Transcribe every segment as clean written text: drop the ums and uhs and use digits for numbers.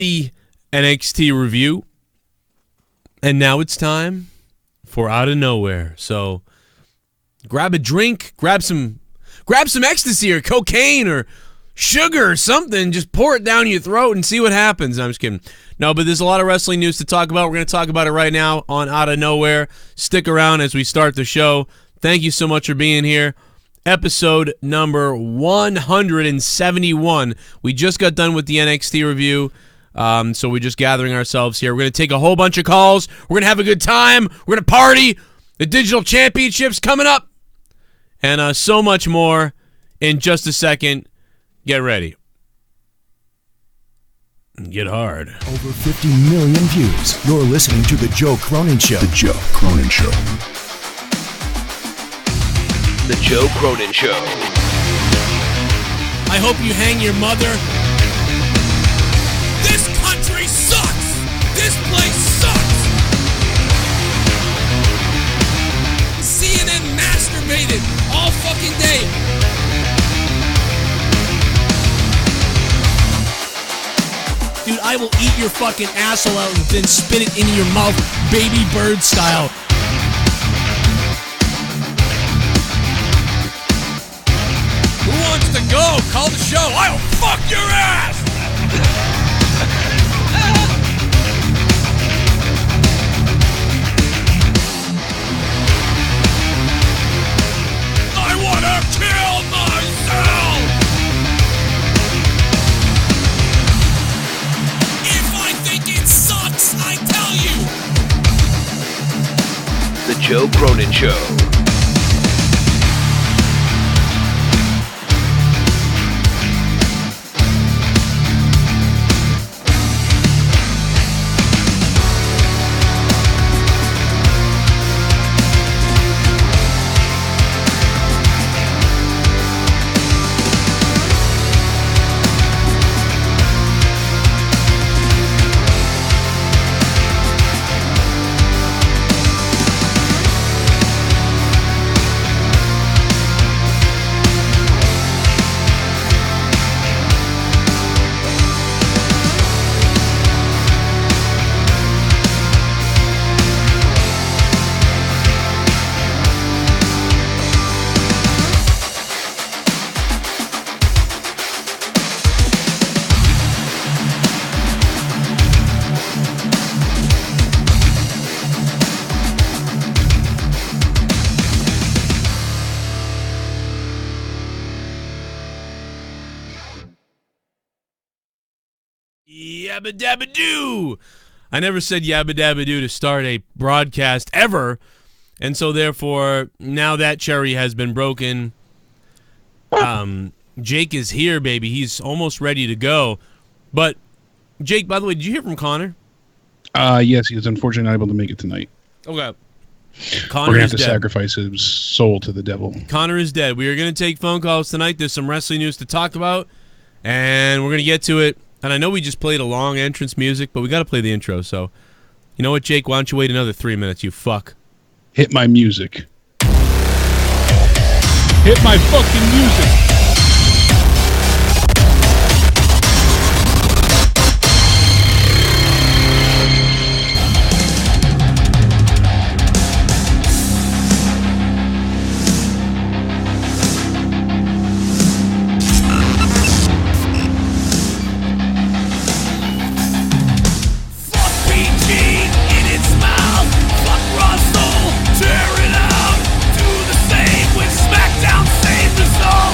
the NXT review, and now it's time for Out of Nowhere. So grab a drink, grab some ecstasy or cocaine or sugar or something. Just pour it down your throat and see what happens. No, I'm just kidding. No, but there's a lot of wrestling news to talk about. We're going to talk about it right now on Out of Nowhere. Stick around as we start the show. Thank you so much for being here. Episode number 171. We just got done with the NXT review, so we're just gathering ourselves here. We're going to take a whole bunch of calls. We're going to have a good time. We're going to party. The Digital Championships coming up. And so much more in just a second. Get ready. Get hard. Over 50 million views. You're listening to The Joe Cronin Show. The Joe Cronin Show. The Joe Cronin Show. I hope you hang your mother. This country sucks! This place sucks! CNN masturbated all fucking day. Dude, I will eat your fucking asshole out and then spit it into your mouth, baby bird style. Who wants to go? Call the show. I'll fuck your ass! I want to kill myself! If I think it sucks, I tell you! The Joe Cronin Show. Yabba dabba doo. I never said yabba dabba doo to start a broadcast ever, and so therefore now that cherry has been broken. Jake is here, baby. He's almost ready to go. But Jake, by the way, did you hear from Connor? Yes, he was unfortunately not able to make it tonight. Okay. We're Connor gonna is have to dead. sacrifice his soul to the devil. Connor is dead. We are going to take phone calls tonight. There's some wrestling news to talk about, and we're going to get to it. And I know we just played a long entrance music, but we got to play the intro. So, you know what, Jake? Why don't you wait another 3 minutes, you fuck? Hit my music. Hit my fucking music. Tear it out, do the same when SmackDown saved us all.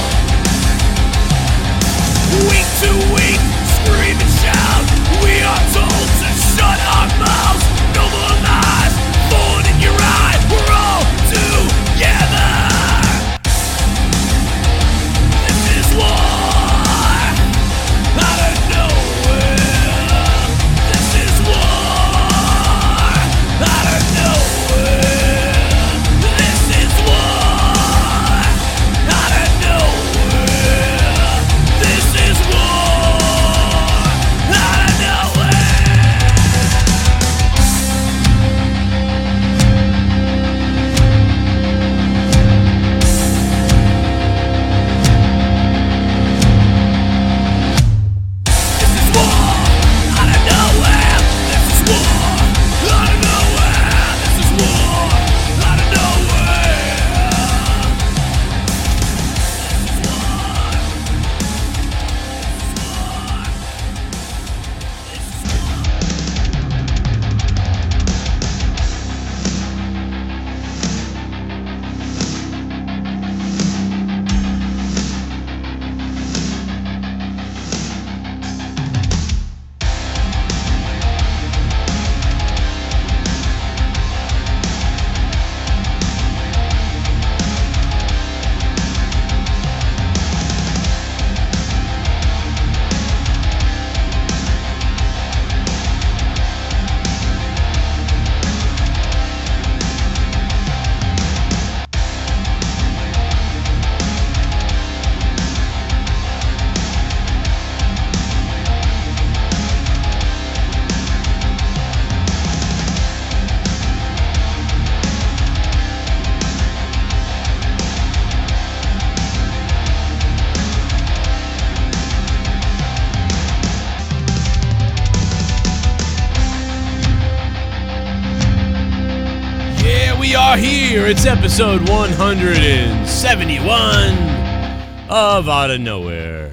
we are here. It's episode 171 of Outta Nowhere.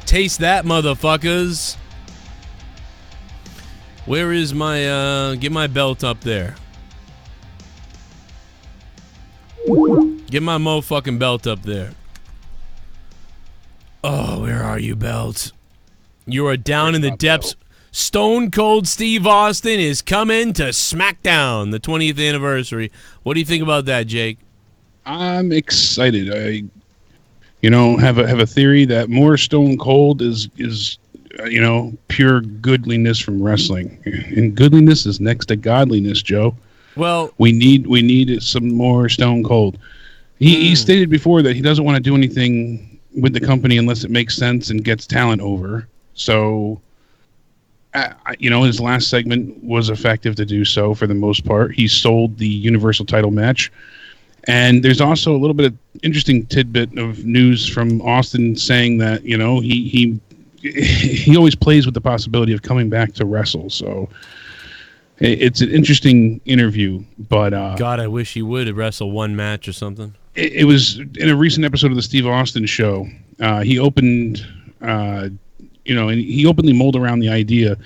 Taste that, motherfuckers. Where is my, get my belt up there. Get my motherfucking belt up there. Oh, where are you, belt? You are down in the depths. Stone Cold Steve Austin is coming to SmackDown, the 20th anniversary. What do you think about that, Jake? I'm excited. I have a theory that more Stone Cold is pure goodliness from wrestling, and goodliness is next to godliness, Joe. Well, we need some more Stone Cold. He stated before that he doesn't want to do anything with the company unless it makes sense and gets talent over. So, his last segment was effective to do so for the most part. He sold the Universal title match. And there's also a little bit of interesting tidbit of news from Austin saying that, he always plays with the possibility of coming back to wrestle. So it's an interesting interview. But God, I wish he would wrestle one match or something. It was in a recent episode of the Steve Austin show. He opened, and he openly mulled around the idea.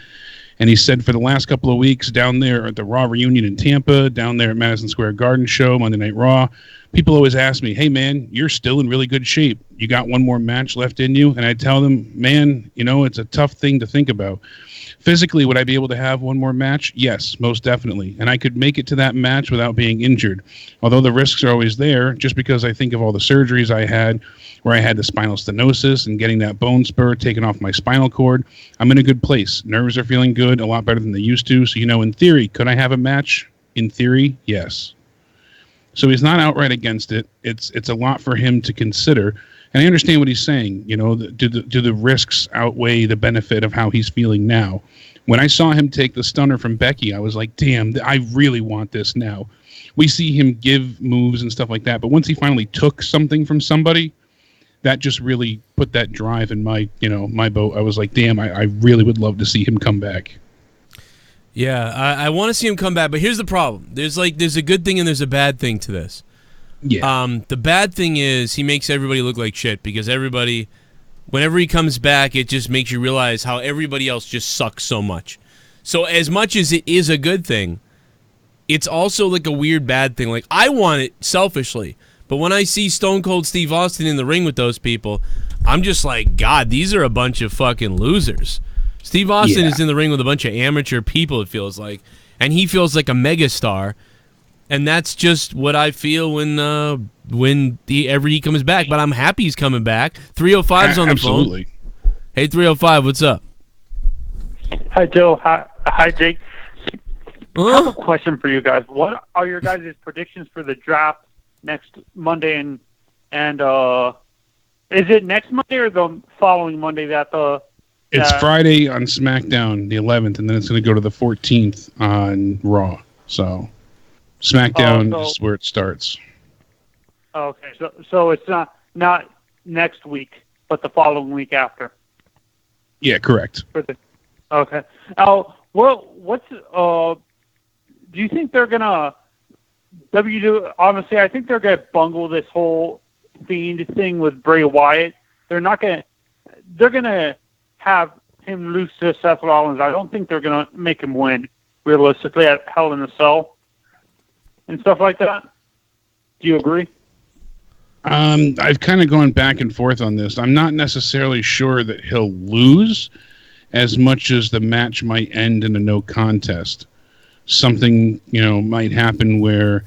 And he said for the last couple of weeks down there at the Raw reunion in Tampa, down there at Madison Square Garden show, Monday Night Raw, people always ask me, hey, man, you're still in really good shape. You got one more match left in you? And I tell them, man, it's a tough thing to think about. Physically, would I be able to have one more match? Yes, most definitely. And I could make it to that match without being injured. Although the risks are always there, just because I think of all the surgeries I had, where I had the spinal stenosis and getting that bone spur taken off my spinal cord, I'm in a good place. Nerves are feeling good, a lot better than they used to. So, in theory, could I have a match? In theory, yes. So he's not outright against it. It's a lot for him to consider. And I understand what he's saying. Do the risks outweigh the benefit of how he's feeling now? When I saw him take the stunner from Becky, I was like, damn, I really want this now. We see him give moves and stuff like that, but once he finally took something from somebody, that just really put that drive in my boat. I was like, damn, I really would love to see him come back. Yeah, I want to see him come back, but here's the problem. There's a good thing and there's a bad thing to this. Yeah. The bad thing is he makes everybody look like shit because everybody, whenever he comes back, it just makes you realize how everybody else just sucks so much. So as much as it is a good thing, it's also like a weird bad thing. Like, I want it selfishly, but when I see Stone Cold Steve Austin in the ring with those people, I'm just like, God, these are a bunch of fucking losers. Steve Austin is in the ring with a bunch of amateur people, it feels like, and he feels like a megastar. And that's just what I feel when he comes back. But I'm happy he's coming back. 305's on the phone. Hey, 305, what's up? Hi, Joe. Hi, Jake. I have a question for you guys. What are your guys' predictions for the draft next Monday? And is it next Monday or the following Monday that the... It's Friday on SmackDown, the 11th, and then it's going to go to the 14th on Raw. So... SmackDown is where it starts. Okay, so it's not next week, but the following week after. Yeah, correct. Okay. Now, do you think they're gonna honestly, I think they're gonna bungle this whole Fiend thing with Bray Wyatt. They're gonna have him lose to Seth Rollins. I don't think they're gonna make him win realistically at Hell in a Cell and stuff like that. Do you agree? I've kind of gone back and forth on this. I'm not necessarily sure that he'll lose as much as the match might end in a no contest. Something, might happen where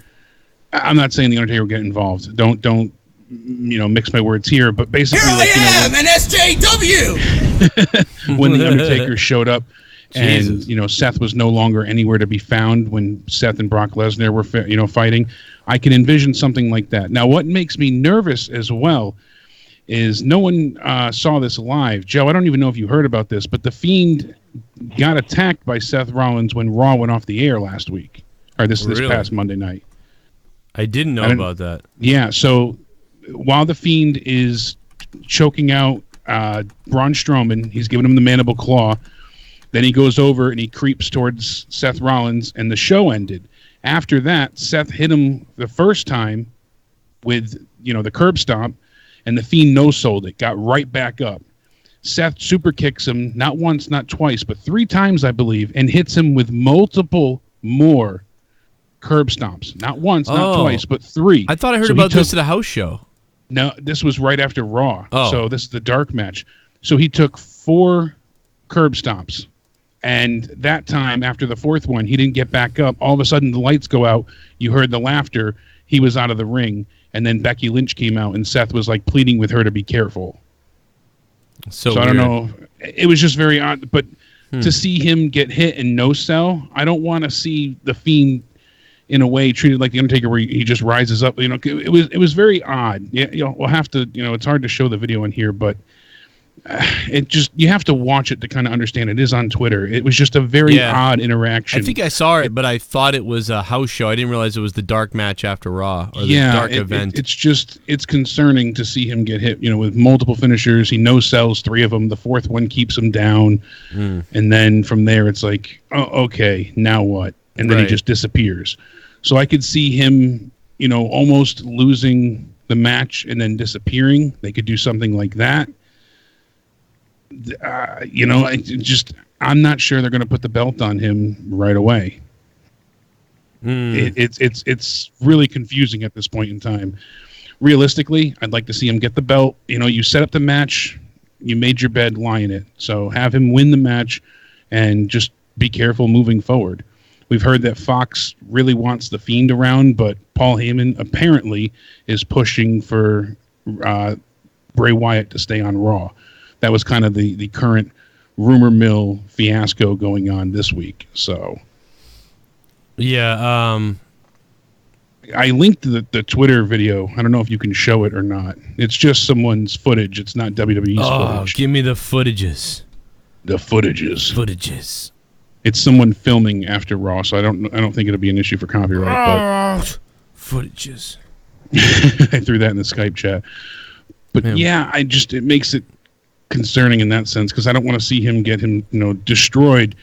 I'm not saying the Undertaker will get involved. Don't mix my words here, but basically, here I am, an SJW. When the Undertaker showed up, Jesus. And Seth was no longer anywhere to be found when Seth and Brock Lesnar were fighting. I can envision something like that. Now, what makes me nervous as well is no one saw this live. Joe, I don't even know if you heard about this, but the Fiend got attacked by Seth Rollins when Raw went off the air last week, or this past Monday night. I didn't know about that. Yeah, so while the Fiend is choking out Braun Strowman, he's giving him the mandible claw. Then he goes over and he creeps towards Seth Rollins, and the show ended. After that, Seth hit him the first time with, the curb stomp, and the Fiend no-sold it, got right back up. Seth super kicks him, not once, not twice, but 3 times, I believe, and hits him with multiple more curb stomps. Not once, not twice, but 3. I thought I heard about this at a house show. No, this was right after Raw. Oh. So this is the dark match. So he took 4 curb stomps. And that time, after the 4th one, he didn't get back up. All of a sudden, the lights go out. You heard the laughter. He was out of the ring. And then Becky Lynch came out, and Seth was like pleading with her to be careful. So I don't know. It was just very odd. But to see him get hit and no sell, I don't want to see the Fiend in a way treated like the Undertaker, where he just rises up. It was very odd. Yeah, we'll have to. It's hard to show the video in here, but you have to watch it to kind of understand. It is on Twitter. It was just a very odd interaction. I think I saw it, but I thought it was a house show. I didn't realize it was the dark match after Raw, or the dark event. It's concerning to see him get hit, with multiple finishers. He no-sells 3 of them. The 4th one keeps him down. And then from there, it's like, oh, okay, now what? And then he just disappears. So I could see him, almost losing the match and then disappearing. They could do something like that. I'm not sure they're going to put the belt on him right away. It's really confusing at this point in time. Realistically, I'd like to see him get the belt. You set up the match, you made your bed, lie in it. So have him win the match, and just be careful moving forward. We've heard that Fox really wants the Fiend around, but Paul Heyman apparently is pushing for Bray Wyatt to stay on Raw. That was kind of the current rumor mill fiasco going on this week. So, yeah, I linked the Twitter video. I don't know if you can show it or not. It's just someone's footage. It's not WWE's footage. Give me the footages. The footages. It's someone filming after Raw, so I don't think it'll be an issue for copyright. Footages. I threw that in the Skype chat. But it makes it concerning in that sense, because I don't want to see him get destroyed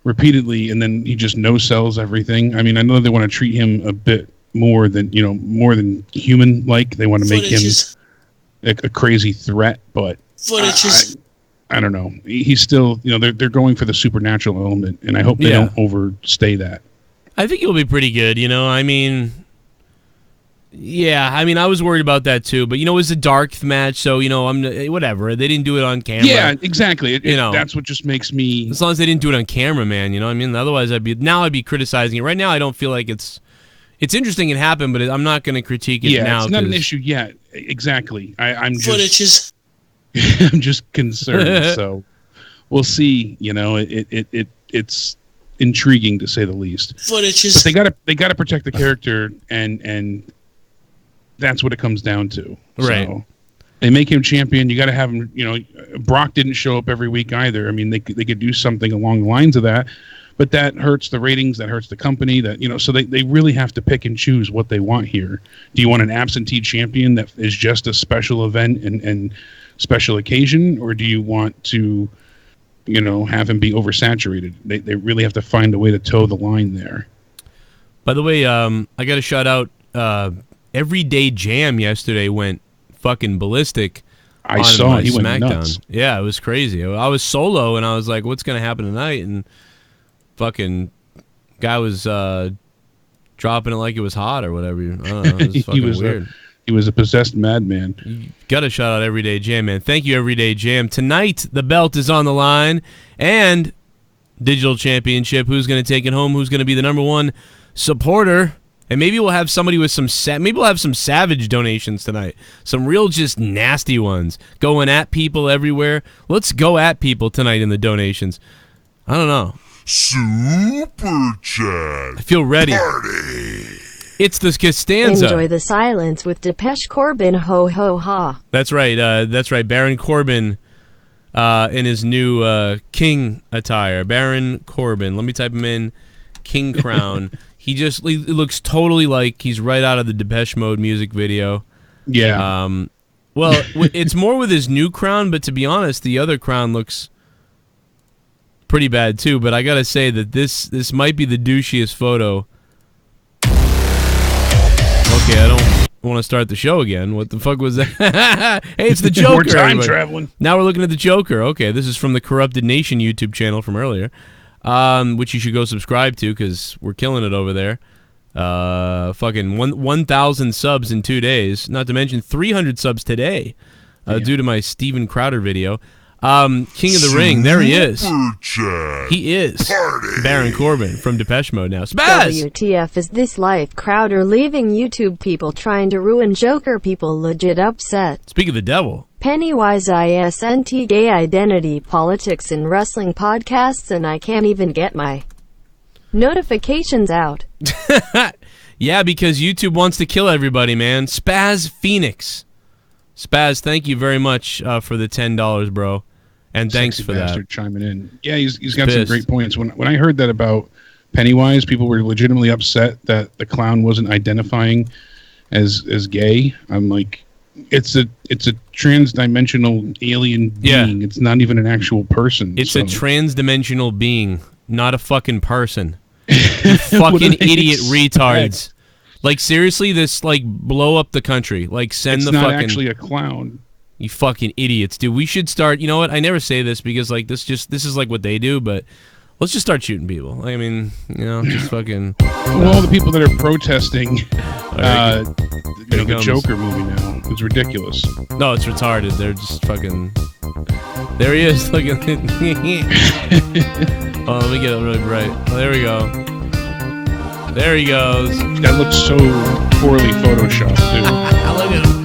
repeatedly, and then he just no-sells everything. I mean, I know they want to treat him a bit more than human like. They want to make him a crazy threat, but I don't know. He's still, they're going for the supernatural element, and I hope they don't overstay that. I think he'll be pretty good. I was worried about that too, but it was a dark match, so I'm whatever. They didn't do it on camera. Yeah, exactly. That's what just makes me. As long as they didn't do it on camera, man. Otherwise, I'd be criticizing it. Right now, I don't feel like it's interesting. It happened, but I'm not going to critique it now. Yeah, it's not an issue yet. Exactly. I'm just. I'm just concerned. So we'll see. It's intriguing to say the least. But they gotta protect the character, and that's what it comes down to. Right. So they make him champion. You got to have him. Brock didn't show up every week either. I mean, they could do something along the lines of that, but that hurts the ratings. That hurts the company. So they really have to pick and choose what they want here. Do you want an absentee champion that is just a special event and special occasion, or do you want to, have him be oversaturated? They really have to find a way to toe the line there. By the way, I got to shout out. Everyday Jam yesterday went fucking ballistic. I saw it. He SmackDown. Went nuts. Yeah, it was crazy. I was solo, and I was like, "What's gonna happen tonight?" And fucking guy was dropping it like it was hot or whatever. I don't know. It was fucking weird. He was a possessed madman. You gotta shout out Everyday Jam, man. Thank you, Everyday Jam. Tonight, the belt is on the line, and Digital Championship. Who's gonna take it home? Who's gonna be the #1 supporter? And maybe we'll have somebody with some savage donations tonight. Some real just nasty ones. Going at people everywhere. Let's go at people tonight in the donations. I don't know. Super Chat. I feel ready. Party. It's the Costanza. Enjoy the silence with Depeche Corbin. Ho ho ha. That's right. Baron Corbin in his new king attire. Baron Corbin. Let me type him in. King crown. He looks totally like he's right out of the Depeche Mode music video. Yeah. Well, it's more with his new crown, but to be honest, the other crown looks pretty bad too. But I gotta say that this might be the douchiest photo. Okay, I don't want to start the show again. What the fuck was that? Hey, it's the Joker. More time everybody. traveling. Now we're looking at the Joker. Okay, this is from the Corrupted Nation YouTube channel from earlier, which you should go subscribe to because we're killing it over there. Fucking 1,000 subs in 2 days. Not to mention 300 subs today, due to my Steven Crowder video. King of the Ring, there he is. He is Baron Corbin from Depeche Mode now. Spaz! WTF is this life? Crowder leaving YouTube, people trying to ruin Joker, people legit upset. Speak of the devil. Pennywise ISNT gay identity politics in wrestling podcasts, and I can't even get my notifications out. Yeah, because YouTube wants to kill everybody, man. Spaz Phoenix. Spaz, thank you very much for the $10, bro. And thanks Sexy for bastard that. chiming in. Yeah, he's got some Pissed. great points. When I heard that about Pennywise, people were legitimately upset that the clown wasn't identifying as gay. I'm like, it's a trans-dimensional alien being. Yeah. It's not even an actual person. It's so. a trans-dimensional being, not a fucking person. You fucking idiot retards. Like, seriously, this, like, blow up the country. Like, send It's the not fucking... actually a clown. You fucking idiots, dude. We should start... You know what? I never say this because, like, this is, like, what they do, but let's just start shooting people. I mean, you know, just fucking... Well, all the people that are protesting the comes. Joker movie now. It's ridiculous. No, it's retarded. They're just fucking... There he is. Look at it. Oh, let me get it really bright. Oh, there we go. There he goes. That looks so poorly photoshopped, dude. Look at him.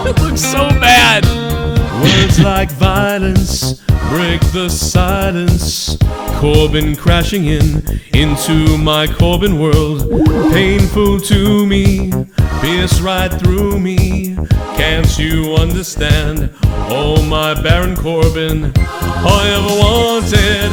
It looks so bad. Words like violence break the silence. Corbin crashing into my Corbin world. Painful to me, pierce right through me. Can't you understand? Oh, my Baron Corbin, all I ever wanted,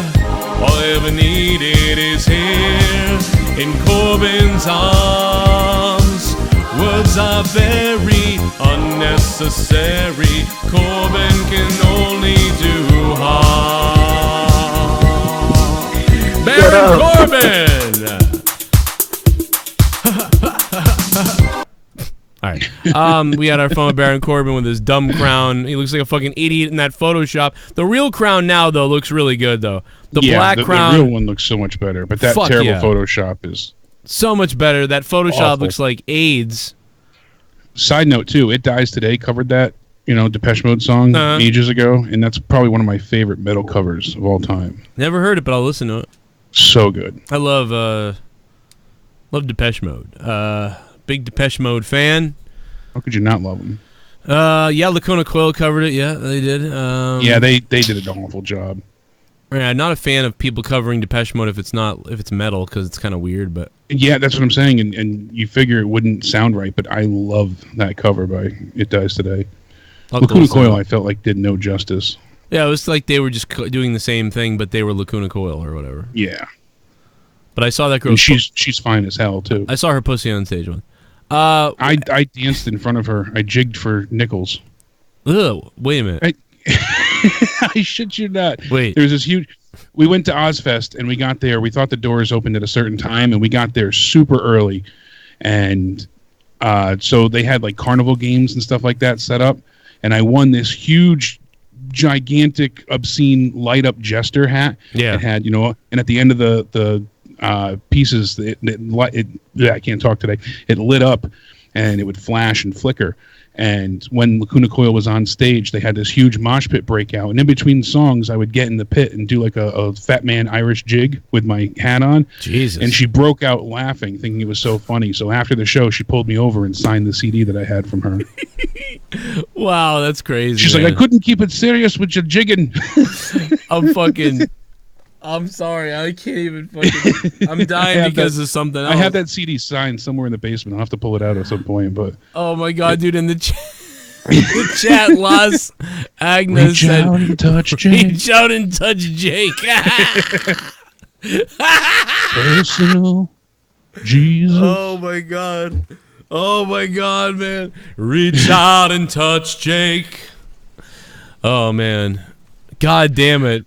all I ever needed is here in Corbin's arms. Words are very unnecessary. Corbin can only do harm. Baron Corbin! All right. We had our fun with Baron Corbin with his dumb crown. He looks like a fucking idiot in that Photoshop. The real crown now, though, looks really good, though. The black crown. The real one looks so much better, but that terrible Photoshop is so much better. That Photoshop awful. looks like AIDS. Side note, too, It Dies Today covered that, Depeche Mode song ages ago, and that's probably one of my favorite metal covers of all time. Never heard it, but I'll listen to it. So good. I love Depeche Mode. Big Depeche Mode fan. How could you not love them? Yeah, Lacuna Coil covered it. Yeah, they did. Yeah, they did an awful job. Yeah, not a fan of people covering Depeche Mode if it's metal because it's kind of weird. But yeah, that's what I'm saying, and you figure it wouldn't sound right, but I love that cover by It Dies Today. Lacuna Coil, I felt like did no justice. Yeah, it was like they were just doing the same thing, but they were Lacuna Coil or whatever. Yeah, but I saw that girl. And she's fine as hell too. I saw her pussy on stage once. I danced in front of her. I jigged for nickels. Ugh, wait a minute. I shit you not. Wait. There was this huge... We went to Ozfest, and we got there. We thought the doors opened at a certain time, and we got there super early. And so they had, like, carnival games and stuff like that set up. And I won this huge, gigantic, obscene, light-up jester hat. Yeah. It had, and at the end of the pieces, I can't talk today. It lit up, and it would flash and flicker. And when Lacuna Coil was on stage, they had this huge mosh pit breakout. And in between songs, I would get in the pit and do like a fat man Irish jig with my hat on. Jesus. And she broke out laughing, thinking it was so funny. So after the show, she pulled me over and signed the CD that I had from her. Wow, that's crazy. She's like, I couldn't keep it serious with your jigging. I'm sorry. I can't even fucking... I'm dying because of something else. I have that CD signed somewhere in the basement. I'll have to pull it out at some point, but... Oh, my God, dude. In the chat, Las Agnes said... Reach out and touch Jake. Reach out and touch Jake. Personal Jesus. Oh, my God. Oh, my God, man. Reach out and touch Jake. Oh, man. God damn it.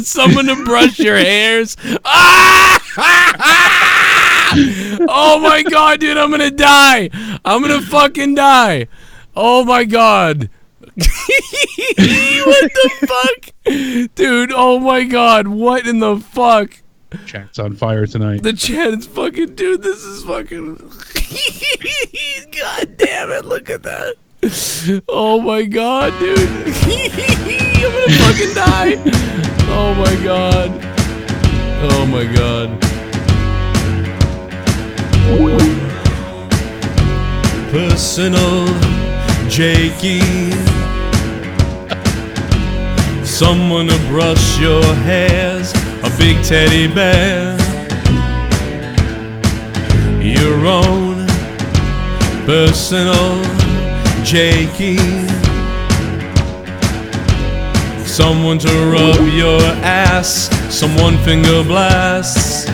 Someone to brush your hairs. Oh, my God, dude. I'm going to die. I'm going to fucking die. Oh, my God. What the fuck? Dude, oh, my God. What in the fuck? Chat's on fire tonight. The chat is fucking, dude, this is fucking. God damn it, look at that. Oh my God, dude. I'm gonna fucking die. Oh my God. Oh my God. Personal Jakey. Someone to brush your hairs. A big teddy bear, your own personal Jakey. Someone to rub your ass, someone finger blasts.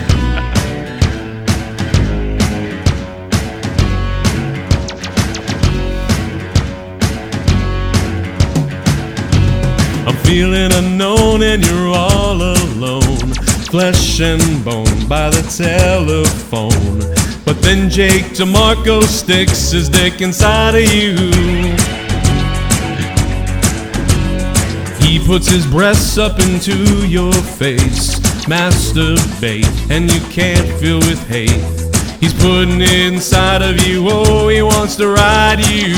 I'm feeling unknown and you're all alone. Flesh and bone by the telephone. But then Jake DeMarco sticks his dick inside of you. He puts his breasts up into your face. Masturbate and you can't feel with hate. He's putting it inside of you. Oh, he wants to ride you.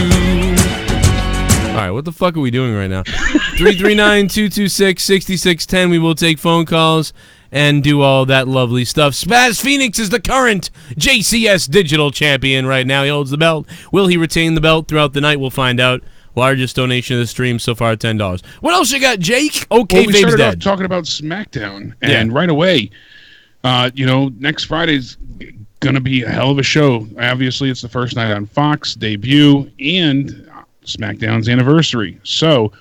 Alright, what the fuck are we doing right now? 339-226-6610. We will take phone calls and do all that lovely stuff. Spaz Phoenix is the current JCS digital champion right now. He holds the belt. Will he retain the belt throughout the night? We'll find out. Largest donation of the stream so far, $10. What else you got, Jake? Okay, well, we started off talking about SmackDown, and right away, next Friday's going to be a hell of a show. Obviously, it's the first night on Fox, debut, and SmackDown's anniversary. So,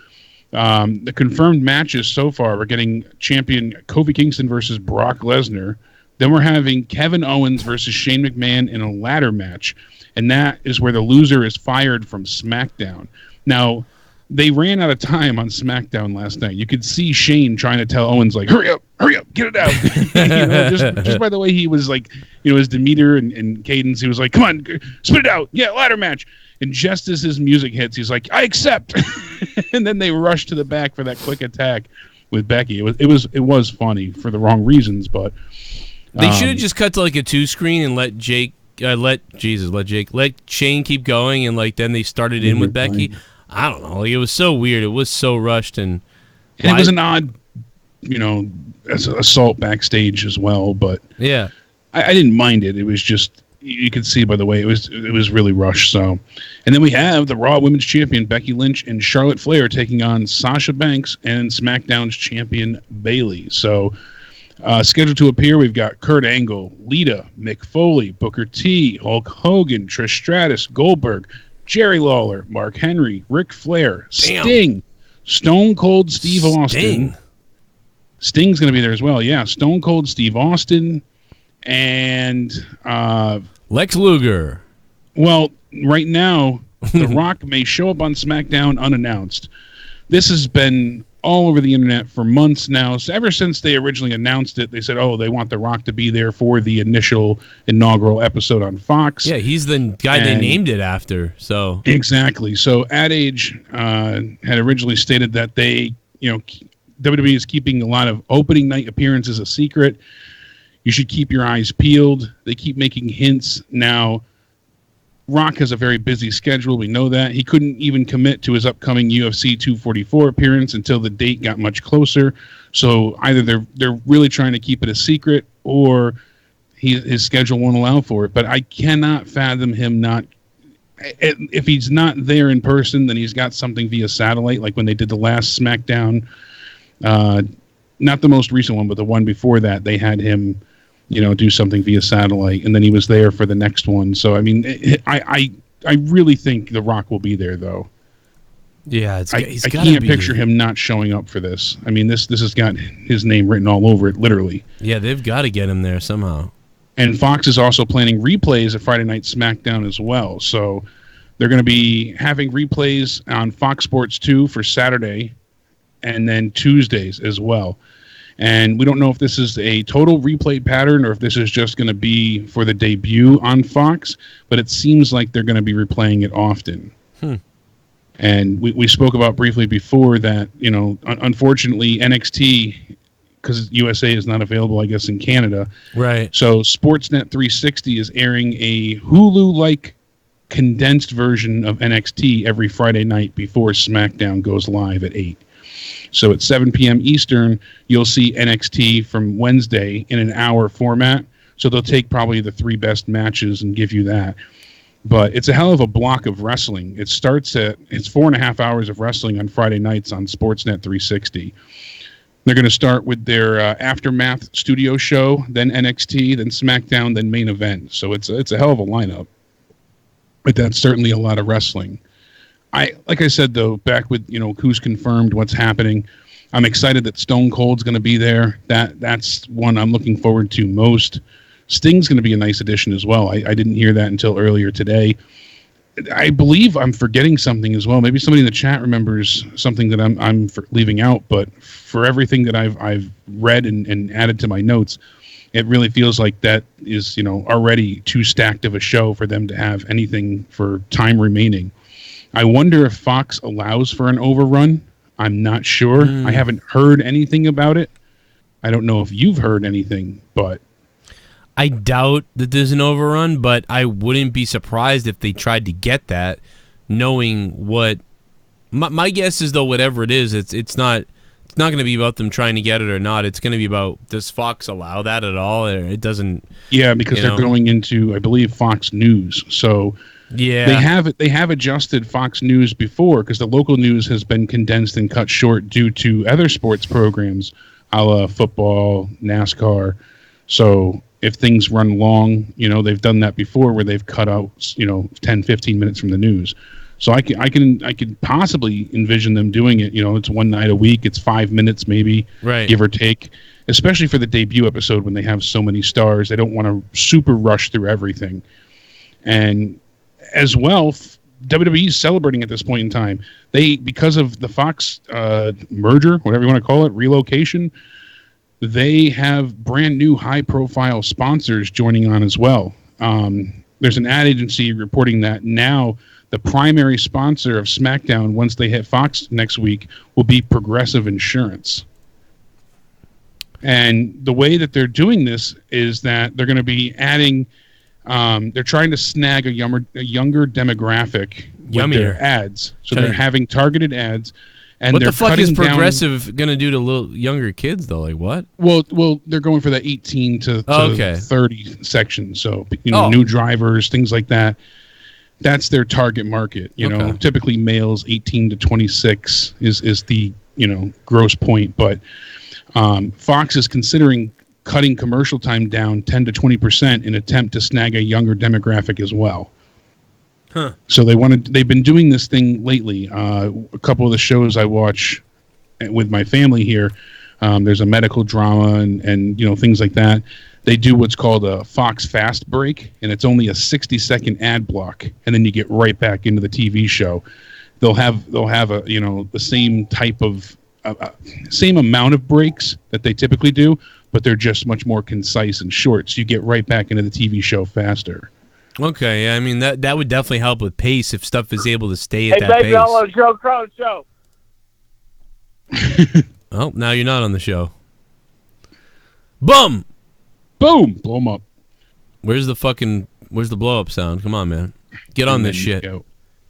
the confirmed matches so far, we're getting champion Kofi Kingston versus Brock Lesnar. Then we're having Kevin Owens versus Shane McMahon in a ladder match. And that is where the loser is fired from SmackDown. Now, they ran out of time on SmackDown last night. You could see Shane trying to tell Owens, like, hurry up, get it out. Just by the way he was, like, his demeanor and cadence, he was like, come on, spit it out. Yeah, ladder match. And just as his music hits, he's like, I accept. And then they rushed to the back for that quick attack with Becky. It was funny for the wrong reasons, but they should have just cut to like a 2-screen and let Shane keep going, and like then they started in with Becky. I don't know. Like, it was so weird. It was so rushed, and it was an odd, assault backstage as well. But yeah, I didn't mind it. It was just, you could see by the way it was really rushed. So, and then we have the Raw Women's Champion Becky Lynch and Charlotte Flair taking on Sasha Banks and SmackDown's champion Bayley. So, scheduled to appear, we've got Kurt Angle, Lita, Mick Foley, Booker T, Hulk Hogan, Trish Stratus, Goldberg, Jerry Lawler, Mark Henry, Ric Flair, Sting, Stone Cold Steve Austin. Sting's going to be there as well. Yeah, Stone Cold Steve Austin and Lex Luger. Well, right now, The Rock may show up on SmackDown unannounced. This has been all over the internet for months now. So ever since they originally announced it, they said, oh, they want The Rock to be there for the inaugural episode on Fox. Yeah, he's the guy they named it after. So exactly. So Ad Age had originally stated that they, WWE is keeping a lot of opening night appearances a secret. You should keep your eyes peeled. They keep making hints. Now, Rock has a very busy schedule. We know that. He couldn't even commit to his upcoming UFC 244 appearance until the date got much closer. So either they're really trying to keep it a secret, or his schedule won't allow for it. But I cannot fathom him not. If he's not there in person, then he's got something via satellite, like when they did the last SmackDown. Not the most recent one, but the one before that, they had him do something via satellite, and then he was there for the next one. So, I mean, I really think The Rock will be there, though. Yeah, I can't picture him not showing up for this. I mean, this has got his name written all over it, literally. Yeah, they've got to get him there somehow. And Fox is also planning replays of Friday Night SmackDown as well. So, They're going to be having replays on Fox Sports 2 for Saturday and then Tuesdays as well. And we don't know if this is a total replay pattern or if this is just going to be for the debut on Fox, but it seems like they're going to be replaying it often. And we spoke about briefly before that, you know, unfortunately NXT, because USA is not available, I guess, in Canada. Right. So Sportsnet 360 is airing a Hulu-like condensed version of NXT every Friday night before SmackDown goes live at 8. So at 7 p.m. Eastern, you'll see NXT from Wednesday in an hour format. So they'll take probably the 3 best matches and give you that. But it's a hell of a block of wrestling. It's 4.5 hours of wrestling on Friday nights on Sportsnet 360. They're going to start with their Aftermath studio show, then NXT, then SmackDown, then Main Event. So it's a hell of a lineup. But that's certainly a lot of wrestling. Like I said, though, back with, you know, who's confirmed, what's happening, I'm excited that Stone Cold's going to be there. That's one I'm looking forward to most. Sting's going to be a nice addition as well. I didn't hear that until earlier today. I believe I'm forgetting something as well. Maybe somebody in the chat remembers something that I'm leaving out. But for everything that I've read and added to my notes, it really feels like that is, you know, already too stacked of a show for them to have anything for time remaining. I wonder if Fox allows for an overrun. I'm not sure. I haven't heard anything about it. I don't know if you've heard anything, but I doubt that there's an overrun, but I wouldn't be surprised if they tried to get that, knowing what my guess is, though, whatever it is, it's not going to be about them trying to get it or not. It's going to be about, does Fox allow that at all? Or it doesn't. Yeah, because they're going into, I believe, Fox News. So yeah, they have adjusted Fox News before, because the local news has been condensed and cut short due to other sports programs, a la football, NASCAR. So if things run long, you know, they've done that before where they've cut out, you know, 10, 15 minutes from the news. So I can possibly envision them doing it. You know, it's one night a week. It's 5 minutes maybe, right, give or take, especially for the debut episode when they have so many stars. They don't want to super rush through everything. And as well, WWE is celebrating at this point in time. Because of the Fox merger, whatever you want to call it, relocation, they have brand new high-profile sponsors joining on as well. There's an ad agency reporting that now the primary sponsor of SmackDown, once they hit Fox next week, will be Progressive Insurance. And the way that they're doing this is that they're going to be adding, they're trying to snag a younger demographic with their ads. So they're having targeted ads. And what they're the fuck is Progressive going to do to little younger kids, though? Like, what? Well, they're going for the 18 to 30 section. So, you know, new drivers, things like that. That's their target market. You know, typically males 18 to 26 is the, you know, gross point. But Fox is considering cutting commercial time down 10 to 20% in attempt to snag a younger demographic as well. So they've been doing this thing lately. A couple of the shows I watch with my family here, there's a medical drama and you know, things like that. They do what's called a Fox Fast Break, and it's only a 60-second ad block, and then you get right back into the TV show. They'll have a, you know, the same type of same amount of breaks that they typically do, but they're just much more concise and short. So you get right back into the TV show faster. Okay, yeah, I mean that would definitely help with pace if stuff is able to stay at that baby, pace. I'm on Joe Crone show. Oh, now you're not on the show. Boom! Boom! Blow them up. Where's the blow up sound? Come on, man. Get on this shit.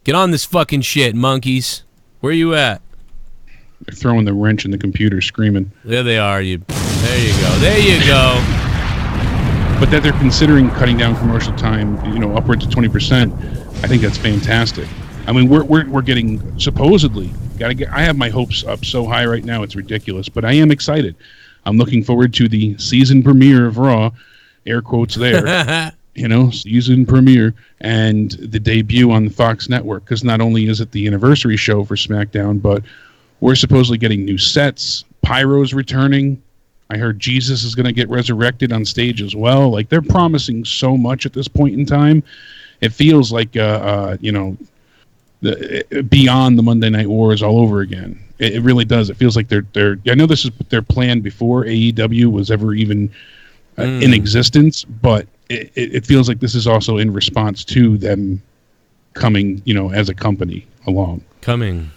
Get on this fucking shit, monkeys. Where you at? They're throwing the wrench in the computer, screaming. There they are. There you go. There you go. But that they're considering cutting down commercial time, you know, upwards of 20%. I think that's fantastic. I mean, we're getting supposedly. I have my hopes up so high right now, it's ridiculous. But I am excited. I'm looking forward to the season premiere of Raw, air quotes there. You know, season premiere, and the debut on the Fox network. Because not only is it the anniversary show for SmackDown, but we're supposedly getting new sets. Pyro's returning. I heard Jesus is going to get resurrected on stage as well. Like, they're promising so much at this point in time. It feels like, you know, beyond the Monday Night Wars all over again. It really does. It feels like they're. I know this is their plan before AEW was ever even in existence, but it feels like this is also in response to them coming, as a company along. Coming.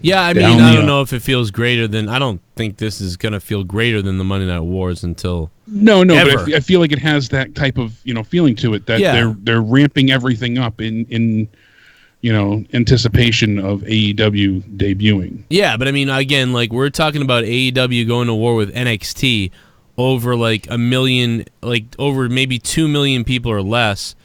Yeah, I mean, I don't know if it feels greater than. I don't think this is gonna feel greater than the Monday Night Wars until. No, but I feel like it has that type of feeling to it that they're ramping everything up in anticipation of AEW debuting. Yeah, but I mean, again, like we're talking about AEW going to war with NXT over like a million, like over maybe 2 million people or less.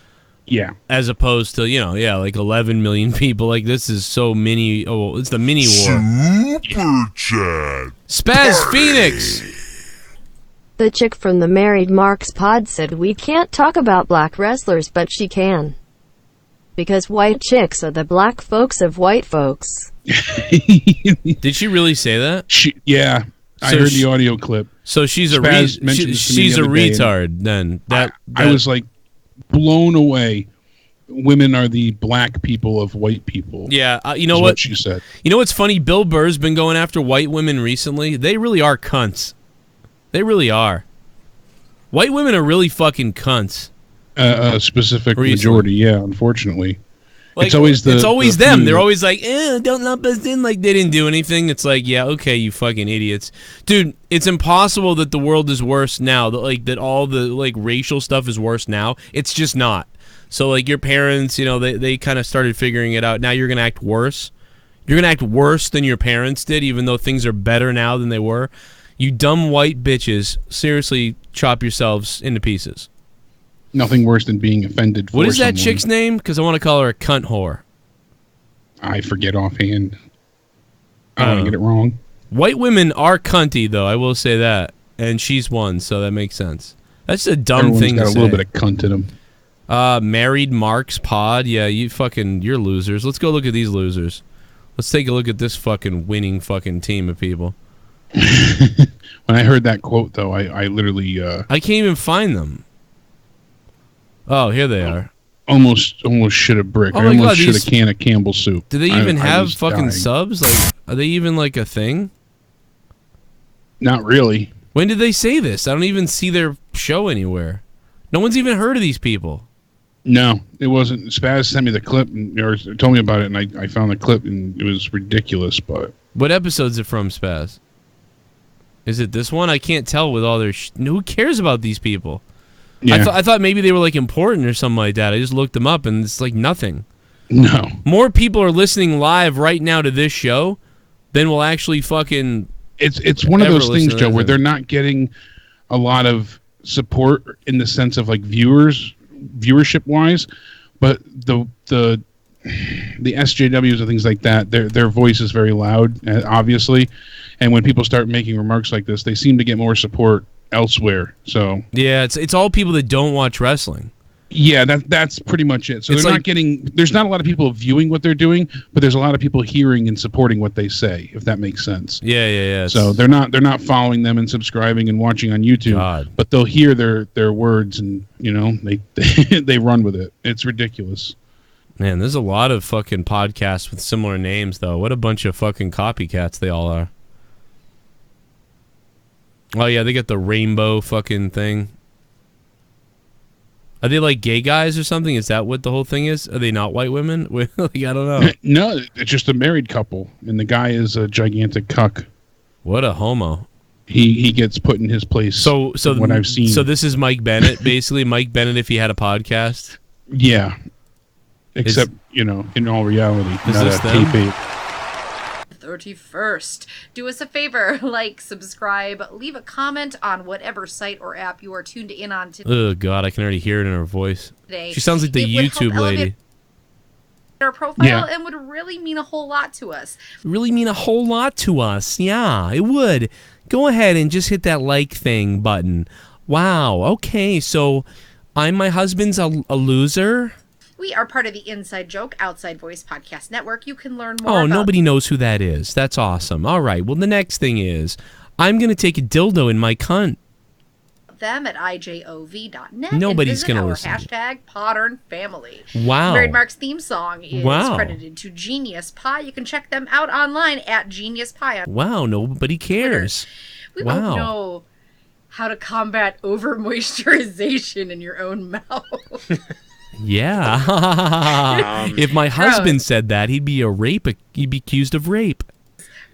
Yeah. As opposed to, like 11 million people. Like, this is so mini. Oh, it's the mini war. Super Chat. Spaz Phoenix. The chick from the Married Marks pod said we can't talk about black wrestlers, but she can. Because white chicks are the black folks of white folks. Did she really say that? Yeah. I heard the audio clip. So she's a she's a retard then. I was like, blown away. Women are the black people of white people. Yeah, you know what she said. You know what's funny? Bill Burr's been going after white women recently. They really are cunts. They really are. White women are really fucking cunts. A specific majority, yeah. Unfortunately, like, it's always them. They're always like, don't lump us in. Like they didn't do anything. It's like, yeah, okay, you fucking idiots, dude. It's impossible that the world is worse now. That all the like racial stuff is worse now. It's just not. So like your parents, they kind of started figuring it out. Now you're gonna act worse. You're gonna act worse than your parents did, even though things are better now than they were. You dumb white bitches, seriously, chop yourselves into pieces. Nothing worse than being offended for What is that someone. chick's name? Because I want to call her a cunt whore. I forget offhand. I don't want to get it wrong. White women are cunty, though. I will say that. And she's one, so that makes sense. That's a dumb thing to say. Everyone's got a little bit of cunt in them. Married Marks pod. Yeah, you're losers. Let's go look at these losers. Let's take a look at this fucking winning fucking team of people. When I heard that quote, though, I literally... I can't even find them. Oh, here they are. Almost shit a brick. I almost shit a can of Campbell's soup. Do they even have fucking subs? Like, are they even like a thing? Not really. When did they say this? I don't even see their show anywhere. No one's even heard of these people. No, it wasn't. Spaz sent me the clip or told me about it, and I found the clip, and it was ridiculous. But what episode is it from, Spaz? Is it this one? I can't tell with all their... Who cares about these people? Yeah. I thought maybe they were like important or something like that. I just looked them up, and it's like nothing. No. More people are listening live right now to this show than will actually fucking... It's one of those things, Joe, where they're not getting a lot of support in the sense of like viewership wise, but the SJWs and things like that, their voice is very loud, obviously, and when people start making remarks like this, they seem to get more support elsewhere. So yeah, it's all people that don't watch wrestling. Yeah, that's pretty much it. So they're not getting. There's not a lot of people viewing what they're doing, but there's a lot of people hearing and supporting what they say, if that makes sense. Yeah. So they're not following them and subscribing and watching on YouTube, but they'll hear their words and they run with it. It's ridiculous. Man, there's a lot of fucking podcasts with similar names, though. What a bunch of fucking copycats they all are. Oh yeah, they got the rainbow fucking thing. Are they like gay guys or something? Is that what the whole thing is? Are they not white women? Like, I don't know. No, it's just a married couple, and the guy is a gigantic cuck. What a homo. He gets put in his place. So what I've seen. So this is Mike Bennett, basically. Mike Bennett if he had a podcast. Yeah. Except, in all reality, not a kayfabe. 31st. Do us a favor, like, subscribe, leave a comment on whatever site or app you are tuned in on today. Oh God, I can already hear it in her voice. She sounds like the YouTube lady. Our profile and would really mean a whole lot to us. Really mean a whole lot to us. Yeah, it would. Go ahead and just hit that like thing button. Wow. Okay, so I'm my husband's a loser. We are part of the Inside Joke Outside Voice Podcast Network. You can learn more about... nobody knows who that is. That's awesome. All right. Well, the next thing is, I'm going to take a dildo in my cunt. about them at ijov.net. Nobody's going to listen. Hashtag Pattern Family. Wow. Married Mark's theme song is Wow. credited to Genius Pie. You can check them out online at Genius Pie. Wow, nobody cares. We Wow. don't know how to combat over moisturization in your own mouth. Yeah. If my husband said that, he'd be accused of rape.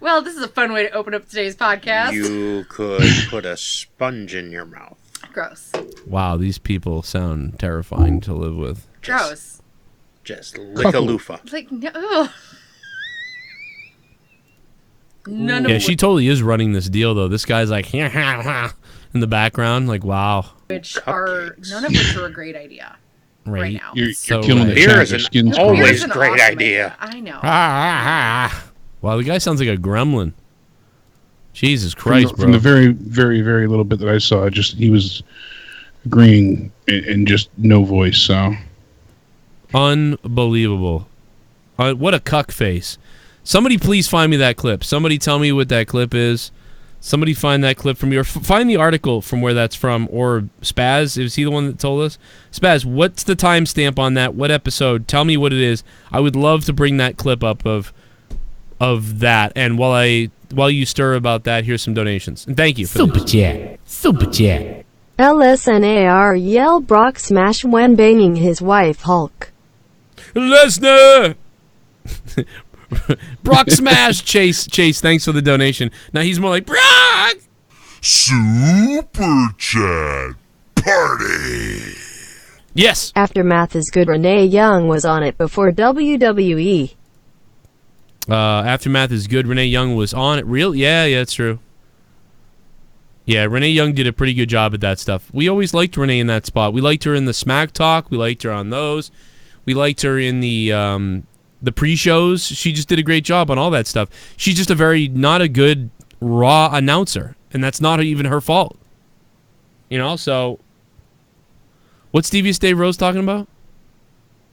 Well, this is a fun way to open up today's podcast. You could put a sponge in your mouth. Gross. Wow, these people sound terrifying to live with. Gross. Just lick a loofah. Like, no. Ugh. None Yeah, of she totally is running this deal, though. This guy's like, in the background, like, wow. none of which are a great idea. Right now. You're So killing the right. Beer chat. is Their an skin's always great. Here's an great awesome idea. I know. Wow, the guy sounds like a gremlin. Jesus Christ, From the bro. very, very, very little bit that I saw, just he was agreeing and just no voice. So Unbelievable. What a cuck face. Somebody please find me that clip. Somebody tell me what that clip is. Somebody find that clip from me, or find the article from where that's from, or Spaz, is he the one that told us? Spaz, what's the timestamp on that? What episode? Tell me what it is. I would love to bring that clip up of that, and while you stir about that, here's some donations. And thank you for Super these. chat. Super chat. LSNAR yell Brock smash when banging his wife Hulk. Lesnar! Brock smash! Chase, thanks for the donation. Now he's more like, Brock! Super Chat Party. Yes! Aftermath is good. Renee Young was on it before WWE. Aftermath is good. Renee Young was on it. Real? Yeah, that's true. Yeah, Renee Young did a pretty good job at that stuff. We always liked Renee in that spot. We liked her in the Smack Talk. We liked her on those. We liked her in the pre-shows. She just did a great job on all that stuff. She's just not a good Raw announcer, and that's not even her fault. You know, so what's Devious Dave Rose talking about?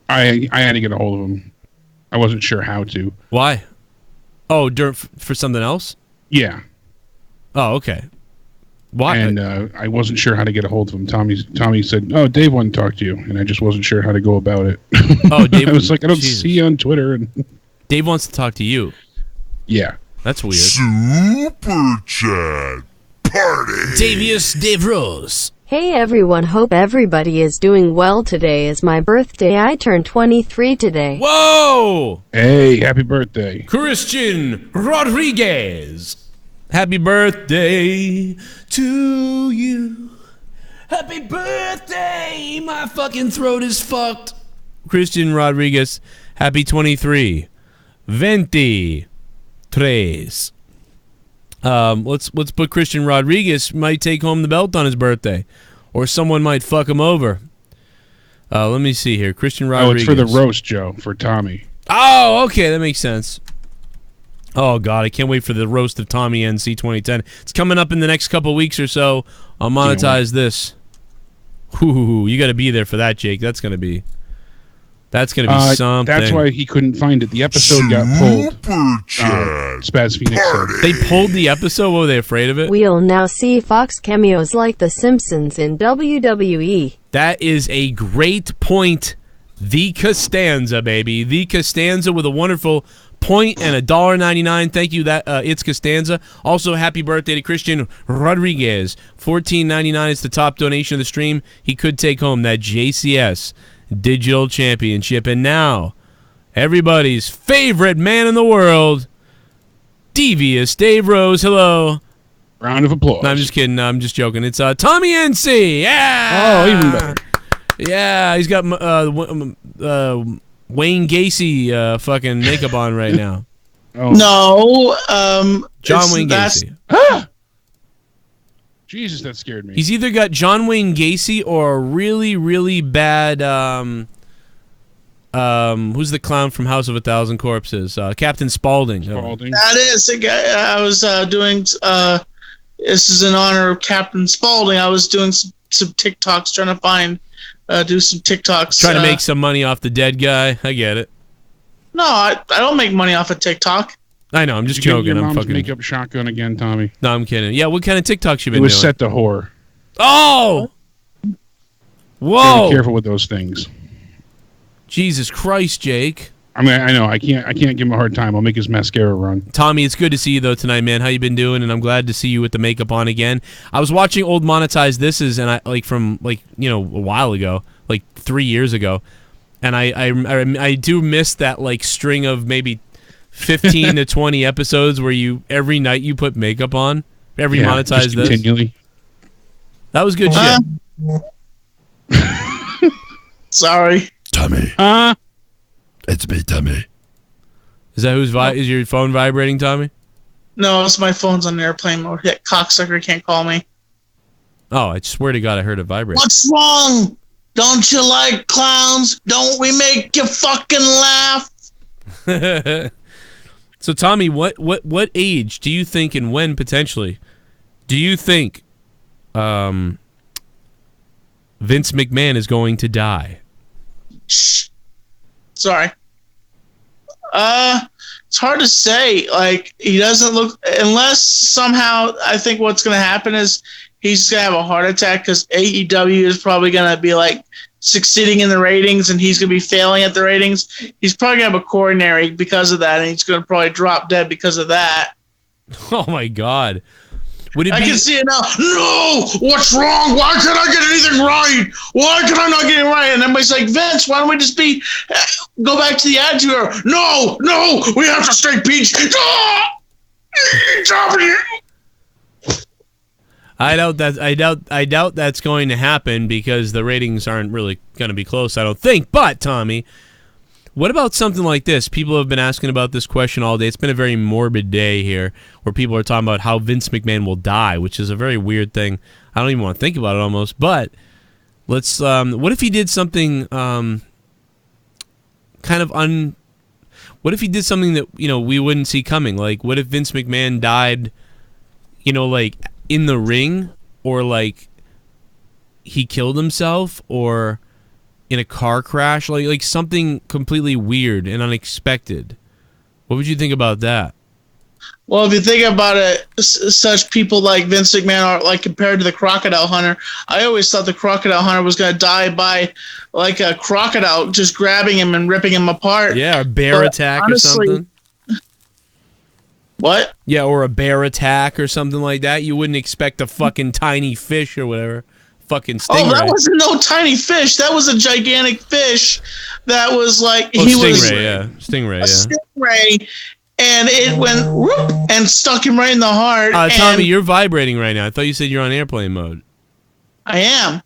I had to get a hold of him. I wasn't sure how to. Why? Oh, for something else? Yeah. Oh, okay. Why? And I wasn't sure how to get a hold of him. Tommy said, "Oh, Dave wanted to talk to you," and I just wasn't sure how to go about it. Oh, Dave I was like, "I don't Jesus. see you on Twitter." And Dave wants to talk to you. yeah, That's weird. Super Chat Party. Davius Dave Rose. Hey everyone, hope everybody is doing well. Today is my birthday. I turned 23 today. Whoa! hey, happy birthday! Christian Rodriguez. Happy birthday to you. Happy birthday. My fucking throat is fucked. Christian Rodriguez, happy 23. 23. Let's put Christian Rodriguez might take home the belt on his birthday, or someone might fuck him over. Let me see here. Christian Rodriguez. Oh, it's for the roast, Joe, for Tommy. Oh, okay, that makes sense. Oh, God, I can't wait for the roast of Tommy NC 2010. It's coming up in the next couple weeks or so. I'll monetize this. Ooh, you got to be there for that, Jake. That's going to be something. That's why he couldn't find it. The episode got pulled. Super Chat Spaz Phoenix said. Party. They pulled the episode? Were they afraid of it? We'll now see Fox cameos like The Simpsons in WWE. That is a great point. The Costanza, baby. The Costanza with a wonderful point and $1.99. Thank you. It's Costanza. Also, happy birthday to Christian Rodriguez. $14.99 is the top donation of the stream. He could take home that JCS Digital Championship. And now, everybody's favorite man in the world, Devious Dave Rose. Hello. Round of applause. No, I'm just kidding. No, I'm just joking. It's Tommy NC. Yeah. Oh, even better. Yeah, he's got Wayne Gacy fucking makeup on right now. Oh. No, John Wayne Gacy. Jesus, that scared me. He's either got John Wayne Gacy or a really, really bad who's the clown from House of a Thousand Corpses? Captain Spaulding. That is the guy I was doing. This is in honor of Captain Spaulding. I was doing some TikToks, trying to find, do some TikToks. Trying to make some money off the dead guy. I get it. No, I don't make money off of TikTok. I know. I'm just Did you get joking. your I'm mom's fucking makeup shotgun again, Tommy. No, I'm kidding. Yeah, what kind of TikToks you It been was doing? set to whore. Oh! Whoa! Gotta be careful with those things. Jesus Christ, Jake. I mean, I know I can't give him a hard time. I'll make his mascara run. Tommy, it's good to see you though tonight, man. How you been doing? And I'm glad to see you with the makeup on again. I was watching old monetized thises, and I from a while ago, like 3 years ago, and I do miss that like string of maybe 15 to 20 episodes where you every night you put makeup on every monetized this. Continually. That was good shit. Sorry, Tommy. It's me, Tommy. Is that is your phone vibrating, Tommy? no, it's my phone's on airplane mode. That cocksucker can't call me. Oh, I swear to God, I heard it vibrate. What's wrong? Don't you like clowns? Don't we make you fucking laugh? So, Tommy, what age do you think, and when potentially, do you think Vince McMahon is going to die? Sorry. It's hard to say. Like, he doesn't look, unless somehow I think what's going to happen is he's going to have a heart attack because AEW is probably going to be like succeeding in the ratings and he's going to be failing at the ratings. He's probably going to have a coronary because of that, and he's going to probably drop dead because of that. Oh my God. I can see it now. No! What's wrong? Why can't I get anything right? Why can I not get it right? And everybody's like, Vince, why don't we just go back to the Attitude Era? No! We have to stay peach. I doubt that's going to happen because the ratings aren't really going to be close, I don't think. But, Tommy, what about something like this? People have been asking about this question all day. It's been a very morbid day here where people are talking about how Vince McMahon will die, which is a very weird thing. I don't even want to think about it almost. But let's what if he did something what if he did something that, we wouldn't see coming? Like, what if Vince McMahon died, like in the ring, or like he killed himself, or in a car crash, like something completely weird and unexpected? What would you think about that? Well, if you think about it, such people like Vince McMahon are like compared to the Crocodile Hunter. I always thought the Crocodile Hunter was going to die by like a crocodile just grabbing him and ripping him apart. Yeah, a bear attack honestly, or something. What? Yeah, or a bear attack or something like that. You wouldn't expect a fucking tiny fish or whatever. Fucking stingray. Oh, that wasn't no tiny fish. That was a gigantic fish. That was like stingray, and it went whoop and stuck him right in the heart. Tommy, you're vibrating right now. I thought you said you're on airplane mode. I am.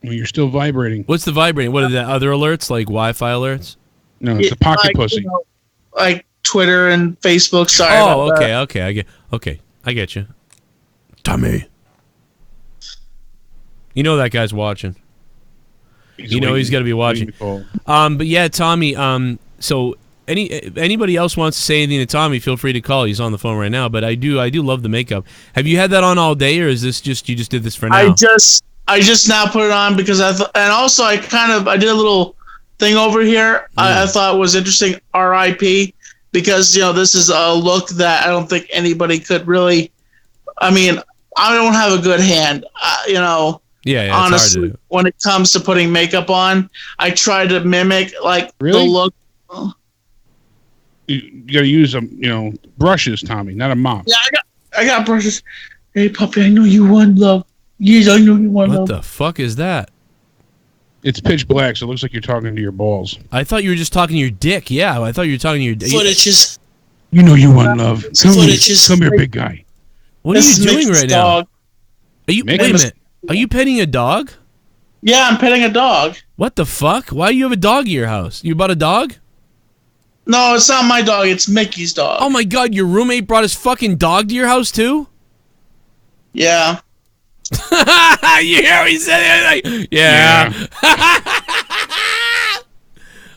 Well, you're still vibrating. What's the vibrating? What are the other alerts, like Wi-Fi alerts? No, it's a pocket pussy. Like Twitter and Facebook. Sorry. Oh, okay. I get you. Tommy. You know that guy's watching. He's got to be watching. But yeah, Tommy. So anybody else wants to say anything to Tommy, feel free to call. He's on the phone right now. But I do love the makeup. Have you had that on all day, or is this just you just did this for now? I just now put it on because I did a little thing over here. I thought was interesting. RIP, because this is a look that I don't think anybody could really. I mean, I don't have a good hand. Yeah, honestly, when it comes to putting makeup on, I try to mimic the look. You got to use brushes, Tommy, not a mop. Yeah, I got brushes. Hey, puppy, I know you want love. Yes, I know you want love. What the fuck is that? It's pitch black, so it looks like you're talking to your balls. I thought you were just talking to your dick. Yeah, I thought you were talking to your dick. Footages. You know you want love. Come here, big guy. What are you doing right now? Wait a minute. Are you petting a dog? Yeah, I'm petting a dog. What the fuck? Why do you have a dog at your house? You bought a dog? No, it's not my dog. It's Mickey's dog. Oh my God, your roommate brought his fucking dog to your house too? Yeah. You hear what he said? Like, yeah.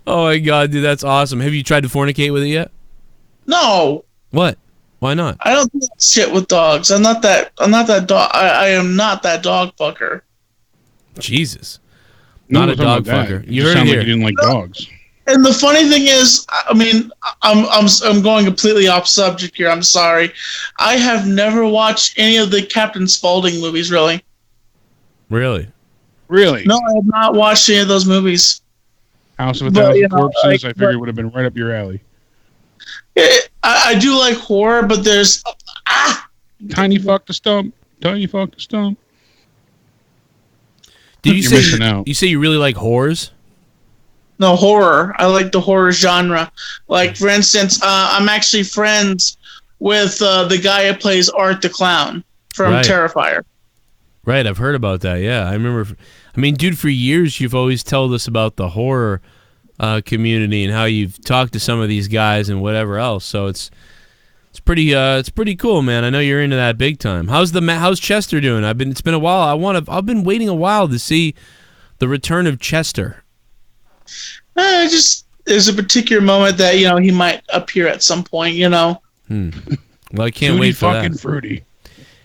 Oh my God, dude, that's awesome. Have you tried to fornicate with it yet? No. What? Why not? I don't do that shit with dogs. I'm not that dog. I am not that dog fucker. Jesus. Not a dog fucker. You heard it here. Like you didn't like dogs. And the funny thing is, I mean, I'm going completely off subject here. I'm sorry. I have never watched any of the Captain Spaulding movies. Really? Really? No, I have not watched any of those movies. House of a Thousand Corpses. I figured would have been right up your alley. I do like horror, but there's Tiny fuck the stump. Tiny fuck the stump. Did you You're say missing out. you say you really like whores? No, horror. I like the horror genre. Like, for instance, I'm actually friends with the guy who plays Art the Clown from Right. Terrifier. Right, I've heard about that. Yeah, I remember. I mean, dude, for years you've always told us about the horror community and how you've talked to some of these guys and whatever else. So it's pretty cool, man. I know you're into that big time. How's Chester doing? It's been a while. I've been waiting a while to see the return of Chester. Just there's a particular moment that he might appear at some point. Well, I can't wait for fucking that. fruity.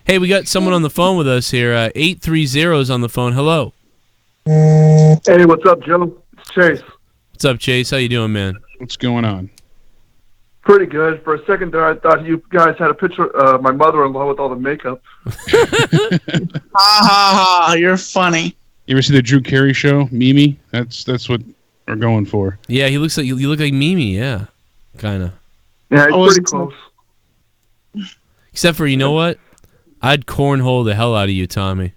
Hey, we got someone on the phone with us here. 830 is on the phone. Hello. Hey, what's up, Joe? It's Chase. What's up, Chase? How you doing, man? What's going on? Pretty good. For a second there, I thought you guys had a picture of my mother-in-law with all the makeup. Ha ha ha! You're funny. You ever see the Drew Carey show, Mimi? That's what we're going for. Yeah, he looks like you look like Mimi. Yeah, kind of. Yeah, it's pretty close. Except for, you know what? I'd cornhole the hell out of you, Tommy.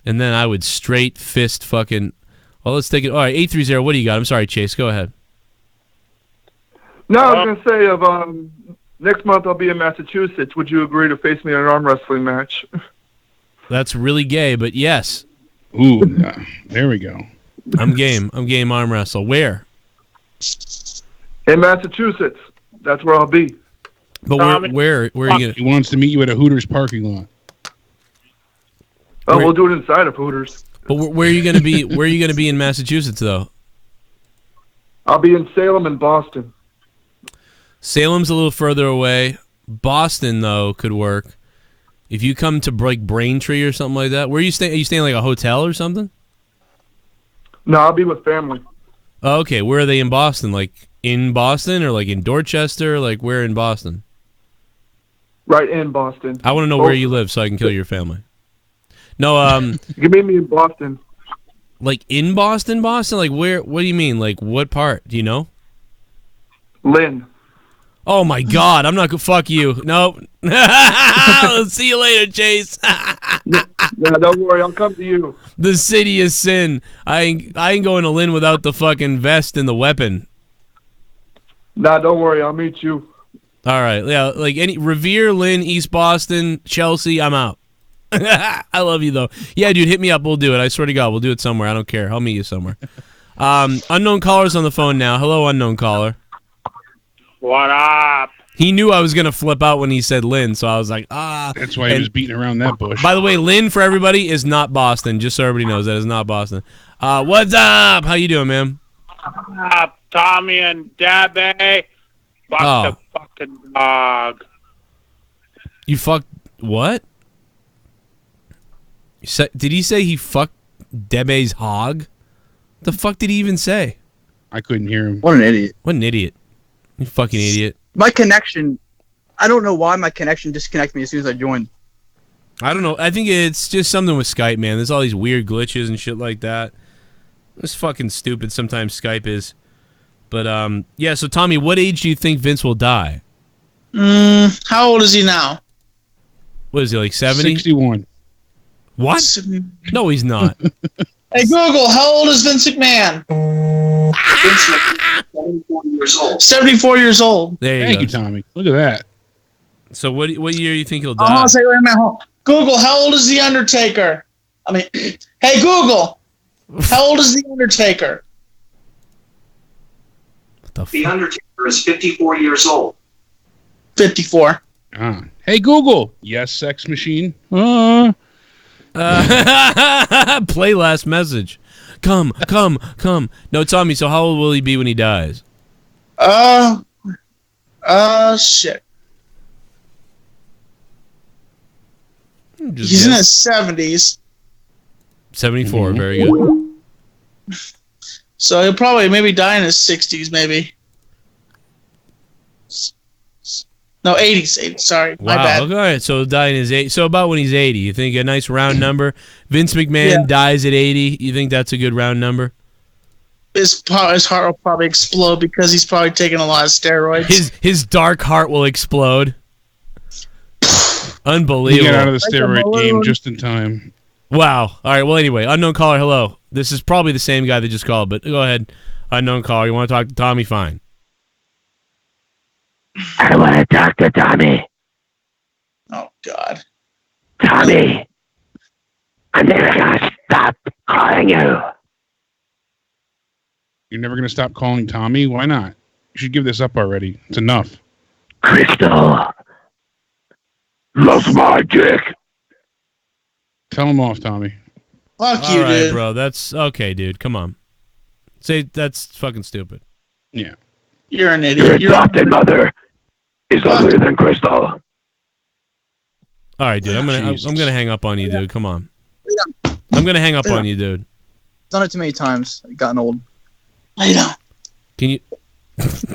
And then I would straight fist fucking... Well, let's take it... All right, 830, what do you got? I'm sorry, Chase. Go ahead. No, I was going to say, next month I'll be in Massachusetts. Would you agree to face me in an arm wrestling match? That's really gay, but yes. Ooh, there we go. I'm game. I'm game arm wrestle. Where? In Massachusetts. That's where I'll be. But where are you going to... He wants to meet you at a Hooters parking lot. Oh, we'll do it inside of Hooters. But where are you going to be? Where are you going to be in Massachusetts, though? I'll be in Salem and Boston. Salem's a little further away. Boston, though, could work. If you come to Braintree or something like that. Where are you staying? Are you staying like a hotel or something? No, I'll be with family. Oh, okay. Where are they in Boston? Like in Boston or like in Dorchester? Like where in Boston? Right in Boston. I want to know where you live so I can kill your family. No, you can meet me in Boston. Like in Boston? Like where? What do you mean? Like what part? Do you know? Lynn. Oh my God! I'm not gonna fuck you. Nope. Let's see you later, Chase. Yeah, don't worry. I'll come to you. The city of sin. I ain't going to Lynn without the fucking vest and the weapon. Nah, don't worry. I'll meet you. All right. Yeah, like any Revere, Lynn, East Boston, Chelsea. I'm out. I love you though. Yeah, dude, hit me up. We'll do it. I swear to God, we'll do it somewhere. I don't care. I'll meet you somewhere. Unknown caller's on the phone now. Hello, unknown caller. What up? He knew I was going to flip out when he said Lynn, so I was like, That's why he was beating around that bush. By the way, Lynn, for everybody, is not Boston, just so everybody knows. That is not Boston. What's up? How you doing, man? Tommy and Debbie. Fuck the fucking dog. You fucked... What? Did he say he fucked Debbie's hog? The fuck did he even say? I couldn't hear him. What an idiot. What an idiot. You fucking idiot. My connection, I don't know why my connection disconnected me as soon as I joined. I don't know. I think it's just something with Skype, man. There's all these weird glitches and shit like that. It's fucking stupid sometimes Skype is. But, yeah, so Tommy, what age do you think Vince will die? How old is he now? What is he, like 70? 61. What? No, he's not. Hey, Google, how old is Vince McMahon? 74 years old. 74 years old. There you Thank go. you, Tommy. Look at that. So what year do you think he'll die? I want to say, wait a minute. Google, how old is The Undertaker? I mean, hey, Google, how old is The Undertaker? The Undertaker is 54 years old. 54. Hey, Google. Yes, sex machine. Play last message. Come. No, Tommy, so how old will he be when he dies? Shit. He's in his 70s. 74, very good. So he'll probably maybe die in his 60s, maybe. No, 80s. 80s, sorry, my bad. Okay, all right, so he'll die in his 80s. So about when he's 80, you think a nice round number? Vince McMahon dies at 80. You think that's a good round number? His heart will probably explode because he's probably taking a lot of steroids. His dark heart will explode. Unbelievable. You get out of the steroid game just in time. Wow. All right, well, anyway, unknown caller, hello. This is probably the same guy that just called, but go ahead. Unknown caller, you want to talk to Tommy? Fine. I want to talk to Tommy. Oh, God. Tommy, I'm never going to stop calling you. You're never going to stop calling Tommy? Why not? You should give this up already. It's enough. Crystal. Lost my dick. Tell him off, Tommy. Fuck All you, right, dude. bro. That's okay, dude. Come on. Say that's fucking stupid. Yeah. You're an idiot. Your adopted mother is uglier than Crystal. All right, dude. I'm gonna hang up on you, dude. Come on. I'm gonna hang up on you, dude. Done it too many times. Gotten old. Lay down. Can you?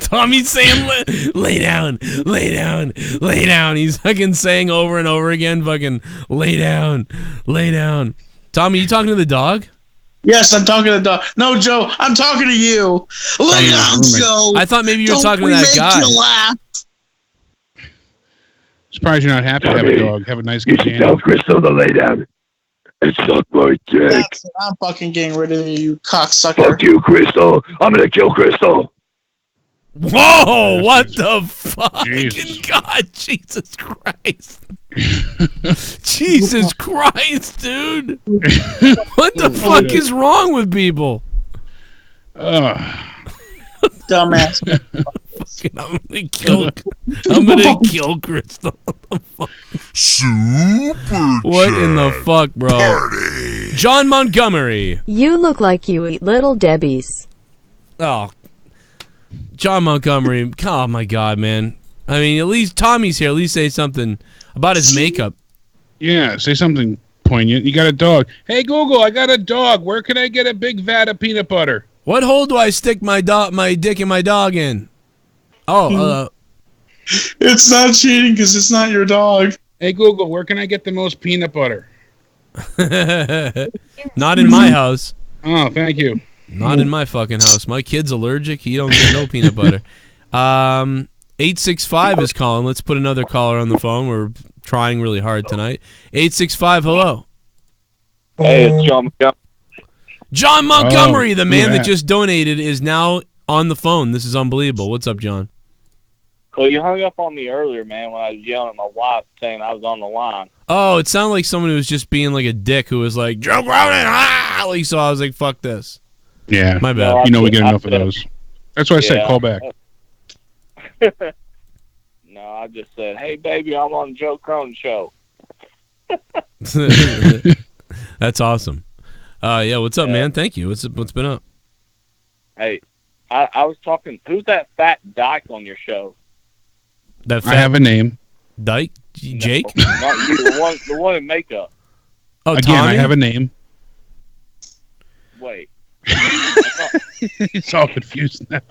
Tommy's saying, lay down, lay down, lay down. He's fucking saying over and over again, fucking, lay down, lay down. Tommy, you talking to the dog? Yes, I'm talking to the dog. No, Joe, I'm talking to you. Lay down, Joe. I thought maybe you were talking to that guy. You laugh. Surprised you're not happy to have a dog. Have a nice You should tell Crystal to lay down and suck my dick. I'm fucking getting rid of you cocksucker. Fuck you, Crystal. I'm gonna kill Crystal. Whoa, what the fuck? God, Jesus Christ. Jesus Christ, dude. What the fuck is wrong with people? Dumbass. I'm gonna kill Crystal. What in the fuck, bro? John Montgomery. You look like you eat Little Debbie's. Oh, John Montgomery. Oh my God, man. I mean, at least Tommy's here. At least say something about his makeup. Yeah, say something poignant. You got a dog. Hey Google, I got a dog. Where can I get a big vat of peanut butter? What hole do I stick my dick in my dog in? Oh, it's not cheating because it's not your dog. Hey Google, where can I get the most peanut butter? Not in my house. Oh, thank you. Not in my fucking house. My kid's allergic. He don't get no peanut butter. 865 is calling. Let's put another caller on the phone. We're trying really hard tonight. 865, hello. Hey, it's John Montgomery. John Montgomery, the man that just donated, is now on the phone. This is unbelievable. What's up, John? Well, you hung up on me earlier, man, when I was yelling at my wife saying I was on the line. Oh, it sounded like someone who was just being like a dick who was like, Joe Cronin, ah! Like, so I was like, fuck this. Yeah. My bad. You know we get enough of those. That's why I said call back. No, I just said, hey, baby, I'm on the Joe Cronin show. That's awesome. Yeah, what's up, man? Thank you. What's been up? Hey, I was talking, who's that fat dyke on your show? That fat I have a name. Dyke? Jake? No, not you, the one in makeup. Oh, again, Tommy? I have a name. Wait. He's all confused now.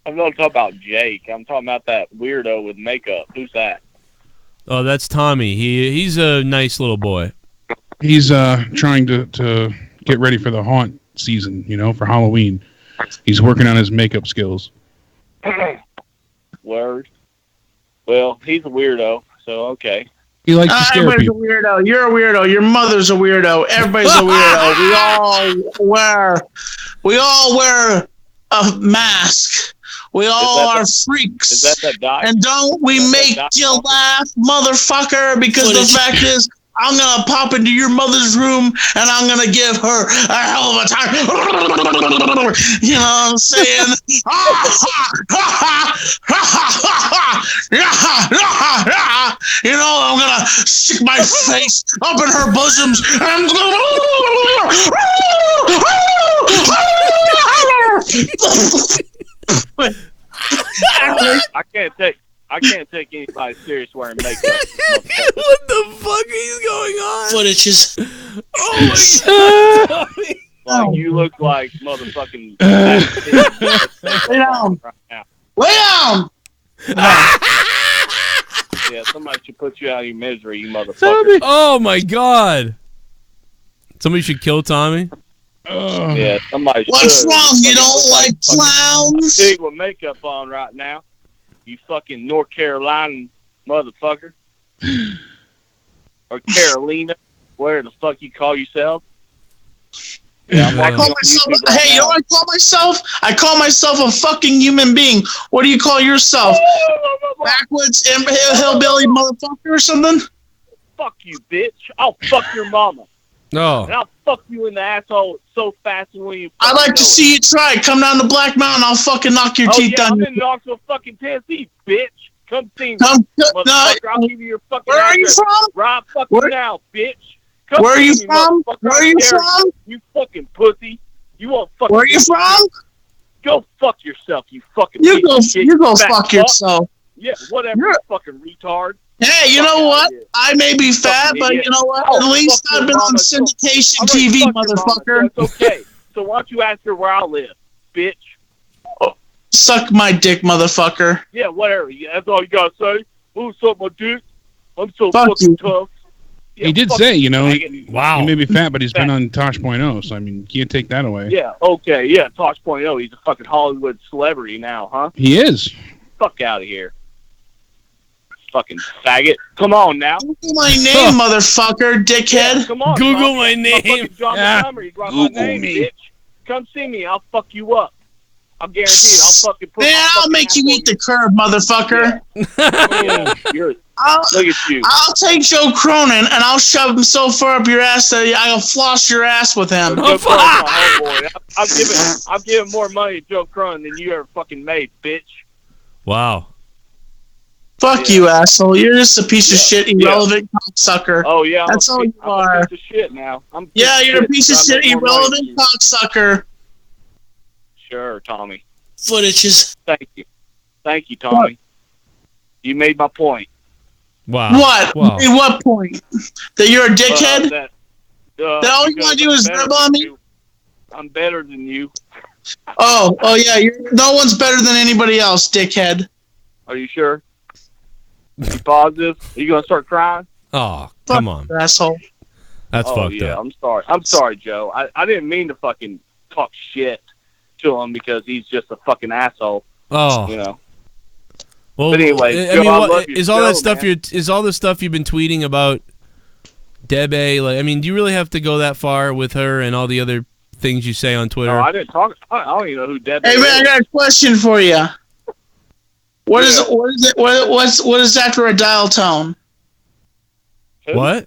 I'm not talking about Jake. I'm talking about that weirdo with makeup. Who's that? Oh, that's Tommy. He's a nice little boy. He's trying to get ready for the haunt season, for Halloween. He's working on his makeup skills. Word. Well, he's a weirdo, so okay. He likes to scare Everybody's people. a weirdo. You're a weirdo. Your mother's a weirdo. Everybody's a weirdo. We all wear a mask. We all are freaks. Is that dyke? And don't we make you laugh, motherfucker? Because the fact is, I'm going to pop into your mother's room and I'm going to give her a hell of a time. You know what I'm saying? You know, I'm going to stick my face up in her bosoms and I can't take anybody serious wearing makeup. What the fuck is going on? Footages. Oh my God. Like, you look like motherfucking. Lay down. Right now. Lay down. Yeah, somebody should put you out of your misery, you motherfucker. Oh my God! Somebody should kill Tommy. Yeah, somebody should. What's wrong? You don't like clowns? Big with makeup on right now. You fucking North Carolina motherfucker. Or Carolina, where the fuck you call yourself? Yeah, I call myself. Hey, you know what I call myself? I call myself a fucking human being. What do you call yourself? Backwoods hillbilly motherfucker or something? Fuck you, bitch. I'll fuck your mama. No. And I'll fuck you in the asshole so fast when you. I'd like to see you try. Come down to Black Mountain. I'll fucking knock your teeth down. I'm in Knoxville, fucking Tennessee, bitch. Come see me, Come, motherfucker. I'll give you your fucking Where are you address from? right fucking now, bitch. Come Where are you see me, from? motherfucker. Where are you I dare from? You fucking pussy. You won't fucking. Where are you from? Go fuck yourself, you fucking. You piece go. of shit, You go fat fuck yourself. Yeah, whatever, you fucking retard. Hey, you know what? I may be fat, but you know what? At least I've been on syndication TV, motherfucker. That's okay. So why don't you ask her where I live, bitch? Suck my dick, motherfucker. Yeah, whatever. Yeah, that's all you gotta say. Oh, suck my dick. I'm so Fuck fucking you. tough. Yeah, He did fuck say, you know, faggot. he may be fat, but he's been on Tosh.0, so I mean, you can't take that away. Yeah, okay, yeah, Tosh.0. He's a fucking Hollywood celebrity now, huh? He is. Fuck out of here. Fucking faggot. Come on now. Google my name, motherfucker, dickhead. Yeah, come on. Google Tom. my name. Fucking John Montgomery. Right my name, bitch. Come see me. I'll fuck you up. I'll guarantee it. I'll fucking put Man, my I'll fucking make you ass eat the curb, motherfucker. Yeah, look at you. I'll take Joe Cronin and I'll shove him so far up your ass that I'll floss your ass with him. Joe Cronon's my homeboy. I'm giving more money to Joe Cronin than you ever fucking made, bitch. Wow. Fuck you, asshole. You're just a piece of shit, irrelevant cocksucker. Oh yeah, That's all you are. I'm a piece of shit now. You're a piece of shit, irrelevant cocksucker. Sure, Tommy. Footages. Thank you, Tommy. What? You made my point. Wow. What? Wow. At what point? That you're a dickhead? That all you want to do is rib on me? I'm better than you. Oh yeah. No one's better than anybody else, dickhead. Are you sure? You positive? Are you gonna start crying? Oh, come on, asshole. That's fucked up. I'm sorry, Joe. I didn't mean to fucking talk shit to him because he's just a fucking asshole. Oh, you know. Well, but anyway, I Joe, mean, I love your is all show, that stuff man. is all the stuff you've been tweeting about Debe? Like, I mean, do you really have to go that far with her and all the other things you say on Twitter? No, I didn't talk. I don't even know who Debe Hey man, I is. got a question for you. What is it? What is after a dial tone? What?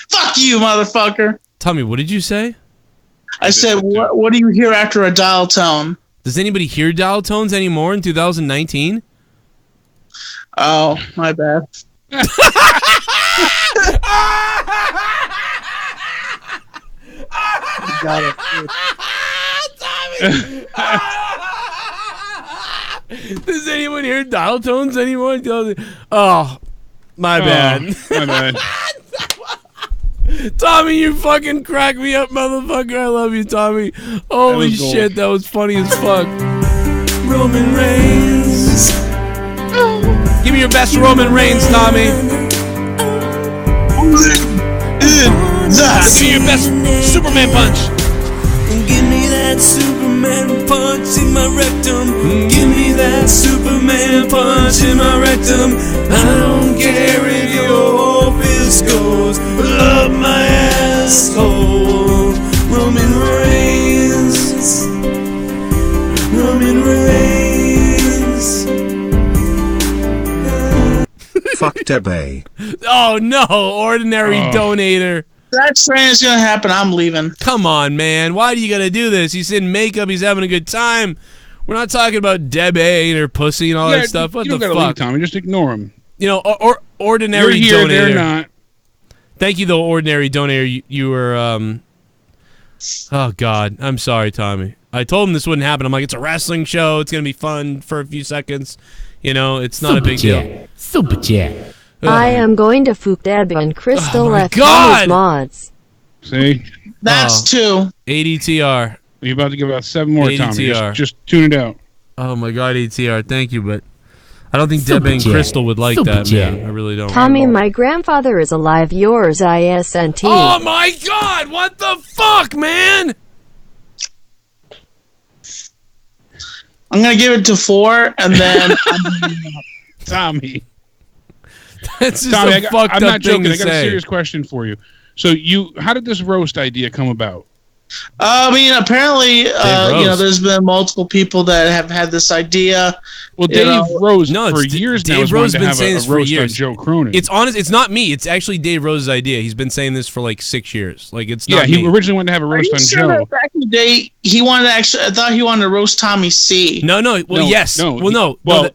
Fuck you, motherfucker. Tommy, what did you say? I said, what do you hear after a dial tone? Does anybody hear dial tones anymore in 2019? Oh, my bad. Got it. Does anyone hear dial tones anymore? Oh, my bad. My bad. Tommy, you fucking crack me up, motherfucker. I love you, Tommy. Holy was gold. shit, that was funny as fuck. Roman Reigns. Give me your best Roman Reigns, Tommy. Give me your best Superman punch. Give me that Superman punch in my rectum. Give me that Superman punch in my rectum. I don't care if your office goes. Love my asshole. Roman Reigns. Roman Reigns. Fuck Debe. Oh no, ordinary donator. That train is gonna happen. I'm leaving. Come on, man. Why do you gotta do this? He's in makeup. He's having a good time. We're not talking about Debe and her pussy and all that stuff. What you the don't gotta fuck? leave, Tommy. Just ignore him. You know, or ordinary You're here, donator. they're not. Thank you, though, ordinary donator. You were. Oh God, I'm sorry, Tommy. I told him this wouldn't happen. I'm like, it's a wrestling show. It's gonna be fun for a few seconds. You know, it's not a big deal. Super chat. I am going to fuck Deb and Crystal my F. God! mods. See? That's two. ADTR. You're about to give out 7 more, Tommy. ADTR. Just tune it out. Oh my God, ADTR. Thank you, but I don't think Super Deb and J. Crystal would like Super that, J. man. I really don't. Tommy, my grandfather is alive. Yours, ISNT. Oh my God! What the fuck, man? I'm gonna give it to 4, and then Tommy. That's just Tommy, a fucked I'm up not thing joking. to I got a say. serious question for you. So how did this roast idea come about? I mean, apparently, there's been multiple people that have had this idea. Well, Dave Rose for years now Dave has Rose wanted to been have saying a this for roast on years. Joe Cronin. It's honest. It's not me. It's actually Dave Rose's idea. He's been saying this for like 6 years. Like it's not he me. originally wanted to have a Are roast you on sure Joe. that back in the day he wanted to actually? I thought he wanted to roast Tommy C. No. Well, No, yes. no, Well,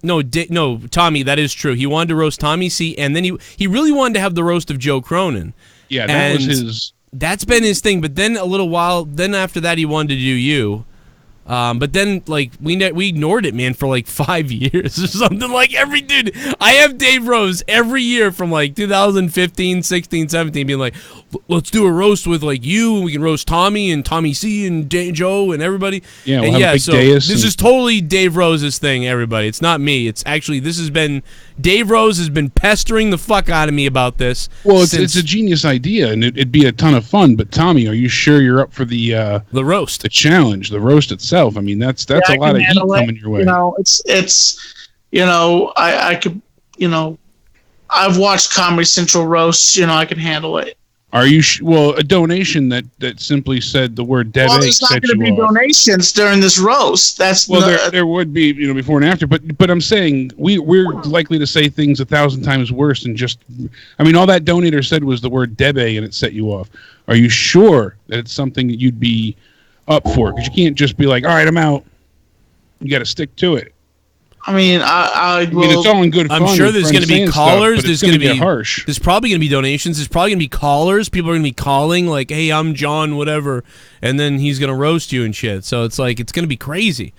no. he- No, Tommy. That is true. He wanted to roast Tommy C, and then he really wanted to have the roast of Joe Cronin. Yeah, that was And his. That's been his thing. But then a little while. Then after that, he wanted to do you. But then, like, we ignored it, man, for like 5 years or something. Like, I have Dave Rose every year from like 2015, 16, 17, being like, let's do a roast with like you, and we can roast Tommy and Tommy C and Joe and everybody. Yeah, and we'll have a big so dais this and- is totally Dave Rose's thing, everybody. It's not me. It's actually, this has been, Dave Rose has been pestering the fuck out of me about this. Well, it's a genius idea, and it'd be a ton of fun. But Tommy, are you sure you're up for the roast, the challenge, the roast itself? I mean, that's Yeah, a I lot can of heat handle it. coming your way. You know, I could, I've watched Comedy Central roasts. I can handle it. Are you well? A donation that simply said the word "dead Well, egg" there's not set going to you be off. donations during this roast. That's Well, not, there would be, before and after, but I'm saying we're likely to say things 1,000 times worse than just. I mean, all that donator said was the word "debe" and it set you off. Are you sure that it's something that you'd be up for? Because you can't just be like, "All right, I'm out." You got to stick to it. I mean, I mean, it's all in good fun. I'm sure with there's friends going to be saying callers. stuff, but There's it's going to gonna be get harsh. There's probably going to be donations. There's probably going to be callers. People are going to be calling like, "Hey, I'm John, whatever," and then he's going to roast you and shit. So it's like it's going to be crazy.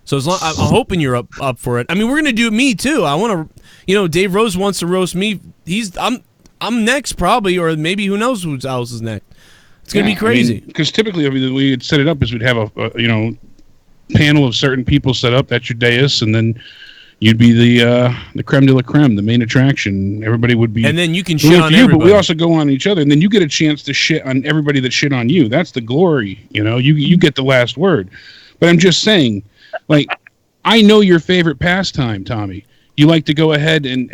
So as long, I'm hoping you're up for it. I mean, we're going to do me too. I want to, Dave Rose wants to roast me. I'm next probably, or maybe who knows whose else is next. It's going to be crazy. Because typically, the way we'd set it up is we'd have a panel of certain people set up. That's your dais, and then you'd be the creme de la creme, the main attraction. Everybody would be, and then you can rooting shit for on you, everybody. but we also go on each other, and then you get a chance to shit on everybody that shit on you. That's the glory, You get the last word. But I'm just saying, like, I know your favorite pastime, Tommy. You like to go ahead and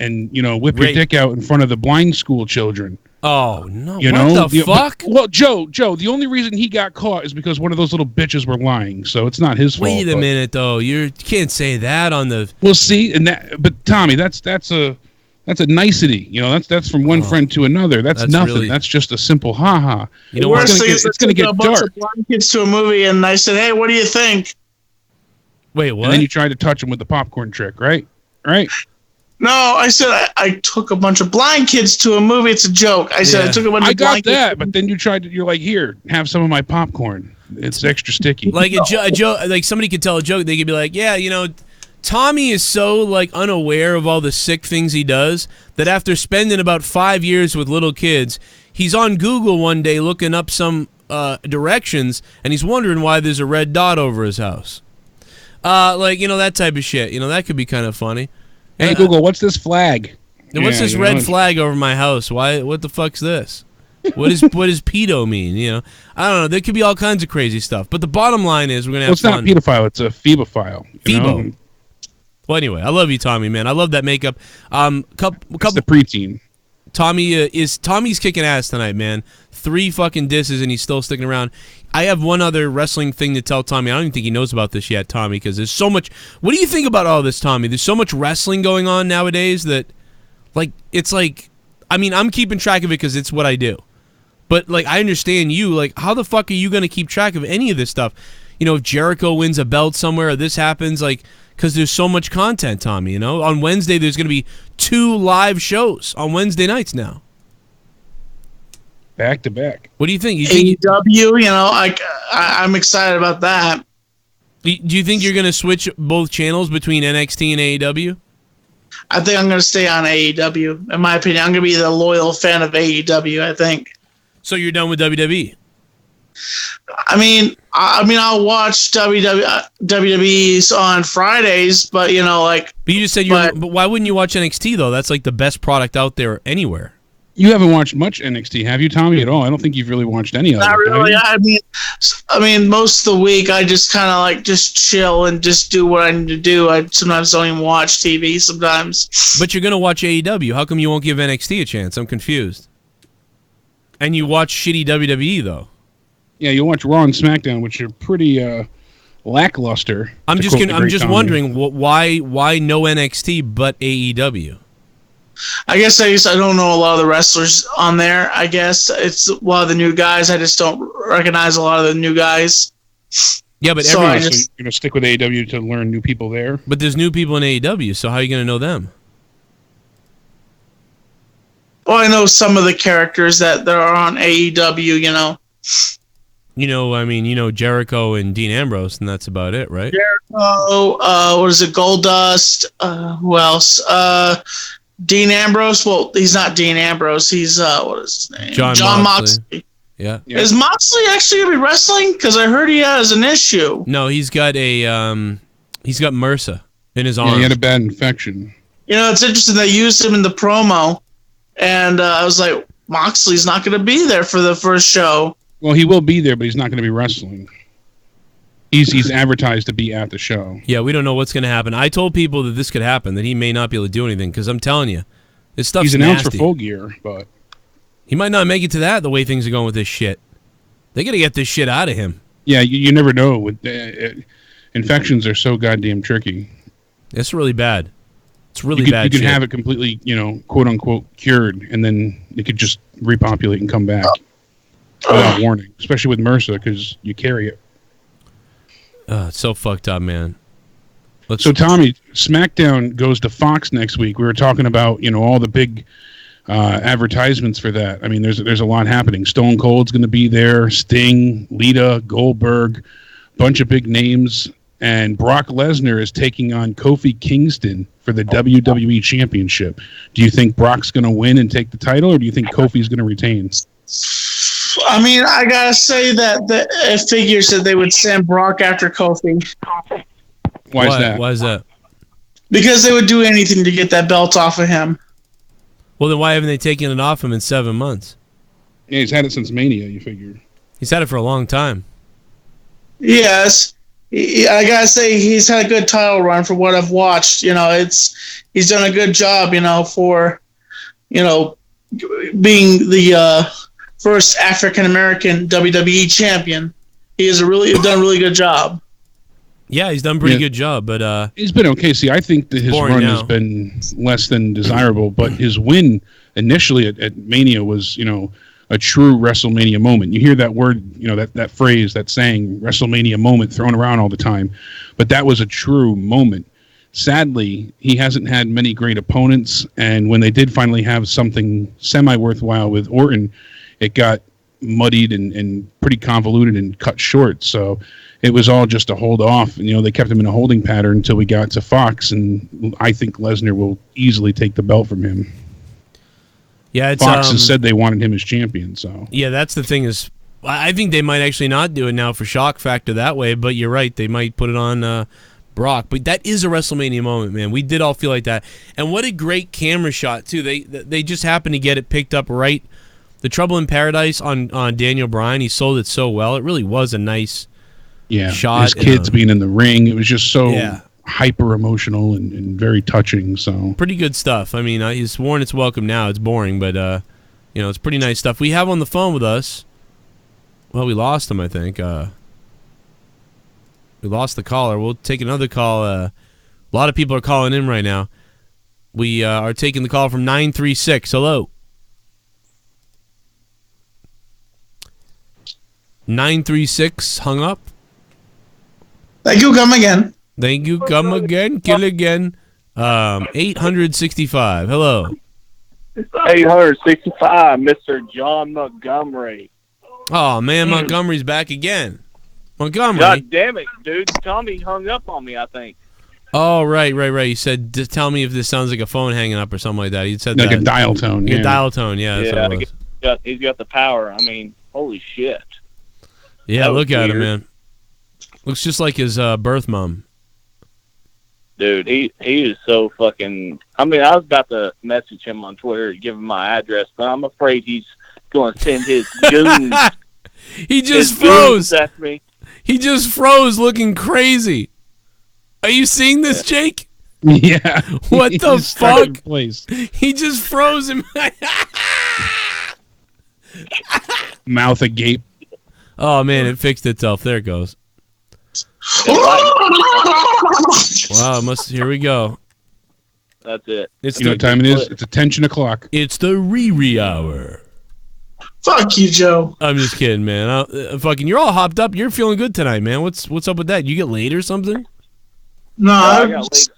whip your dick out in front of the blind school children. Oh no! What the fuck? Well, Joe, the only reason he got caught is because one of those little bitches were lying. So it's not his fault. Wait a minute, though. You can't say that on the. We'll see, but Tommy, that's a nicety. That's from one friend to another. That's nothing. Really... That's just a simple ha. The worst thing is it's going to get dark. A bunch of blind kids to a movie, and I said, "Hey, what do you think?" Wait, what? And then you tried to touch him with the popcorn trick, right? Right. No, I said I took a bunch of blind kids to a movie. It's a joke. I said I took a bunch of blind kids. I got that, but then you're like, here, have some of my popcorn. It's extra sticky. Like a joke, like somebody could tell a joke. They could be like, yeah, Tommy is so like unaware of all the sick things he does that after spending about 5 years with little kids, he's on Google one day looking up some directions, and he's wondering why there's a red dot over his house. That type of shit. That could be kind of funny. Hey, Google, what's this flag? What's this red flag over my house? Why? What the fuck's this? What does pedo mean? I don't know. There could be all kinds of crazy stuff. But the bottom line is we're gonna have fun. It's not pedophile. It's a phebophile. Phebo. Well, anyway, I love you, Tommy, man. I love that makeup. Couple the preteen. Tommy's kicking ass tonight, man. 3 fucking disses and he's still sticking around. I have one other wrestling thing to tell Tommy. I don't even think he knows about this yet, Tommy, because there's so much. What do you think about all this, Tommy? There's so much wrestling going on nowadays that, it's like, I mean, I'm keeping track of it because it's what I do. But, I understand you. How the fuck are you going to keep track of any of this stuff? If Jericho wins a belt somewhere or this happens, because there's so much content, Tommy, On Wednesday, there's going to be 2 live shows on Wednesday nights now. Back to back. What do you think? AEW, I'm excited about that. Do you think you're going to switch both channels between NXT and AEW? I think I'm going to stay on AEW. In my opinion, I'm going to be the loyal fan of AEW, I think. So you're done with WWE? I mean, I'll watch WWE's on Fridays, but But you just said but why wouldn't you watch NXT though? That's like the best product out there anywhere. You haven't watched much NXT, have you, Tommy, at all? I don't think you've really watched any of it. Not really. I mean, most of the week I just kind of like just chill and just do what I need to do. I sometimes don't even watch TV sometimes. But you're gonna watch AEW. How come you won't give NXT a chance? I'm confused. And you watch shitty WWE though. Yeah, you'll watch Raw and SmackDown, which are pretty lackluster. I'm just wondering why no NXT but AEW. I guess I don't know a lot of the wrestlers on there. I guess it's a lot of the new guys. I just don't recognize a lot of the new guys. Yeah, but so you're going to stick with AEW to learn new people there? But there's new people in AEW, so how are you going to know them? Well, I know some of the characters that are on AEW, Jericho and Dean Ambrose, and that's about it, right? Jericho, what is it, Goldust, who else? Dean Ambrose, well, he's not Dean Ambrose, he's, what is his name? John Moxley. Yeah. Is Moxley actually going to be wrestling? Because I heard he has an issue. No, he's got MRSA in his arm. Yeah, he had a bad infection. It's interesting, they used him in the promo, and I was like, Moxley's not going to be there for the first show. Well, he will be there, but he's not going to be wrestling. He's advertised to be at the show. Yeah, we don't know what's going to happen. I told people that this could happen, that he may not be able to do anything, because I'm telling you, this stuff's He's announced nasty. for Full Gear, but... He might not make it to that, the way things are going with this shit. They got to get this shit out of him. Yeah, you never know. With infections are so goddamn tricky. It's really bad. It's really bad You can shit. have it completely, quote-unquote, cured, and then it could just repopulate and come back without warning, especially with MRSA, because you carry it. It's so fucked up, man. So, Tommy, SmackDown goes to Fox next week. We were talking about, all the big advertisements for that. I mean, there's a lot happening. Stone Cold's going to be there, Sting, Lita, Goldberg, bunch of big names, and Brock Lesnar is taking on Kofi Kingston for the WWE Championship. Do you think Brock's going to win and take the title, or do you think Kofi's going to retain? I mean, I gotta say that it figures that they would send Brock after Kofi. Why is that? Because they would do anything to get that belt off of him. Well, then why haven't they taken it off him in 7 months? Yeah, he's had it since Mania, you figure. He's had it for a long time. Yes. I gotta say, he's had a good title run for what I've watched. He's done a good job, for, being the first African-American WWE champion. He has done a really good job. Yeah, he's done a pretty good job, but he's been okay. See, I think that his run has been less than desirable, but his win initially at Mania was, a true WrestleMania moment. You hear that word, that phrase, that saying, WrestleMania moment, thrown around all the time, but that was a true moment. Sadly, he hasn't had many great opponents, and when they did finally have something semi-worthwhile with Orton, it got muddied and pretty convoluted and cut short. So it was all just a hold off. They kept him in a holding pattern until we got to Fox, and I think Lesnar will easily take the belt from him. Yeah, Fox has said they wanted him as champion. So yeah, that's the thing is, I think they might actually not do it now for shock factor that way. But you're right, they might put it on Brock. But that is a WrestleMania moment, man. We did all feel like that, and what a great camera shot too. They just happened to get it picked up right. The Trouble in Paradise on Daniel Bryan, he sold it so well. It really was a nice shot. His kids being in the ring, it was just so hyper emotional and very touching. So pretty good stuff. I mean, he's worn its welcome now. It's boring, but it's pretty nice stuff. We have on the phone with us. Well, we lost him, I think. We lost the caller. We'll take another call. A lot of people are calling in right now. We are taking the call from 936. Hello. 936 hung up. Thank you, come again. Thank you, come again, kill again. 865. Hello. 865, Mr. John Montgomery. Oh man, Montgomery's back again. Montgomery. God damn it, dude. Tommy hung up on me, I think. Oh, right. You said, tell me if this sounds like a phone hanging up or something like that. He said like that. a dial tone. Like a dial tone, yeah. That's what it was. He's got the power. I mean, holy shit. Yeah, That was look at him, weird. man. Looks just like his birth mom. Dude, he is so fucking... I mean, I was about to message him on Twitter to give him my address, but I'm afraid he's going to send his goons. He just his goons froze. at me. He just froze looking crazy. Are you seeing this, Jake? Yeah. What the He's stuck in fuck? place. He just froze him. Mouth agape. Oh, man, it fixed itself. There it goes. Wow, here we go. That's it. It's You know what time it is? It's attention o'clock. It's the Riri hour. Fuck you, Joe. I'm just kidding, man. Fucking, you're all hopped up. You're feeling good tonight, man. What's up with that? You get laid or something? No, I got laid.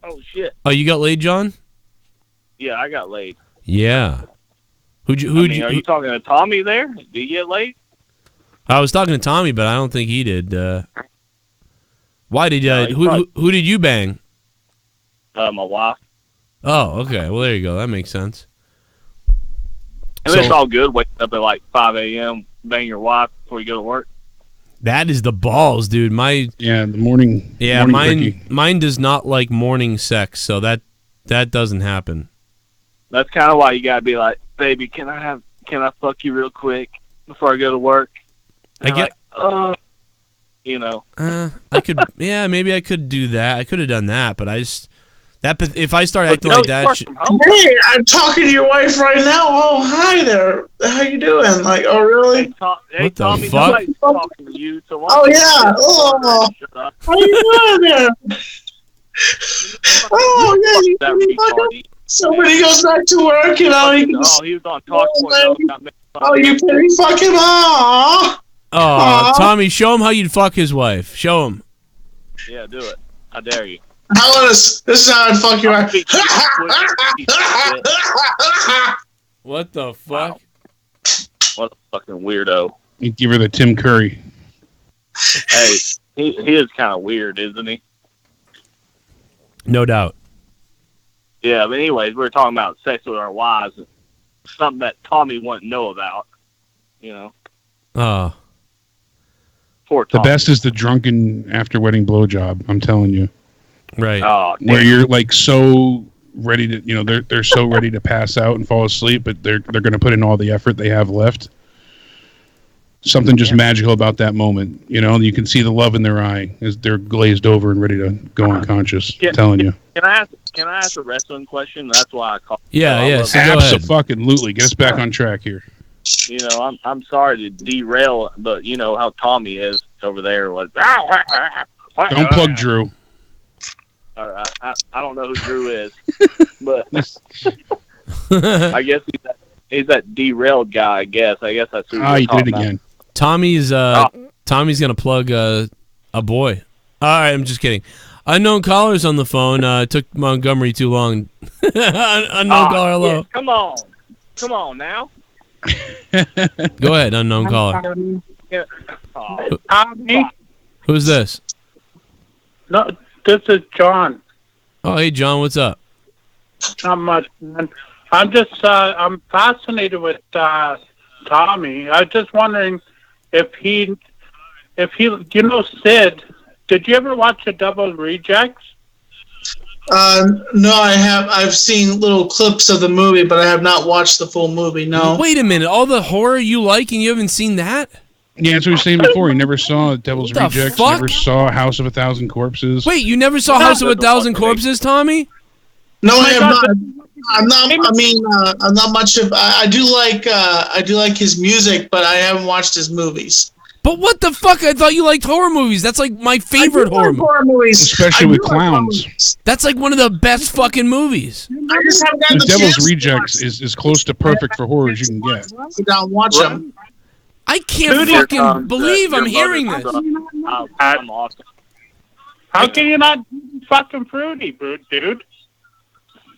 Oh, shit. Oh, you got laid, John? Yeah, I got laid. Yeah. Are you talking to Tommy there? Did you get laid? I was talking to Tommy, but I don't think he did. Why did No, who did you bang? My wife. Oh, okay. Well, there you go. That makes sense. And it's all good. Wake up at like 5 a.m., bang your wife before you go to work. That is the balls, dude. The morning. Yeah, morning quickie. mine does not like morning sex, so that doesn't happen. That's kind of why you gotta be like, baby, can I fuck you real quick before I go to work? And I get. you know. I could. Yeah, maybe I could do that. I could have done that, but if I start acting like that. Hey, I'm talking to your wife right now. Oh, hi there. How you doing? Like, oh, really? What the Tommy, fuck? nobody's talking to you, so why Oh, don't you yeah. just Oh, shut up? how you doing there? Oh, yeah. That retarded. Somebody goes back to work, you know. He was on talk point. Oh, you pretty fucking aw. Oh, Tommy, show him how you'd fuck his wife. Show him. Yeah, do it. I dare you. This is how I'd fuck your wife. What the fuck? What a fucking weirdo. You give her the Tim Curry. Hey, he is kind of weird, isn't he? No doubt. Yeah, but anyways, we were talking about sex with our wives. Something that Tommy wouldn't know about, you know. Oh. Poor The Tommy. best is the drunken after wedding blowjob. I'm telling you. Right. Oh, Where you're like so ready to, you know, they're so ready to pass out and fall asleep, but they're going to put in all the effort they have left. Something just magical about that moment. You know, you can see the love in their eye as they're glazed over and ready to go unconscious. I'm telling you. Can I ask a wrestling question? That's why I called. Yeah. So Absolutely. Get us back on track here. You know, I'm sorry to derail, but you know how Tommy is over there. Was Don't plug Drew. I don't know who Drew is, but I guess he's that derailed guy. I guess that's who. You did it again. Tommy's gonna plug a boy. All right, I'm just kidding. Unknown callers on the phone. Took Montgomery too long. Unknown caller, hello. Yeah, come on now. Go ahead, unknown caller. Who's this? No, this is John. Oh, hey, John, what's up? Not much, man. I'm just, I'm fascinated with Tommy. I was just wondering if he, you know, Sid. Did you ever watch the Double Rejects? No, I have. I've seen little clips of the movie, but I have not watched the full movie. No. Wait a minute. All the horror you like and you haven't seen that? Yeah, that's what we were saying before. He never saw Devil's What the Rejects. fuck? Never saw House of a Thousand Corpses. Wait, you never saw House of a Thousand Corpses, Tommy? No, I have not. I'm not. I mean, I'm not much of. I do like his music, but I haven't watched his movies. But what the fuck? I thought you liked horror movies. That's like my favorite horror movies. Especially with clowns. That's like one of the best fucking movies. I just haven't gotten The the Devil's chance Rejects is as close to perfect for horror as you can get. sit down and watch them. I can't fucking believe I'm hearing this. I'm awesome. How can you not fucking fruity, dude?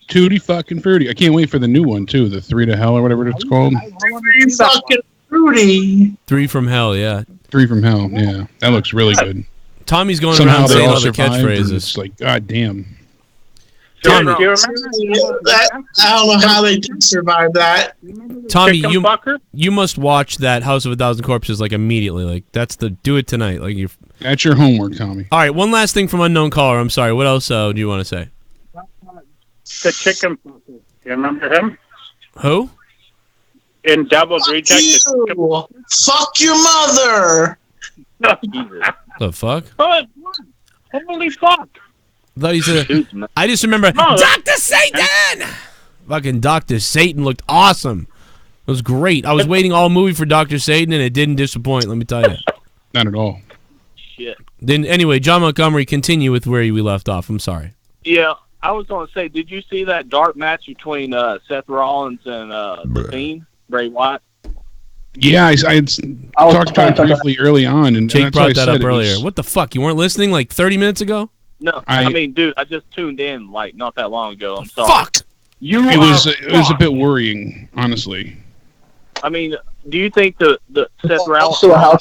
Tutti fucking fruity. I can't wait for the new one too. The 3 to Hell or whatever it's called. Fucking fruity. 3 from Hell, yeah. 3 from Hell. Yeah, that looks really good. Tommy's going somehow around they saying all all the survived, and catchphrases. It's like, God damn. Tommy, I don't know how they did survive that. Tommy, you must watch that House of a Thousand Corpses like immediately. Like do it tonight. Like that's your homework, Tommy. All right, one last thing from unknown caller. I'm sorry. What else do you want to say? The chicken. You remember him? Who? In Devil's Reject. Fuck your mother. The fuck? Holy fuck! I thought he said. I just remember Dr. Satan. Fucking Dr. Satan looked awesome. It was great. I was waiting all movie for Dr. Satan, and it didn't disappoint. Let me tell you. Not at all. Shit. Then anyway, John Montgomery, continue with where we left off. I'm sorry. Yeah, I was going to say, did you see that dark match between Seth Rollins and the Fiend, Bray Wyatt? Yeah, I talked about it briefly early on, and Jake that's brought why I that said up earlier. What the fuck? You weren't listening like 30 minutes ago? No, I mean, dude, I just tuned in like not that long ago. I'm sorry. Fuck. It was a bit worrying, honestly. I mean, do you think the Seth Rollins Hell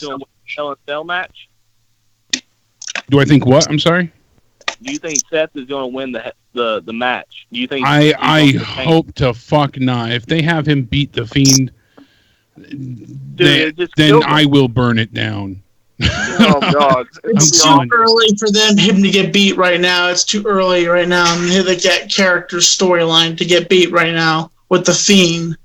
in Cell match? Do I think what? I'm sorry. Do you think Seth is going to win the match? Do you think? I hope to fuck not. If they have him beat the Fiend, then I will burn it down. Oh God! It's too early for him to get beat right now. It's too early right now. And the character storyline to get beat right now with the Fiend.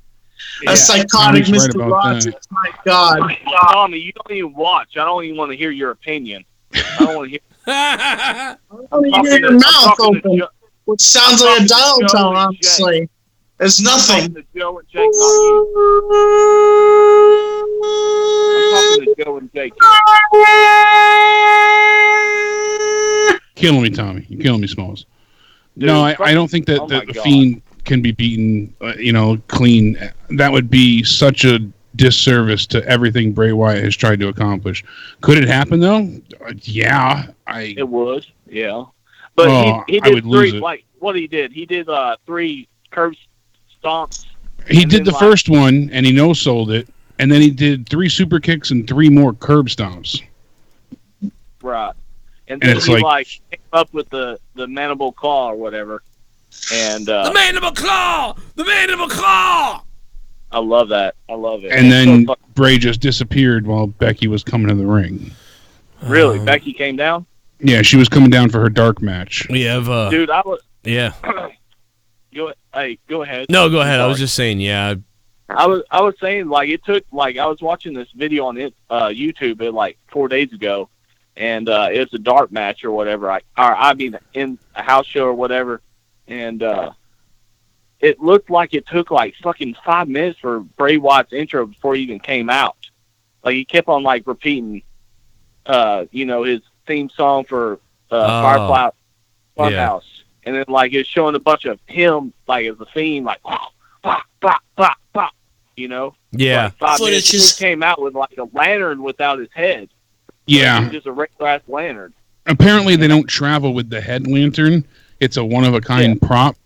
A psychotic Mr. Rogers. My God. Tommy, you don't even watch. I don't even want to hear your opinion. I don't want to hear. I don't even hear your mouth open, which sounds like a dial tone, honestly. There's nothing. I'm talking to Joe and Jake, not you. I'm talking to Joe and Jake. Killing me, Tommy. You're killing me, Smalls. Dude, no, I don't think that the Fiend can be beaten, clean. That would be such a disservice to everything Bray Wyatt has tried to accomplish. Could it happen though? Yeah, It would, yeah. But he did three. Like what he did 3 curb stomps. He did the first one and he no-sold it, and then he did 3 super kicks and 3 more curb stomps. Right, and then he came up with the mandible claw or whatever. And the mandible claw! The mandible claw! I love that. I love it. And then Bray just disappeared while Becky was coming to the ring. Really? Becky came down? Yeah, she was coming down for her dark match. We have dude, I was yeah. Go ahead. No, go ahead. I was just saying, yeah. I was saying it took I was watching this video on YouTube 4 days ago, and it's a dark match or whatever. I mean in a house show or whatever. And it looked like it took fucking 5 minutes for Bray Wyatt's intro before he even came out. He kept on repeating, his theme song for Firefly Funhouse, and then it's showing a bunch of him as a Fiend, Yeah. 5 minutes. He came out with a lantern without his head. Yeah. Just a regular ass lantern. Apparently, they don't travel with the head lantern. It's a one-of-a-kind prop.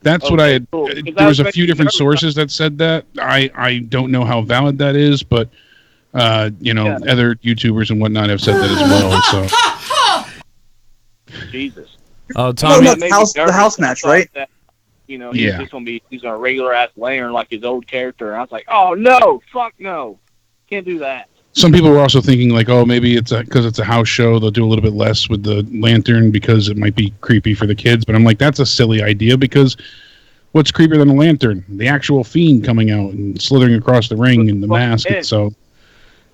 That's what I had. Cool. There was a few different sources that said that. I don't know how valid that is, but other YouTubers and whatnot have said that as well. So Jesus. Oh, Tommy, the house match, right? That, he's just gonna be a regular ass lantern like his old character. And I was like, oh no, fuck no, can't do that. Some people were also thinking maybe it's because it's a house show, they'll do a little bit less with the lantern because it might be creepy for the kids. But I'm like, that's a silly idea because what's creepier than a lantern? The actual Fiend coming out and slithering across the ring in the mask. So,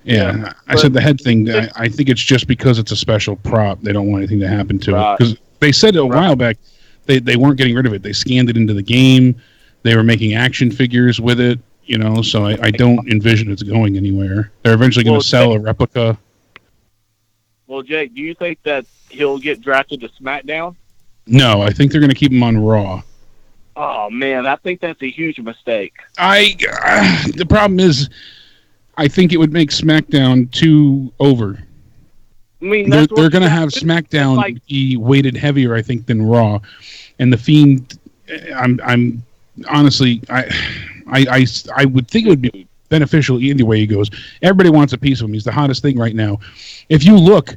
I said the head thing. I think it's just because it's a special prop. They don't want anything to happen to it. Because they said a while back they weren't getting rid of it. They scanned it into the game. They were making action figures with it. So I don't envision it's going anywhere. They're eventually going to sell a replica. Well, Jake, do you think that he'll get drafted to SmackDown? No, I think they're going to keep him on Raw. Oh, man, I think that's a huge mistake. The problem is, I think it would make SmackDown too over. I mean, they're going to have SmackDown be weighted heavier, I think, than Raw. And the Fiend, I'm honestly, I would think it would be beneficial either way he goes. Everybody wants a piece of him. He's the hottest thing right now. If you look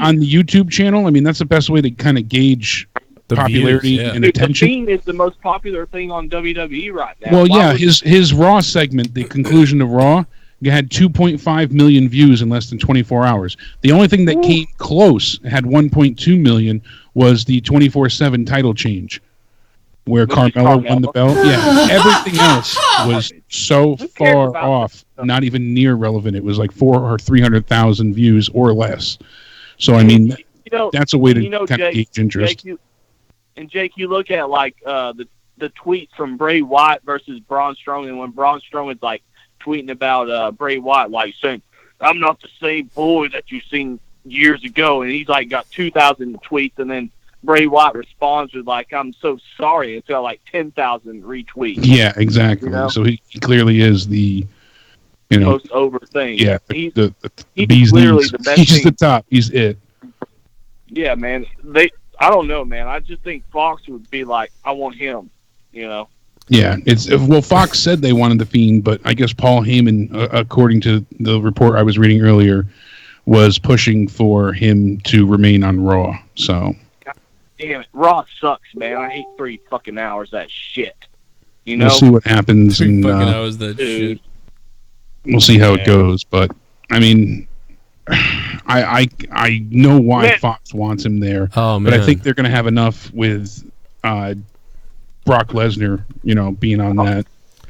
on the YouTube channel, I mean, that's the best way to kind of gauge the popularity views, and The attention. Fiend is the most popular thing on WWE right now. Well, Why yeah, would- his Raw segment, the conclusion of Raw, had 2.5 million views in less than 24 hours. The only thing that came close, had 1.2 million, was the 24/7 title change, where Carmella won the belt. Yeah, everything else was so far off, not even near relevant. It was like 400,000 or 300,000 views or less. So, I mean, that's a way to kind of gauge interest. Jake, you look at like the tweets from Bray Wyatt versus Braun Strowman, when Braun Strowman's like tweeting about Bray Wyatt, like saying, "I'm not the same boy that you've seen years ago," and he's like got 2,000 tweets, and then Bray Wyatt responds with like, "I'm so sorry." It's got like 10,000 retweets. Yeah, exactly. You know? So he clearly is the, Most over thing. Yeah, he's the he's literally the best He's thing. the top. He's it. Yeah, man. I don't know, man. I just think Fox would be like, "I want him," you know. Yeah, well, Fox said they wanted the Fiend, but I guess Paul Heyman, according to the report I was reading earlier, was pushing for him to remain on Raw. So, Damn it, Raw sucks, man. I hate 3 fucking hours of that shit. You know. we'll see what happens, 3 and fucking hours that Dude. shit. we'll see how it goes. But I mean, I know why Man. Fox wants him there, Oh, but I man. think they're going to have enough with Brock Lesnar, being on that.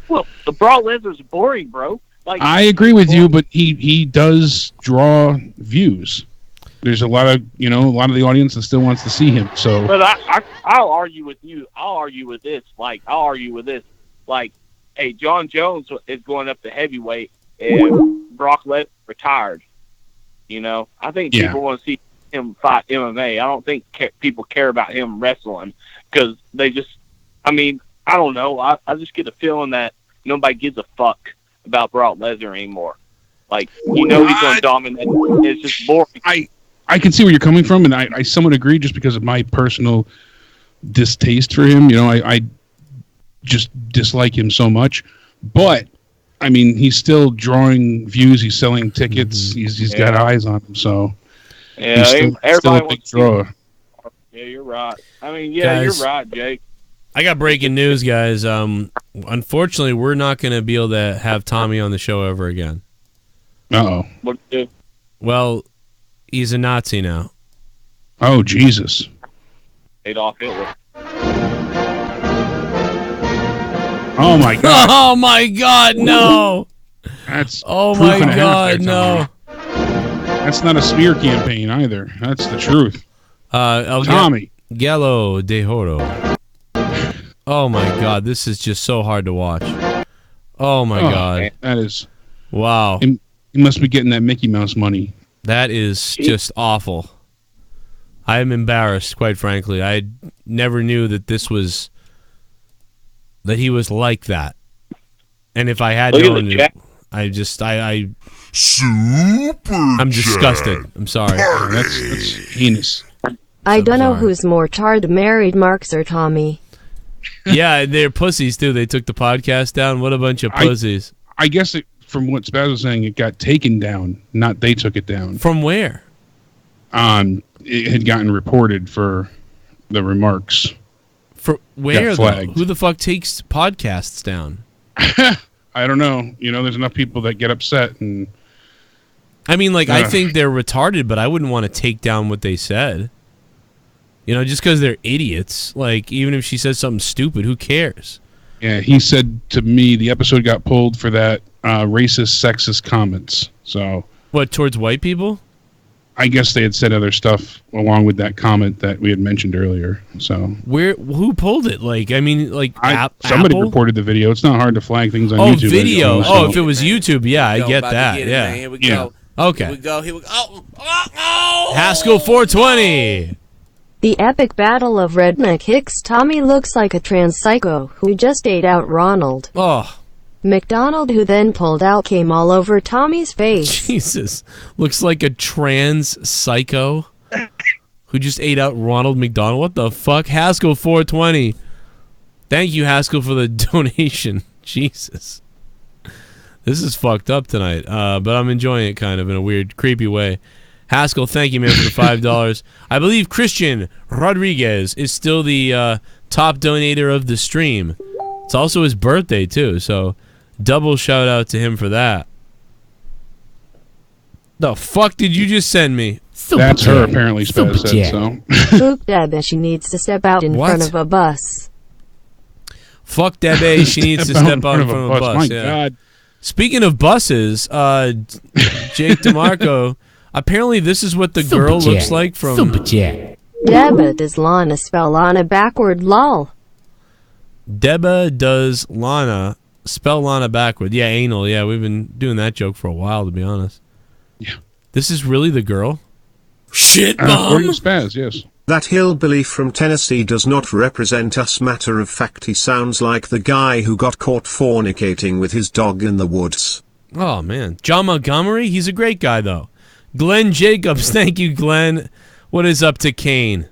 Well, the Brock Lesnar's boring, bro. Like I agree with you, but he does draw views. There's a lot of the audience that still wants to see him. So, But I'll argue with you. I'll argue with this. Like, hey, John Jones is going up to heavyweight, and Brock Lesnar retired. You know, I think Yeah. people want to see him fight MMA. I don't think people care about him wrestling because they just. I mean, I don't know. I just get a feeling that nobody gives a fuck about Brock Lesnar anymore. Like, he's going to dominate. It's just boring. I can see where you're coming from, and I somewhat agree just because of my personal distaste for him. I just dislike him so much. But, I mean, he's still drawing views. He's selling tickets. He's got eyes on him. So, Yeah, he's still everybody a big wants to draw. Yeah, you're right. I mean, yeah, Guys. you're right, Jake. I got breaking news, guys. Unfortunately, we're not going to be able to have Tommy on the show ever again. Uh-oh. What do? Well, he's a Nazi now. Oh, Jesus. Adolf Hitler. Oh, my God. Oh my God, no! That's Oh proof my and a half God, there, no! Tommy. That's not a smear campaign either. That's the truth. Tommy. Gallo de Horo. Oh my God, this is just so hard to watch. Oh my God, That is. wow, He must be getting that Mickey Mouse money. that is just awful. I am embarrassed, quite frankly. I never knew that he was like that. And if I had Look at known the it, chat. I'm disgusted. I'm sorry. That's heinous. I don't know sorry. who's more tarred, married Marks or Tommy. Yeah, they're pussies too. They took the podcast down. What a bunch of pussies. I guess from what Spaz was saying, it got taken down, not they took it down. From where? It had gotten reported for the remarks. For where Got though? flagged. Who the fuck takes podcasts down? I don't know. There's enough people that get upset, and I mean, like, I think they're retarded, but I wouldn't want to take down what they said. Just because they're idiots. Like, even if she says something stupid, who cares? yeah, he said to me the episode got pulled for that racist, sexist comments. So What, towards white people? I guess they had said other stuff along with that comment that we had mentioned earlier. So Who pulled it? Like, I mean, like, somebody Apple? reported the video. It's not hard to flag things on Oh, YouTube. video. So- Oh, if it was YouTube, yeah, I get about to that. get it, Yeah. man. Here we Yeah. go. Okay. Here we go. Oh. Haskell 420. The epic battle of redneck hicks. Tommy looks like a trans psycho who just ate out Ronald. Oh, McDonald, who then pulled out, came all over Tommy's face. Jesus. Looks like a trans psycho who just ate out Ronald McDonald. What the fuck? Haskell 420. Thank you, Haskell, for the donation. Jesus. This is fucked up tonight, but I'm enjoying it kind of in a weird, creepy way. Haskell, thank you, man, for the $5. I believe Christian Rodriguez is still the top donator of the stream. It's also his birthday, too, so double shout out to him for that. The fuck did you just send me? That's her, apparently, Spaz said so. Fuck Debbie, she needs to step out in front of a bus. Fuck Debbie, she needs to step out in front of a bus. My yeah. God. Speaking of buses, Jake DeMarco, apparently this is what the girl looks like from... Debba does Lana spell Lana backward, lol. Debba does Lana spell Lana backward. Yeah, anal. Yeah, we've been doing that joke for a while, to be honest. Yeah. This is really the girl? Shit, According to Spaz, yes. That hillbilly from Tennessee does not represent us. Matter of fact, he sounds like the guy who got caught fornicating with his dog in the woods. Oh, man. John Montgomery? He's a great guy, though. Glenn Jacobs. Thank you, Glenn. What is up to Kane?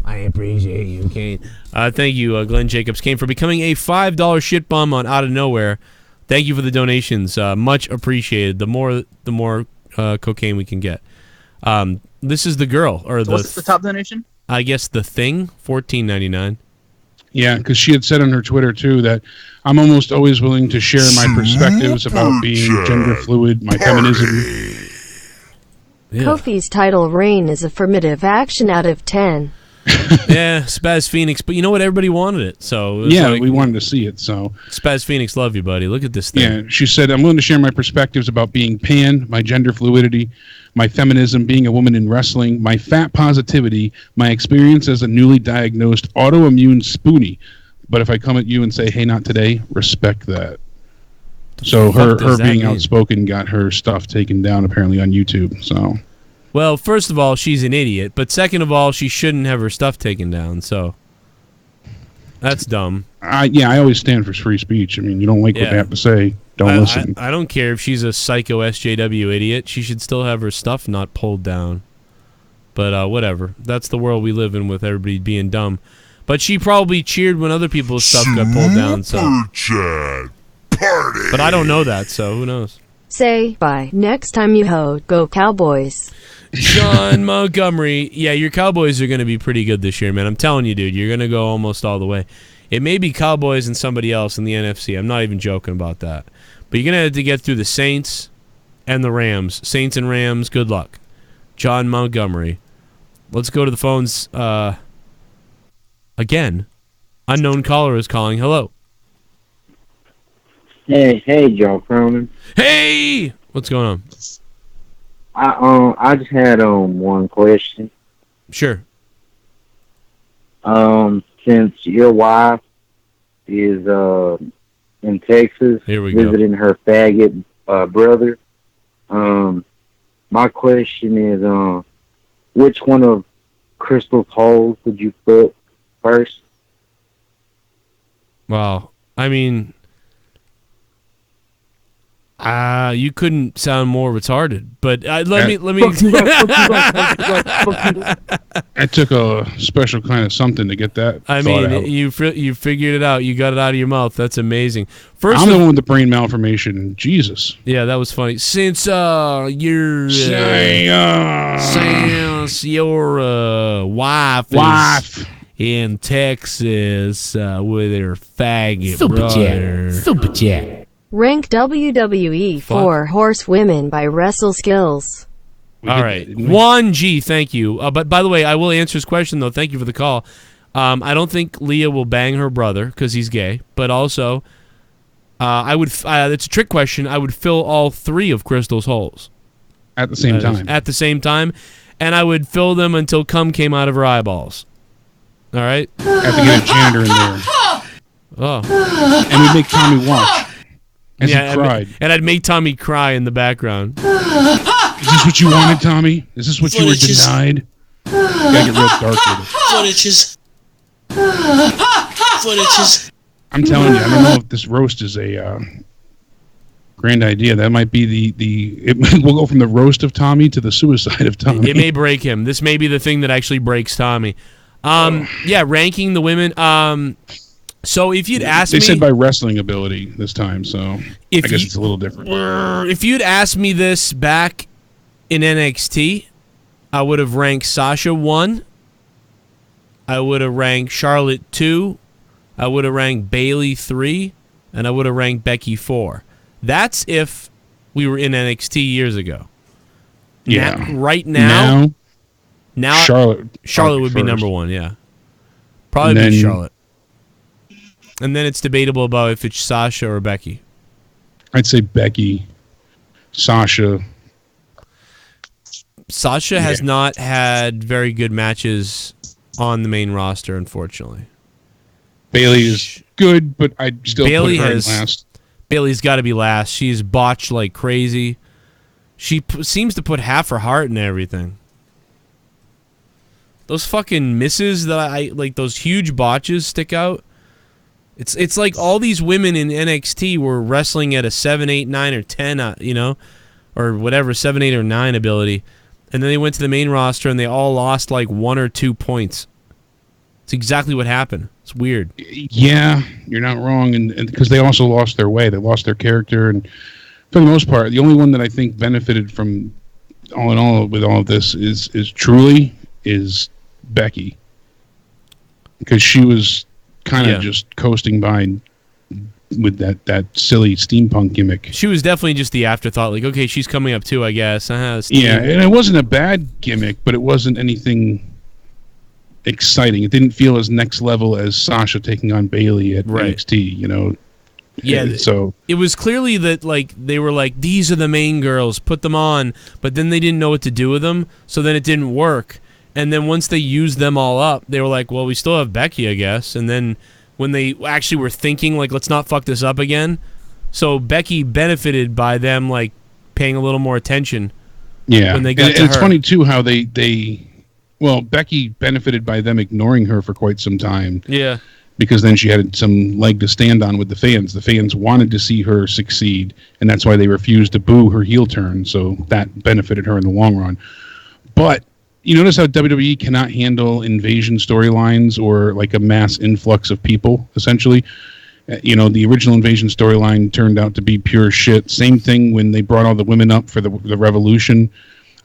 I appreciate you, Kane. Thank you, Glenn Jacobs Kane, for becoming a $5 shit bum on Out of Nowhere. Thank you for the donations. Much appreciated. The more cocaine we can get. This is the girl, or So what's the top donation? I guess the thing, $14.99. Yeah, because she had said on her Twitter, too, that I'm almost always willing to share my perspectives about being gender fluid, my feminism. Yeah. Kofi's title reign is affirmative action out of 10. Yeah, Spaz Phoenix, but you know what? Everybody wanted it, so... It Yeah, we wanted to see it, so... Spaz Phoenix, love you, buddy. Look at this thing. Yeah, she said, I'm willing to share my perspectives about being pan, my gender fluidity, my feminism, being a woman in wrestling, my fat positivity, my experience as a newly diagnosed autoimmune spoonie. But if I come at you and say, hey, not today, respect that. So her being outspoken got her stuff taken down, apparently, on YouTube, so... Well, first of all, she's an idiot, but second of all, she shouldn't have her stuff taken down, so... That's dumb. I always stand for free speech. I mean, you don't like what they have to say, don't listen. I don't care if she's a psycho SJW idiot. She should still have her stuff not pulled down. But whatever. That's the world we live in with everybody being dumb. But she probably cheered when other people's stuff got pulled down, so... But I don't know that, so who knows? Say bye. Next time you ho, go Cowboys. John Montgomery. Yeah, your Cowboys are going to be pretty good this year, man. I'm telling you, dude. You're going to go almost all the way. It may be Cowboys and somebody else in the NFC. I'm not even joking about that. But you're going to have to get through the Saints and the Rams. Saints and Rams, good luck. John Montgomery. Let's go to the phones. Again, unknown caller is calling. Hello. Hey, Joe Cronin. Hey! What's going on? I just had one question. Sure. Since your wife is in Texas visiting her faggot brother, my question is which one of Crystal's holes would you put first? Well, I mean... you couldn't sound more retarded, but let me. I took a special kind of something to get that. I mean, you figured it out. You got it out of your mouth. That's amazing. First, I'm the one with the brain malformation. Jesus. Yeah, that was funny. Since your wife is in Texas with her faggot brother. Super chat. Rank WWE for horsewomen by Wrestle Skills. All right. 1G, thank you. But by the way, I will answer his question, though. Thank you for the call. I don't think Leah will bang her brother because he's gay. But also, I would. It's a trick question. I would fill all three of Crystal's holes. At the same time. At the same time. And I would fill them until cum came out of her eyeballs. All right? I have to get a janitor in there. Oh. And we'd make Tommy watch. As he cried. And I'd make Tommy cry in the background. Is this what you wanted, Tommy? Is this what you were denied? You gotta get real dark with it. Footages. I'm telling you, I don't know if this roast is a grand idea. That might be we'll go from the roast of Tommy to the suicide of Tommy. It may break him. This may be the thing that actually breaks Tommy. Yeah, ranking the women. So if you'd asked They me... said by wrestling ability this time, so I guess it's a little different. If you'd asked me this back in NXT, I would have ranked Sasha 1. I would have ranked Charlotte 2. I would have ranked Bayley 3. And I would have ranked Becky 4. That's if we were in NXT years ago. Yeah. Right now Charlotte would be first. number 1, yeah. Probably And be then- Charlotte. And then it's debatable about if it's Sasha or Becky. I'd say Becky, Sasha. Sasha has not had very good matches on the main roster, unfortunately. Bayley is good, but I'd still put her in last. Bayley's got to be last. She's botched like crazy. She seems to put half her heart in everything. Those fucking misses that I like, those huge botches stick out. It's like all these women in NXT were wrestling at a 7, 8, 9, or 10, you know, or whatever, 7, 8, or 9 ability, and then they went to the main roster and they all lost like 1 or 2 points. It's exactly what happened. It's weird. Yeah, you're not wrong, and because they also lost their way, they lost their character, and for the most part, the only one that I think benefited from all in all with all of this is truly Becky, because she was kind of just coasting by with that silly steampunk gimmick. She was definitely just the afterthought. Like, okay, she's coming up too, I guess. Yeah, and it wasn't a bad gimmick, but it wasn't anything exciting. It didn't feel as next level as Sasha taking on Bayley at NXT, you know. Yeah, so it was clearly that like they were like, these are the main girls, put them on, but then they didn't know what to do with them, so then it didn't work. And then once they used them all up, they were like, well, we still have Becky, I guess. And then when they actually were thinking, like, let's not fuck this up again, so Becky benefited by them, like, paying a little more attention. Yeah, when they got and to it's her. funny, too, how well, Becky benefited by them ignoring her for quite some time. Yeah. Because then she had some leg to stand on with the fans. The fans wanted to see her succeed, and that's why they refused to boo her heel turn, so that benefited her in the long run. But you notice how WWE cannot handle invasion storylines or like a mass influx of people, essentially. You know, the original invasion storyline turned out to be pure shit. Same thing when they brought all the women up for the Revolution.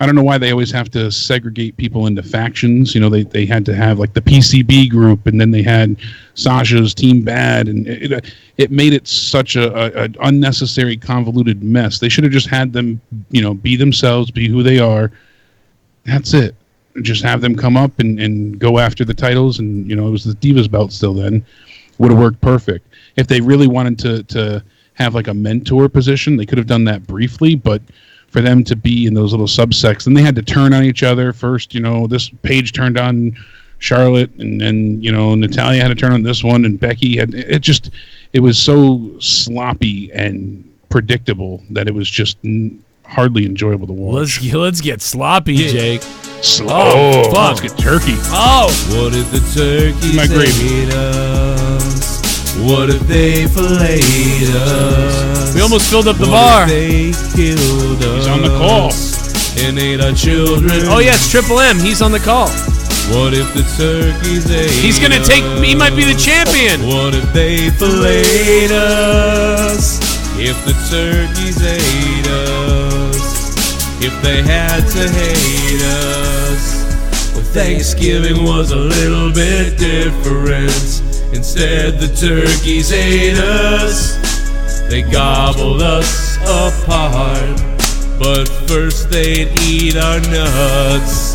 I don't know why they always have to segregate people into factions. You know, they had to have like the PCB group, and then they had Sasha's Team Bad, and it made it such a unnecessary, convoluted mess. They should have just had them, you know, be themselves, be who they are. That's it. Just have them come up and go after the titles, and you know, it was the Divas belt still then. Would have worked perfect. If they really wanted to have like a mentor position, they could have done that briefly, but for them to be in those little subsects, then they had to turn on each other first. You know, this Paige turned on Charlotte, and then, you know, Natalya had to turn on this one, and Becky had it was so sloppy and predictable that it was just hardly enjoyable to watch. Let's get sloppy, Jake. Oh, fuck. Let's get turkey. Oh, what if the turkeys My gravy. ate us? What if they filleted us? We almost filled up the What bar. if they killed us? He's on the call. And ate our children. Oh yes, Triple M. He's on the call. What if the turkeys ate He's gonna us? take. He might be the champion. What if they filleted us? If the turkeys ate us, if they had to hate us. Well, Thanksgiving was a little bit different. Instead, the turkeys ate us. They gobbled us apart. But first they'd eat our nuts,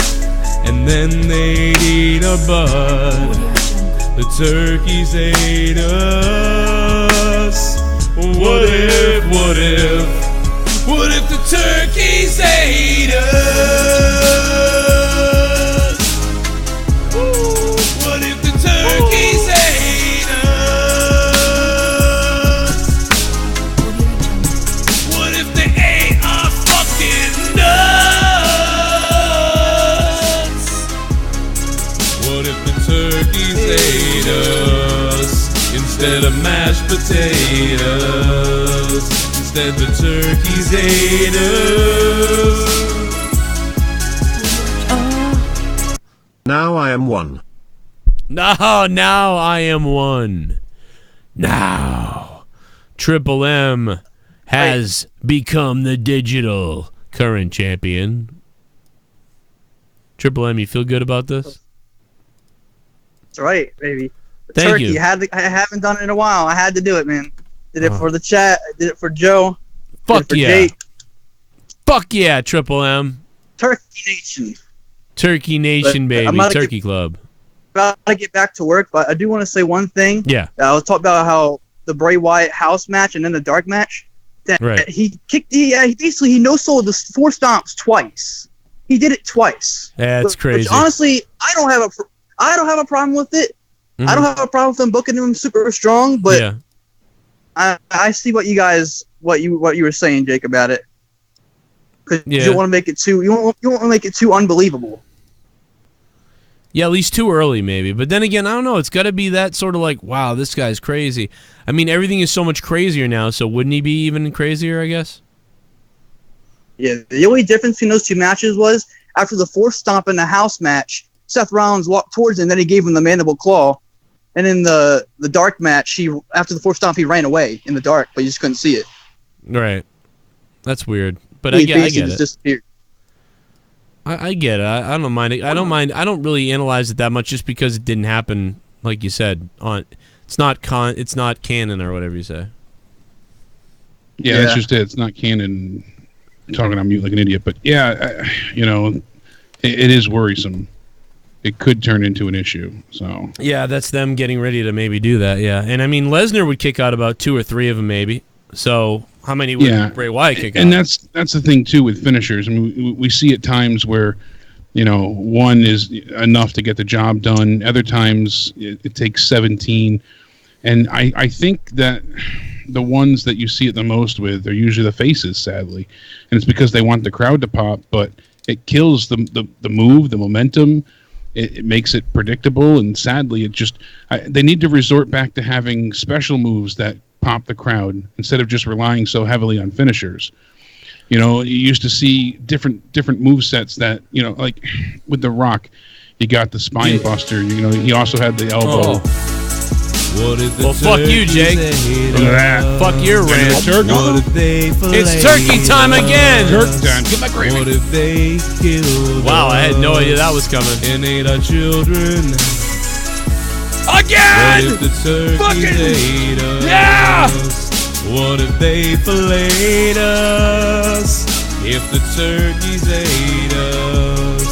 and then they'd eat our butt. The turkeys ate us. What if the turkeys ate us? Ooh, what if the turkeys ate us? What if they ate our fucking nuts? What if the turkeys ate us instead of mashed potatoes? Instead the turkeys ate us. Now I am one. Now I am one. Now, Triple M has become the digital current champion. Triple M, you feel good about this? That's right, baby. Thank Turkey, you. I haven't done it in a while. I had to do it, man. Did it for the chat. I did it for Joe. Fuck did it for yeah. Jake. Fuck yeah, Triple M. Turkey Nation. Turkey Nation, But I'm baby. about to Turkey Club. About to get back to work, but I do want to say one thing. Yeah. I was talking about how the Bray Wyatt house match and then the dark match. That Right. he basically he no-sold the 4 stomps twice. He did it twice. Yeah, it's crazy. Which honestly, I don't have a problem with it. I don't have a problem with them booking him super strong, but yeah. I see what you were saying, Jake, about it. Because Yeah. you don't want to make it too want to make it too unbelievable. Yeah, at least too early, maybe. But then again, I don't know. It's got to be that sort of like, wow, this guy's crazy. I mean, everything is so much crazier now, so wouldn't he be even crazier, I guess? Yeah, the only difference between those two matches was after the 4 stomp in the house match, Seth Rollins walked towards him, and then he gave him the mandible claw. And in the dark match, after the 4 stomp, he ran away in the dark, but you just couldn't see it. Right. That's weird. But He I get basically it. just disappeared. I get it. I don't mind it. I don't really analyze it that much just because it didn't happen, like you said. It's not canon or whatever you say. Yeah, that's just it. It's not canon. I'm talking on mute like an idiot, but yeah, it is worrisome. It could turn into an issue. So Yeah, that's them getting ready to maybe do that. Yeah, and I mean Lesnar would kick out about 2 or 3 of them maybe. So how many would Bray Wyatt kick out? And that's the thing too with finishers. I mean, we see at times where one is enough to get the job done. Other times it takes 17, and I think that the ones that you see it the most with are usually the faces, sadly, and it's because they want the crowd to pop, but it kills the move, the momentum. It makes it predictable, and sadly, they need to resort back to having special moves that pop the crowd instead of just relying so heavily on finishers. You used to see different move sets that like with The Rock, you got the spine buster. He also had the elbow. Well, fuck you, Jake. Look at that. Fuck your rant. It's turkey time again. Turkey time. Get my gravy. What if they killed Wow, I had no idea that was coming. and ate our children? Again! What if the turkeys ate us? Yeah! What if they filleted us? If the turkeys ate us?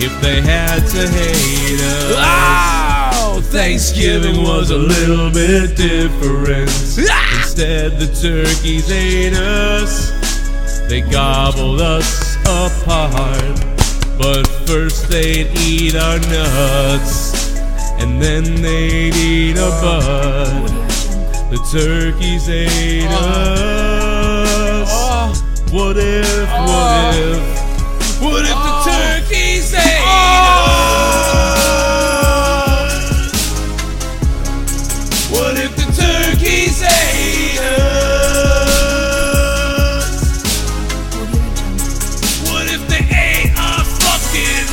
If they had to hate us? Wow! Thanksgiving was a little bit different. Instead, the turkeys ate us. They gobbled us apart. But first they'd eat our nuts, and then they'd eat our butt. The turkeys ate us. What if the turkeys ate us? What if the turkeys ate us? What if they ate our fucking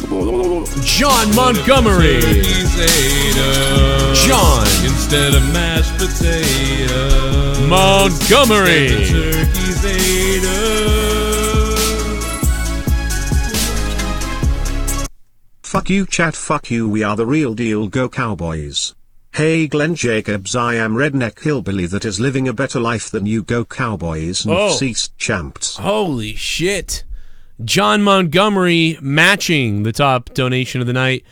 nuts? John Montgomery. Turkeys ate us. John. Instead of mashed potatoes. Montgomery. The turkeys ate us. Fuck you chat, fuck you, we are the real deal, go Cowboys. Hey Glenn Jacobs, I am redneck hillbilly that is living a better life than you, go Cowboys, and Oh. ceased champs. Holy shit. John Montgomery matching the top donation of the night.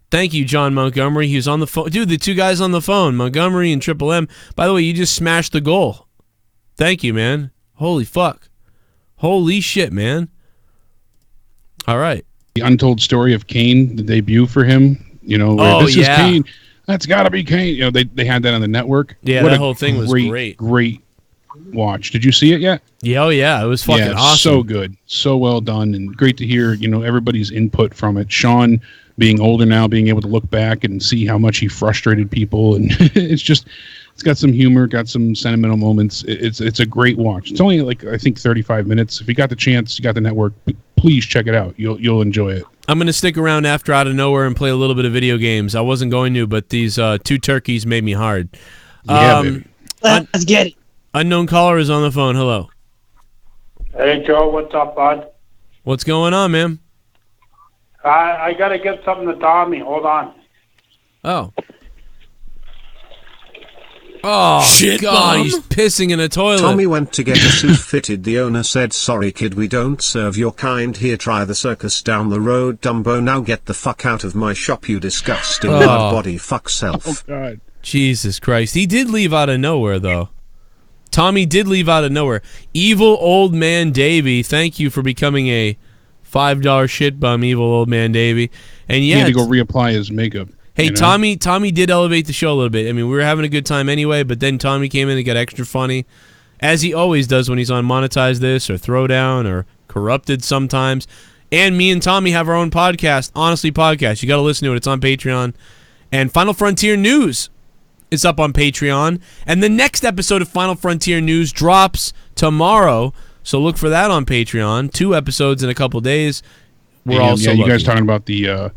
Thank you, John Montgomery. He was on the phone. Dude, the two guys on the phone, Montgomery and Triple M. By the way, you just smashed the goal. Thank you, man. Holy fuck. Holy shit, man. All right. The untold story of Kane, the debut for him. Where this is Kane. That's got to be Kane. They had that on the network. Yeah, What that a whole thing was great. Great watch. Did you see it yet? Yeah, oh yeah, it was fucking awesome. So good. So well done, and great to hear, everybody's input from it. Sean, being older now, being able to look back and see how much he frustrated people, and it's got some humor, got some sentimental moments. It's a great watch. It's only I think 35 minutes. If you got the chance, you got the network, please check it out. You'll enjoy it. I'm going to stick around after Out of Nowhere and play a little bit of video games. I wasn't going to, but these two turkeys made me hard. Baby. Let's get it. Unknown caller is on the phone. Hello. Hey, Joe, what's up, bud? What's going on, man? I got to get something to Tommy. Hold on. Oh. Oh, Shit God, bomb. he's pissing in a toilet. Tommy went to get a suit fitted. The owner said, "Sorry kid, we don't serve your kind here. Try the circus down the road, Dumbo. Now get the fuck out of my shop, you disgusting mud body fuck self." Oh, God. Jesus Christ. He did leave Out of Nowhere, though. Tommy did leave Out of Nowhere. Evil Old Man Davey, thank you for becoming a $5 shit bum, Evil Old Man Davey. And He yeah, had to go reapply his makeup. hey, you know? Tommy did elevate the show a little bit. I mean, we were having a good time anyway, but then Tommy came in and got extra funny, as he always does when he's on Monetize This or Throwdown or Corrupted sometimes. And me and Tommy have our own podcast, Honestly Podcast. You got to listen to it. It's on Patreon. And Final Frontier News is up on Patreon. And the next episode of Final Frontier News drops tomorrow, so look for that on Patreon. 2 episodes in a couple days. We're also you guys lucky. talking about the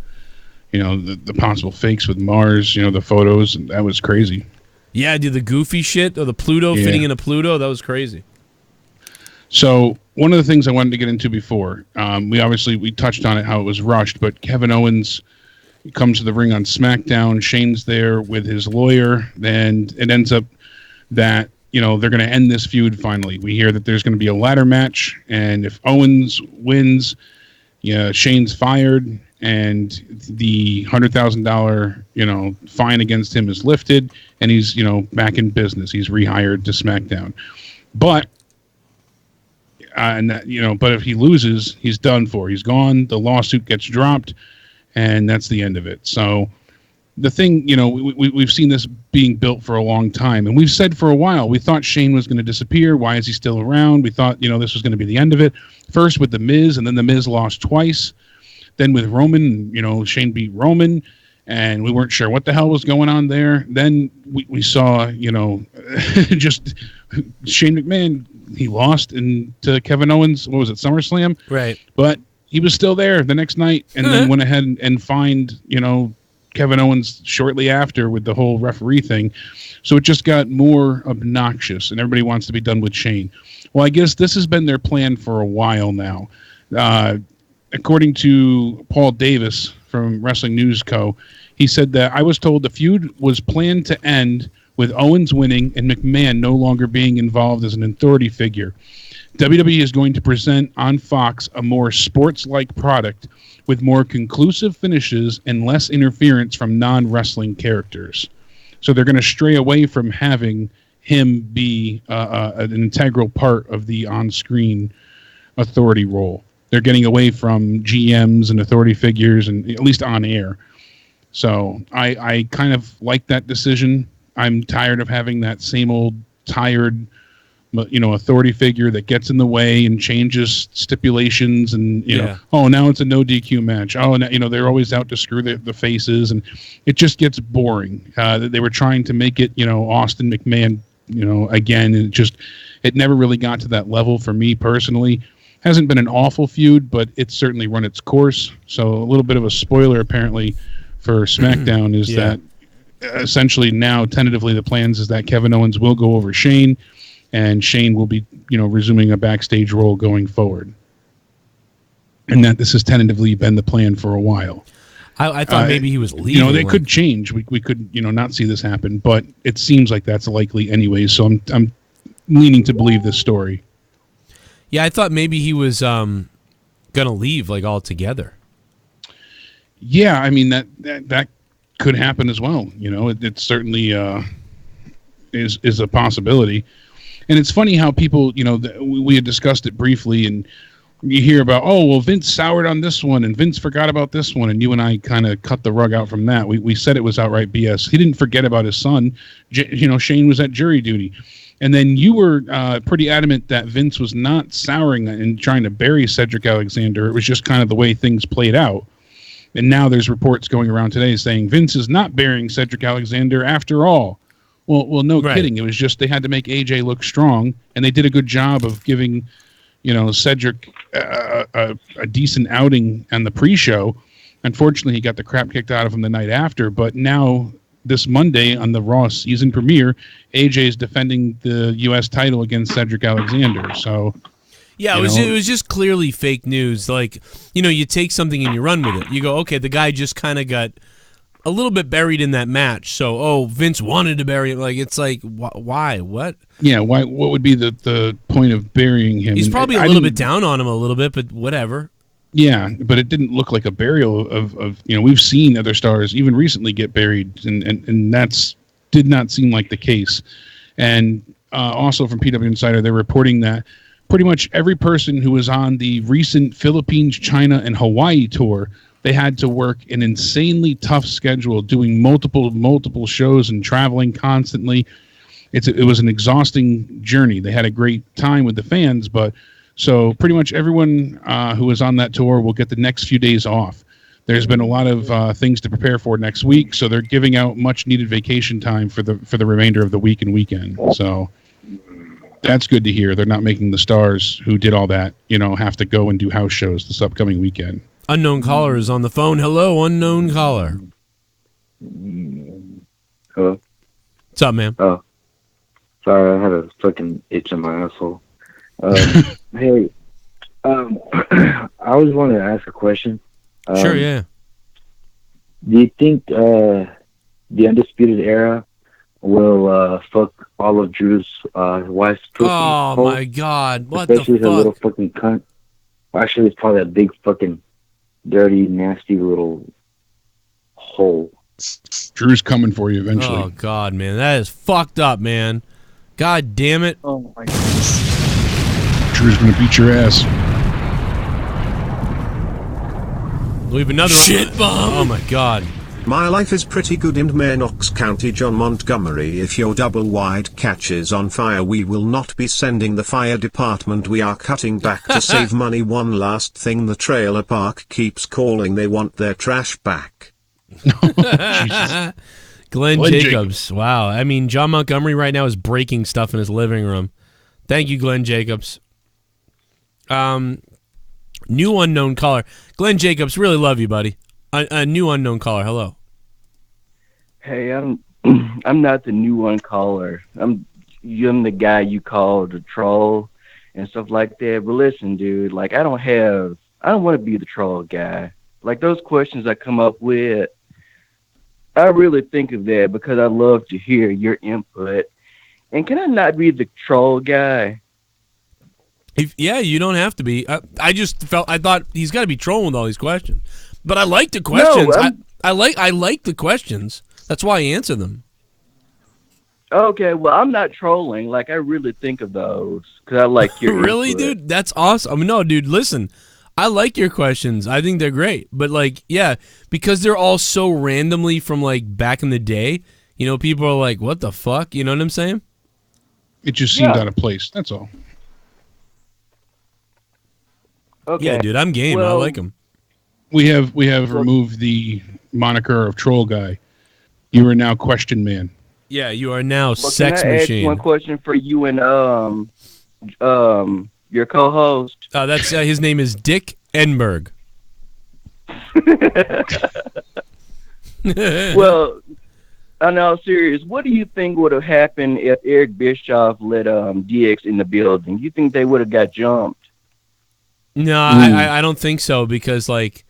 the possible fakes with Mars, the photos, and that was crazy. Yeah, dude, the goofy shit, or the Pluto Yeah. fitting in a Pluto, that was crazy. So one of the things I wanted to get into before, we touched on it, how it was rushed, but Kevin Owens comes to the ring on SmackDown. Shane's there with his lawyer, and it ends up that they're going to end this feud finally. We hear that there's going to be a ladder match, and if Owens wins, Shane's fired, and the $100,000 fine against him is lifted, and he's back in business. He's rehired to SmackDown, but but if he loses, he's done for. He's gone. The lawsuit gets dropped, and that's the end of it. So the thing, we've seen this being built for a long time, and we've said for a while we thought Shane was going to disappear. Why is he still around? We thought this was going to be the end of it. First with the Miz, and then the Miz lost twice. Then with Roman, Shane beat Roman, and we weren't sure what the hell was going on there. Then we saw, just Shane McMahon. He lost to Kevin Owens. What was it, SummerSlam? Right. But he was still there the next night, and then went ahead and fined, Kevin Owens shortly after with the whole referee thing. So it just got more obnoxious, and everybody wants to be done with Shane. Well, I guess this has been their plan for a while now. According to Paul Davis from Wrestling News Co., he said that I was told the feud was planned to end with Owens winning and McMahon no longer being involved as an authority figure. WWE is going to present on Fox a more sports-like product with more conclusive finishes and less interference from non-wrestling characters. So they're going to stray away from having him be an integral part of the on-screen authority role. They're getting away from GMs and authority figures, and at least on air. So I kind of like that decision. I'm tired of having that same old tired, authority figure that gets in the way and changes stipulations, and now it's a no DQ match. Oh, and they're always out to screw the faces, and it just gets boring. They were trying to make it, Austin McMahon, again, and it never really got to that level for me personally. Hasn't been an awful feud, but it's certainly run its course. So a little bit of a spoiler apparently for SmackDown is that essentially now tentatively the plans is that Kevin Owens will go over Shane, and Shane will be resuming a backstage role going forward, and that this has tentatively been the plan for a while. I thought maybe he was leaving. They could change. We could not see this happen, but it seems like that's likely anyway. So I'm leaning to believe this story. Yeah, I thought maybe he was gonna leave altogether. Yeah, I mean that could happen as well. It certainly is a possibility. And it's funny how people, we had discussed it briefly, and you hear about, Vince soured on this one, and Vince forgot about this one, and you and I kind of cut the rug out from that. We said it was outright BS. He didn't forget about his son. Shane was at jury duty. And then you were pretty adamant that Vince was not souring and trying to bury Cedric Alexander. It was just kind of the way things played out. And now there's reports going around today saying Vince is not burying Cedric Alexander after all. Well, no kidding. It was just they had to make AJ look strong, and they did a good job of giving, Cedric a decent outing on the pre-show. Unfortunately, he got the crap kicked out of him the night after. But now, this Monday on the Raw season premiere, AJ is defending the U.S. title against Cedric Alexander. So, yeah, it was just clearly fake news. Like, you take something and you run with it. You go, okay, the guy just kind of got a little bit buried in that match. So, Vince wanted to bury him. Like, it's like, why? What? Yeah, why? What would be the point of burying him? He's probably a little bit down on him a little bit, but whatever. Yeah, but it didn't look like a burial of we've seen other stars even recently get buried, and that's did not seem like the case. And also from PW Insider, they're reporting that pretty much every person who was on the recent Philippines, China, and Hawaii tour, they had to work an insanely tough schedule, doing multiple shows and traveling constantly. It was an exhausting journey. They had a great time with the fans, but so pretty much everyone who was on that tour will get the next few days off. There's been a lot of things to prepare for next week, so they're giving out much needed vacation time for the remainder of the week and weekend. So that's good to hear. They're not making the stars who did all that, have to go and do house shows this upcoming weekend. Unknown caller is on the phone. Hello, unknown caller. Hello. What's up, man? Oh, sorry, I had a fucking itch in my asshole. Hey, I always wanted to ask a question. Sure, yeah. Do you think the Undisputed Era will fuck all of Drew's wife's pussy? Oh hole? my God! What Especially the her little fuck? fucking cunt. Actually, it's probably a big fucking dirty, nasty little hole. Drew's coming for you eventually. Oh God, man, that is fucked up, man. God damn it! Oh my God. Drew's gonna beat your ass. Leave another Shit bomb. Oh my God. My life is pretty good in Knox County, John Montgomery. If your double wide catches on fire, we will not be sending the fire department. We are cutting back to save money. One last thing, the trailer park keeps calling. They want their trash back. Glenn Jacobs. Wow. I mean, John Montgomery right now is breaking stuff in his living room. Thank you, Glenn Jacobs. New unknown caller. Glenn Jacobs, really love you, buddy. A new unknown caller. Hello. Hey, I'm not the new one caller. I'm the guy you call the troll and stuff like that. But listen, dude, like I don't want to be the troll guy. Like those questions I come up with, I really think of that because I love to hear your input. And can I not be the troll guy? Yeah, you don't have to be. I thought he's got to be trolling with all these questions. But I like the questions. No, I like the questions. That's why I answer them. Okay, well, I'm not trolling. Like, I really think of those because I like your Really, input. dude? That's awesome. I mean, no, dude, listen. I like your questions. I think they're great. But, like, yeah, because they're all so randomly from, like, back in the day, people are like, what the fuck? You know what I'm saying? It just seemed out of place. That's all. Okay. Yeah, dude, I'm game. I like them. We have removed the moniker of Troll Guy. You are now Question Man. Yeah, you are now Well, Sex can I Machine. ask one question for you and your co-host? That's his name is Dick Enberg. Well, I'm now serious. What do you think would have happened if Eric Bischoff let DX in the building? You think they would have got jumped? No, I don't think so because like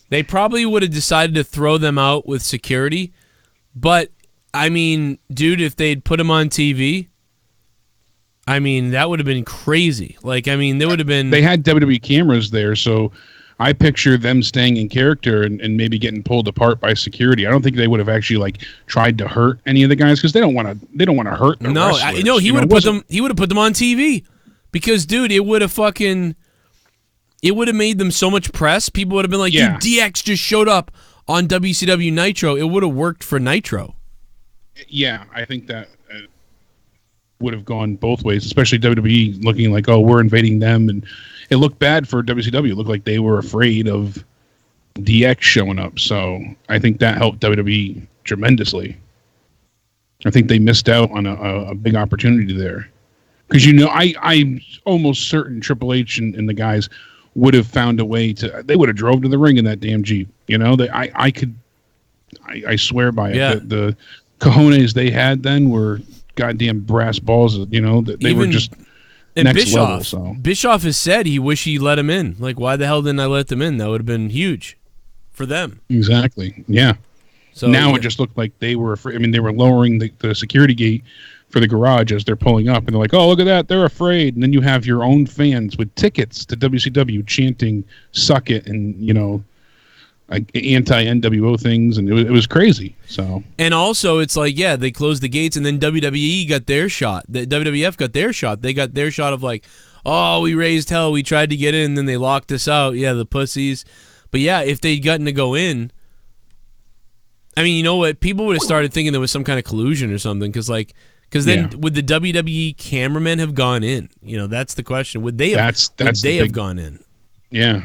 they probably would have decided to throw them out with security. But I mean, dude, if they'd put him on TV, I mean, that would have been crazy. Like, I mean, there would have been. They had WWE cameras there, so I picture them staying in character and maybe getting pulled apart by security. I don't think they would have actually like tried to hurt any of the guys because they don't want to. They don't want to hurt. The wrestlers. No, he would have put them. He would have put them on TV because, dude, it would have fucking. It would have made them so much press. People would have been like, Yeah. dude, DX just showed up on WCW Nitro. It would have worked for Nitro. Yeah, I think that would have gone both ways, especially WWE looking like, oh, we're invading them. And it looked bad for WCW. It looked like they were afraid of DX showing up. So I think that helped WWE tremendously. I think they missed out on a big opportunity there. Because I'm almost certain Triple H and the guys would have found a way to. They would have drove to the ring in that damn Jeep. I swear by it. Yeah. The cojones they had then were goddamn brass balls. They were just next Bischoff, level. So Bischoff has said he wish he let him in. Like, why the hell didn't I let them in? That would have been huge for them. Exactly. Yeah. So now it just looked like they were afraid. I mean, they were lowering the security gate for the garage as they're pulling up, and they're like, "Oh, look at that! They're afraid." And then you have your own fans with tickets to WCW chanting "Suck it" and anti-NWO things, and it was crazy. So and also it's like, yeah, they closed the gates, and then WWE got their shot. The WWF got their shot. They got their shot of like, oh, we raised hell, we tried to get in, and then they locked us out. Yeah, the pussies. But yeah, if they'd gotten to go in, I mean, you know what? People would have started thinking there was some kind of collusion or something, because then would the WWE cameramen have gone in? That's the question. Would they have? Would they have gone in? Yeah.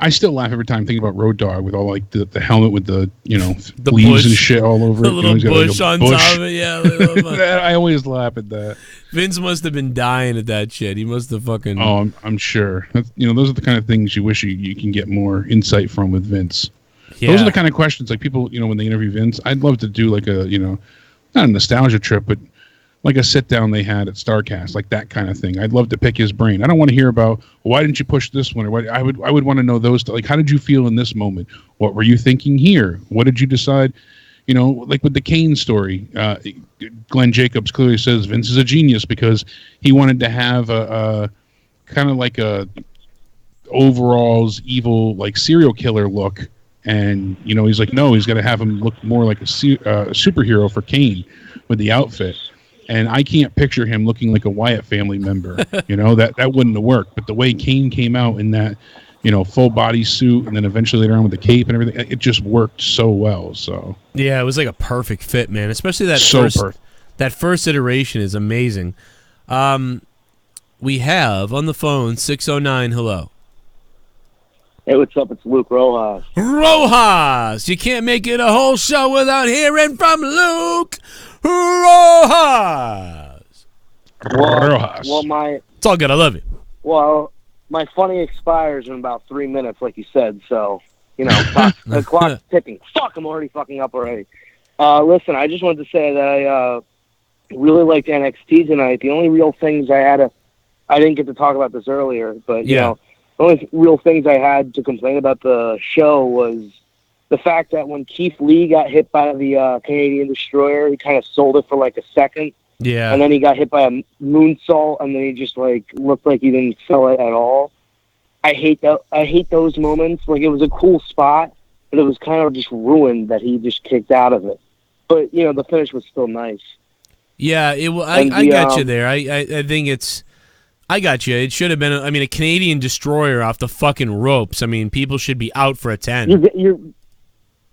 I still laugh every time thinking about Road Dogg with all like the helmet with the the leaves bush, and shit all over the it. little bush on top of it. Yeah, I always laugh at that. Vince must have been dying at that shit. He must have fucking. Oh, I'm sure. Those are the kind of things you wish you can get more insight from with Vince. Yeah. Those are the kind of questions like people when they interview Vince. I'd love to do like a not a nostalgia trip, but like a sit down they had at StarCast, like that kind of thing. I'd love to pick his brain. I don't want to hear about why didn't you push this one, or what. I would want to know those. Like, how did you feel in this moment? What were you thinking here? What did you decide? Like with the Kane story, Glenn Jacobs clearly says Vince is a genius because he wanted to have a kind of like a overalls evil like serial killer look, and he's like, no, he's got to have him look more like a superhero for Kane with the outfit. And I can't picture him looking like a Wyatt family member. That wouldn't have worked. But the way Kane came out in that, full body suit, and then eventually later on with the cape and everything, it just worked so well. So yeah, it was like a perfect fit, man. Especially that that first iteration is amazing. We have on the phone 609. Hello. Hey, what's up? It's Luke Rojas. Rojas! You can't make it a whole show without hearing from Luke Rojas. It's all good. I love it. Well, my funny expires in about 3 minutes, like you said. So, the clock's ticking. Fuck, I'm already fucking up already. Listen, I just wanted to say that I really liked NXT tonight. The only real things I didn't get to talk about this earlier, but the only real things I had to complain about the show was the fact that when Keith Lee got hit by the Canadian Destroyer, he kind of sold it for like a second. Yeah. And then he got hit by a moonsault, and then he just like looked like he didn't sell it at all. I hate those moments. Like, it was a cool spot, but it was kind of just ruined that he just kicked out of it. But the finish was still nice. Yeah, I got you there. I think it's. I got you. It should have been, a Canadian Destroyer off the fucking ropes. I mean, people should be out for a 10.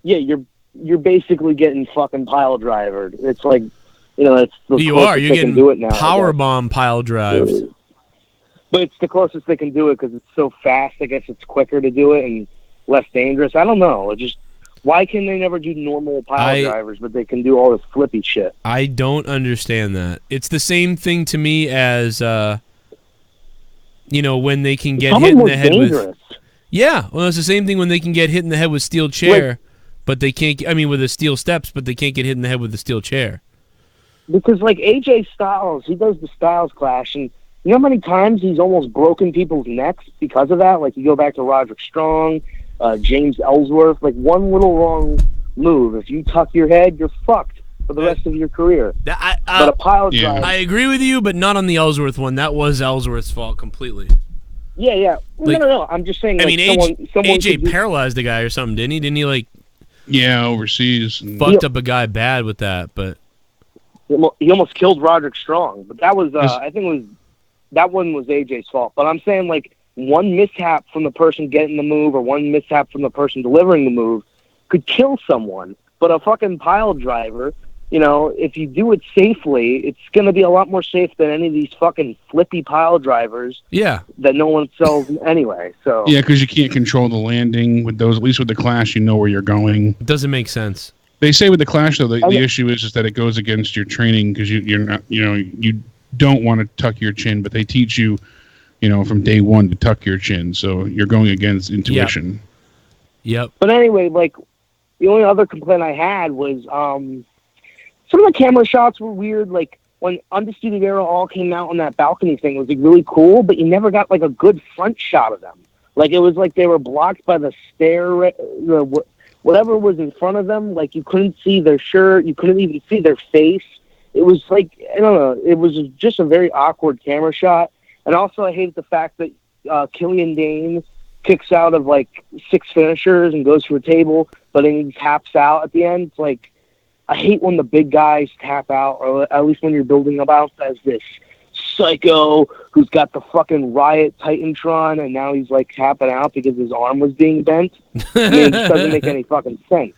You're basically getting fucking pile drivered. It's like, it's the you closest are. You're they getting can do it now. powerbomb pile drives. But it's the closest they can do it because it's so fast. I guess it's quicker to do it and less dangerous. I don't know. Why can they never do normal pile drivers, but they can do all this flippy shit? I don't understand that. It's the same thing to me as... when they can get hit in the head with... Yeah, well, it's the same thing when they can get hit in the head with steel chair, but they can't... with the steel steps, but they can't get hit in the head with the steel chair. Because, like, AJ Styles, he does the Styles Clash, and you know how many times he's almost broken people's necks because of that? Like, you go back to Roderick Strong, James Ellsworth, like, one little wrong move. If you tuck your head, you're fucked for the rest of your career. But a pile drive... I agree with you, but not on the Ellsworth one. That was Ellsworth's fault completely. Yeah. No. I'm just saying. Someone AJ paralyzed the guy or something, didn't he? Didn't he Yeah, overseas. Fucked up a guy bad with that, but he almost killed Roderick Strong. But that was, I think that one was AJ's fault. But I'm saying one mishap from the person getting the move or one mishap from the person delivering the move could kill someone. But a fucking pile driver, if you do it safely, it's going to be a lot more safe than any of these fucking flippy pile drivers. Yeah. That no one sells anyway. So yeah, because you can't control the landing with those. At least with the Clash, you know where you're going. It doesn't make sense. They say with the Clash though, the issue is that it goes against your training because you're not, you don't want to tuck your chin, but they teach you, from day one to tuck your chin. So you're going against intuition. Yep. But anyway, like, the only other complaint I had was some of the camera shots were weird. Like, when Undisputed Era all came out on that balcony thing, it was like really cool, but you never got like a good front shot of them. Like, it was like they were blocked by the whatever was in front of them. Like, you couldn't see their shirt, you couldn't even see their face. It was like, I don't know, it was just a very awkward camera shot. And also, I hated the fact that Killian Dane kicks out of like 6 finishers and goes to a table, but then he taps out at the end. It's like, I hate when the big guys tap out, or at least when you're building up out as this psycho who's got the fucking Riot Titantron, and now he's like tapping out because his arm was being bent. I mean, it just doesn't make any fucking sense.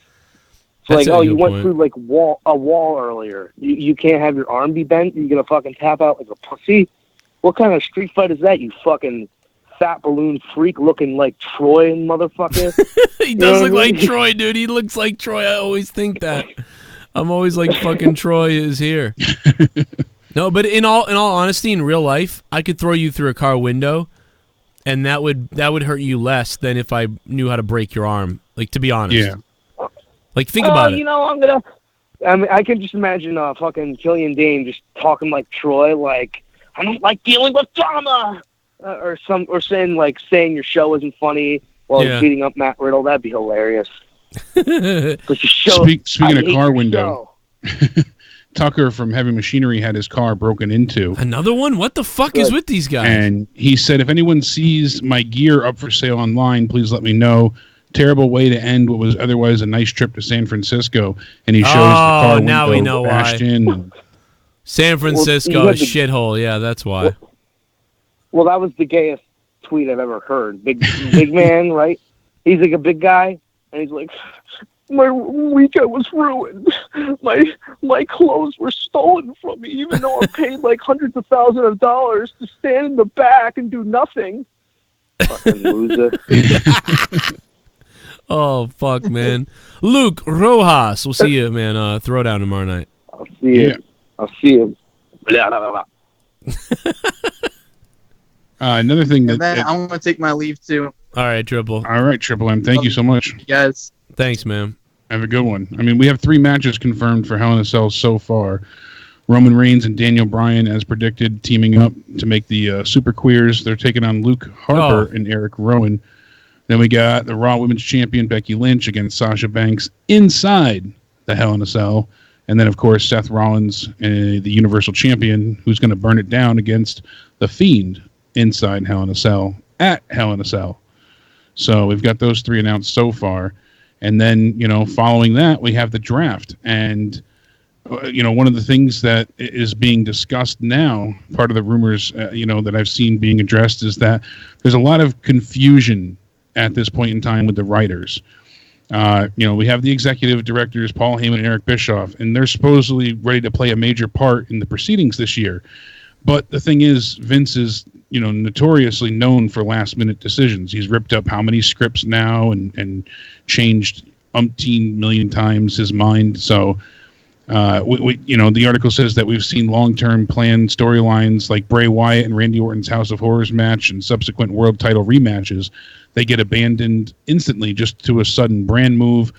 It's like, oh, you went through like a wall earlier. You can't have your arm be bent. You're gonna fucking tap out like a pussy. What kind of street fight is that? You fucking fat balloon freak looking like Troy, motherfucker. He does look like Troy, dude. He looks like Troy. I always think that. I'm always like, fucking Troy is here. No, but in all honesty, in real life, I could throw you through a car window, and that would hurt you less than if I knew how to break your arm. Like, to be honest. Yeah. Like, think about it. I can just imagine fucking Killian Dane just talking like Troy, like, I don't like dealing with drama, or saying your show isn't funny while he's beating up Matt Riddle. That'd be hilarious. Speaking of car window, Tucker from Heavy Machinery had his car broken into. Another one? What the fuck is with these guys? And he said, if anyone sees my gear up for sale online, please let me know. Terrible way to end what was otherwise a nice trip to San Francisco. And he shows the car window now we know bashed why. in. San Francisco, shithole. Yeah, that's why. Well, that was the gayest tweet I've ever heard. Big man, right? He's like a big guy, and he's like, my weekend was ruined. My clothes were stolen from me, even though I paid like hundreds of thousands of dollars to stand in the back and do nothing. Fucking loser. Oh, fuck, man. Luke Rojas. We'll see you, man. Throwdown tomorrow night. I'll see you. I'll see you. Blah, blah, blah. Another thing And then I'm going to take my leave, too. All right, Triple. All right, Triple M. Thank you so much. Yes. Thanks, man. Have a good one. I mean, we have 3 matches confirmed for Hell in a Cell so far. Roman Reigns and Daniel Bryan, as predicted, teaming up to make the Super Queers. They're taking on Luke Harper and Eric Rowan. Then we got the Raw Women's Champion Becky Lynch against Sasha Banks inside the Hell in a Cell. And then, of course, Seth Rollins, the Universal Champion, who's going to burn it down against The Fiend inside Hell in a Cell at Hell in a Cell. So we've got those 3 announced so far. And then, following that, we have the draft. And, one of the things that is being discussed now, part of the rumors, that I've seen being addressed is that there's a lot of confusion at this point in time with the writers. We have the executive directors, Paul Heyman and Eric Bischoff, and they're supposedly ready to play a major part in the proceedings this year. But the thing is, Vince is, notoriously known for last-minute decisions. He's ripped up how many scripts now and changed umpteen million times his mind. So, the article says that we've seen long-term planned storylines like Bray Wyatt and Randy Orton's House of Horrors match and subsequent world title rematches. They get abandoned instantly just to a sudden brand move.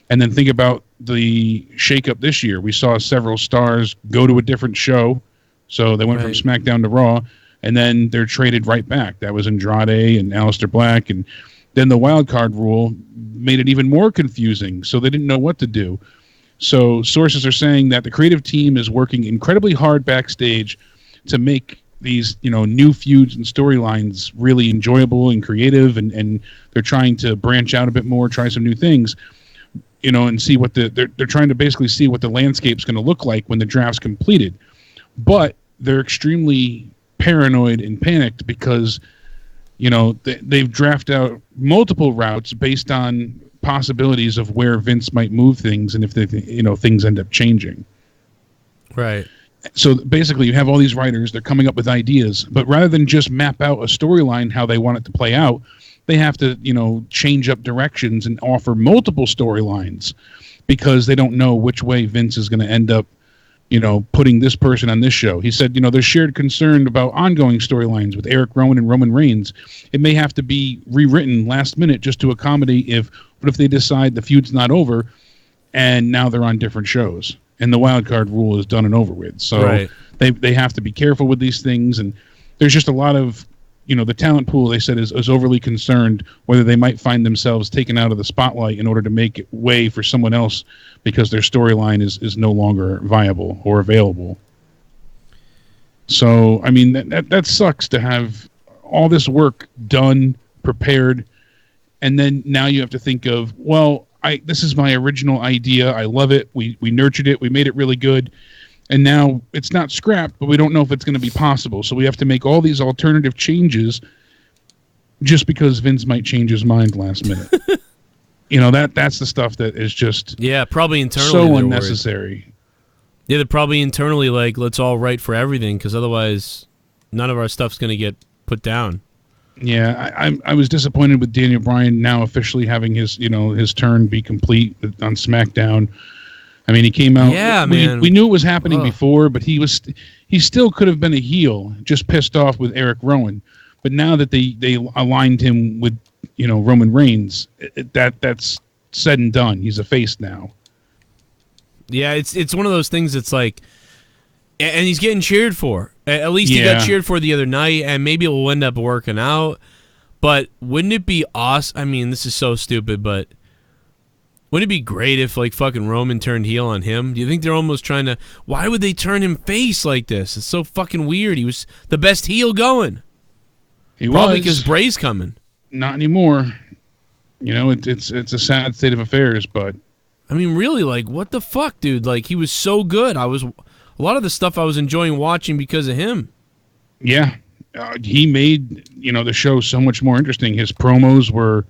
And then think about the shakeup this year. We saw several stars go to a different show. So they went from SmackDown to Raw, and then they're traded right back. That was Andrade and Aleister Black. And then the wild card rule made it even more confusing. So they didn't know what to do. So sources are saying that the creative team is working incredibly hard backstage to make these, new feuds and storylines really enjoyable and creative, and they're trying to branch out a bit more, try some new things, and see what they're trying to basically see what the landscape's going to look like when the draft's completed. But they're extremely paranoid and panicked because, they've drafted out multiple routes based on possibilities of where Vince might move things and if things end up changing. Right. So basically you have all these writers, they're coming up with ideas, but rather than just map out a storyline how they want it to play out, they have to, change up directions and offer multiple storylines because they don't know which way Vince is going to end up, putting this person on this show. He said, there's shared concern about ongoing storylines with Eric Rowan and Roman Reigns. It may have to be rewritten last minute just to accommodate what if they decide the feud's not over and now they're on different shows and the wild card rule is done and over with. So they have to be careful with these things. And there's just a lot of, the talent pool, they said, is overly concerned whether they might find themselves taken out of the spotlight in order to make way for someone else because their storyline is no longer viable or available. So, I mean, that sucks to have all this work done, prepared, and then now you have to think of, well, this is my original idea. I love it. We nurtured it. We made it really good. And now it's not scrapped, but we don't know if it's going to be possible. So we have to make all these alternative changes just because Vince might change his mind last minute. That's the stuff that is just probably internally so unnecessary. Yeah, they're probably internally like, let's all write for everything because otherwise none of our stuff's going to get put down. Yeah, I was disappointed with Daniel Bryan now officially having his turn be complete on SmackDown. I mean, he came out. Yeah, man. We knew it was happening before, but he still could have been a heel, just pissed off with Eric Rowan. But now that they aligned him with Roman Reigns, that's said and done. He's a face now. Yeah, it's one of those things that's like, and he's getting cheered for. At least he got cheered for the other night, and maybe it will end up working out. But wouldn't it be awesome? I mean, this is so stupid, but wouldn't it be great if like fucking Roman turned heel on him? Do you think they're almost trying to? Why would they turn him face like this? It's so fucking weird. He was the best heel going. Probably because Bray's coming. Not anymore. It's a sad state of affairs, but I mean, really, like, what the fuck, dude? Like, he was so good. A lot of the stuff I was enjoying watching because of him. Yeah, he made the show so much more interesting. His promos were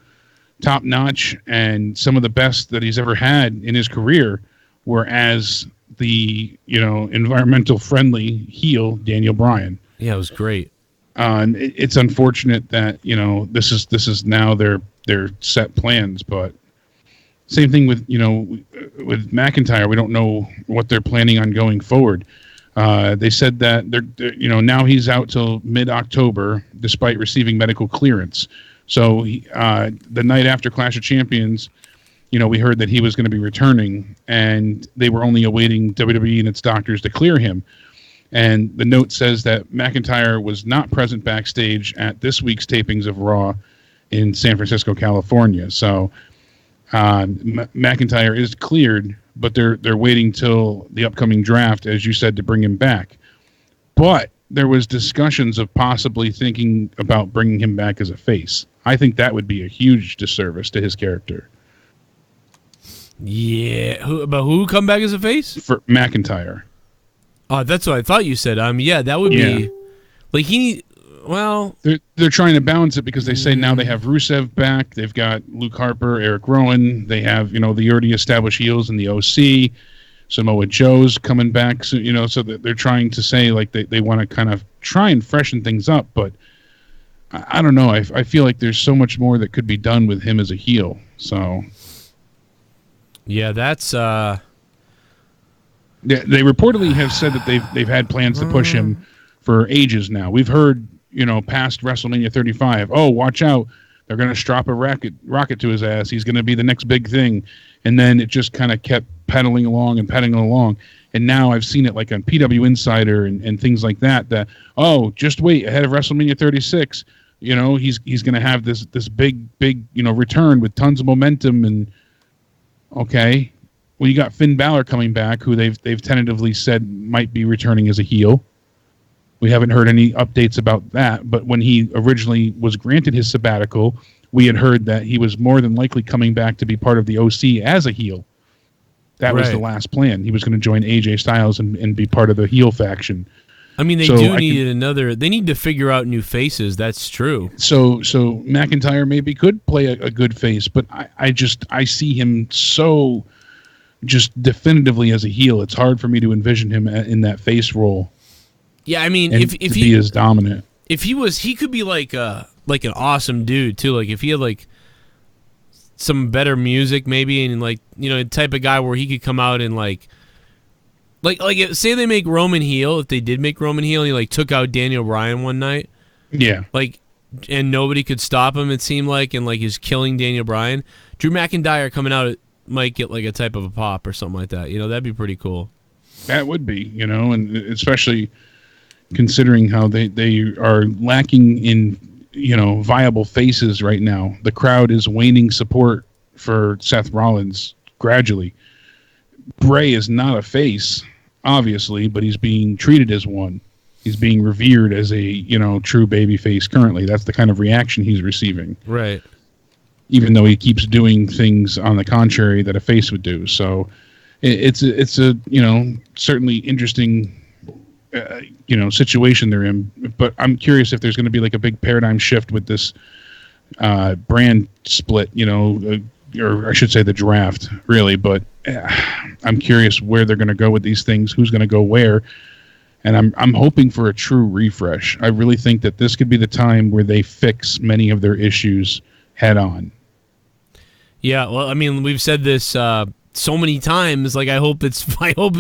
top notch, and some of the best that he's ever had in his career were as the environmental friendly heel Daniel Bryan. Yeah, it was great. And it's unfortunate that this is now their set plans, but same thing with with McIntyre. We don't know what they're planning on going forward. They said that they're now he's out till mid-October despite receiving medical clearance. So the night after Clash of Champions, we heard that he was going to be returning, and they were only awaiting WWE and its doctors to clear him. And the note says that McIntyre was not present backstage at this week's tapings of Raw in San Francisco, California. So McIntyre is cleared, but they're waiting till the upcoming draft, as you said, to bring him back. But there was discussions of possibly thinking about bringing him back as a face. I think that would be a huge disservice to his character. Yeah, who come back as a face? For McIntyre. Oh, that's what I thought you said. Yeah, that would be like they're trying to balance it because they say now they have Rusev back, they've got Luke Harper, Eric Rowan, they have the already established heels in the OC, Samoa Joe's coming back, so so that they're trying to say like they want to kind of try and freshen things up, but I don't know. I feel like there's so much more that could be done with him as a heel. So yeah, that's They reportedly have said that they've had plans to push him for ages now. We've heard, past WrestleMania 35, oh, watch out, they're going to strap a rocket to his ass. He's going to be the next big thing. And then it just kind of kept pedaling along. And now I've seen it like on PW Insider and things like that, oh, just wait, ahead of WrestleMania 36, he's going to have this big, return with tons of momentum. And okay. Well, you got Finn Balor coming back, who they've tentatively said might be returning as a heel. We haven't heard any updates about that, but when he originally was granted his sabbatical, we had heard that he was more than likely coming back to be part of the OC as a heel. That was the last plan. He was going to join AJ Styles and be part of the heel faction. I mean, they need to figure out new faces. That's true. So McIntyre maybe could play a good face, but I see him so just definitively as a heel. It's hard for me to envision him in that face role. Yeah, I mean, if he be as dominant. If he could be like an awesome dude too. Like if he had like some better music maybe, and like the type of guy where he could come out and like Like say they make Roman heel, if they did make Roman heel, and he like took out Daniel Bryan one night. Yeah. Like, and nobody could stop him, it seemed like, and like he's killing Daniel Bryan. Drew McIntyre coming out might get like a type of a pop or something like that. You know, that'd be pretty cool. That would be, you know, and especially considering how they are lacking in, you know, viable faces right now. The crowd is waning support for Seth Rollins gradually. Bray is not a face, obviously, but he's being treated as one. He's being revered as a, you know, true baby face currently. That's the kind of reaction he's receiving. Right. Even though he keeps doing things on the contrary that a face would do. So it's a you know, certainly interesting you know, situation they're in. But I'm curious if there's going to be like a big paradigm shift with this brand split, you know, or I should say the draft, really. But I'm curious where they're going to go with these things, who's going to go where. And I'm hoping for a true refresh. I really think that this could be the time where they fix many of their issues head on. Yeah, well, I mean, we've said this so many times. Like, I hope it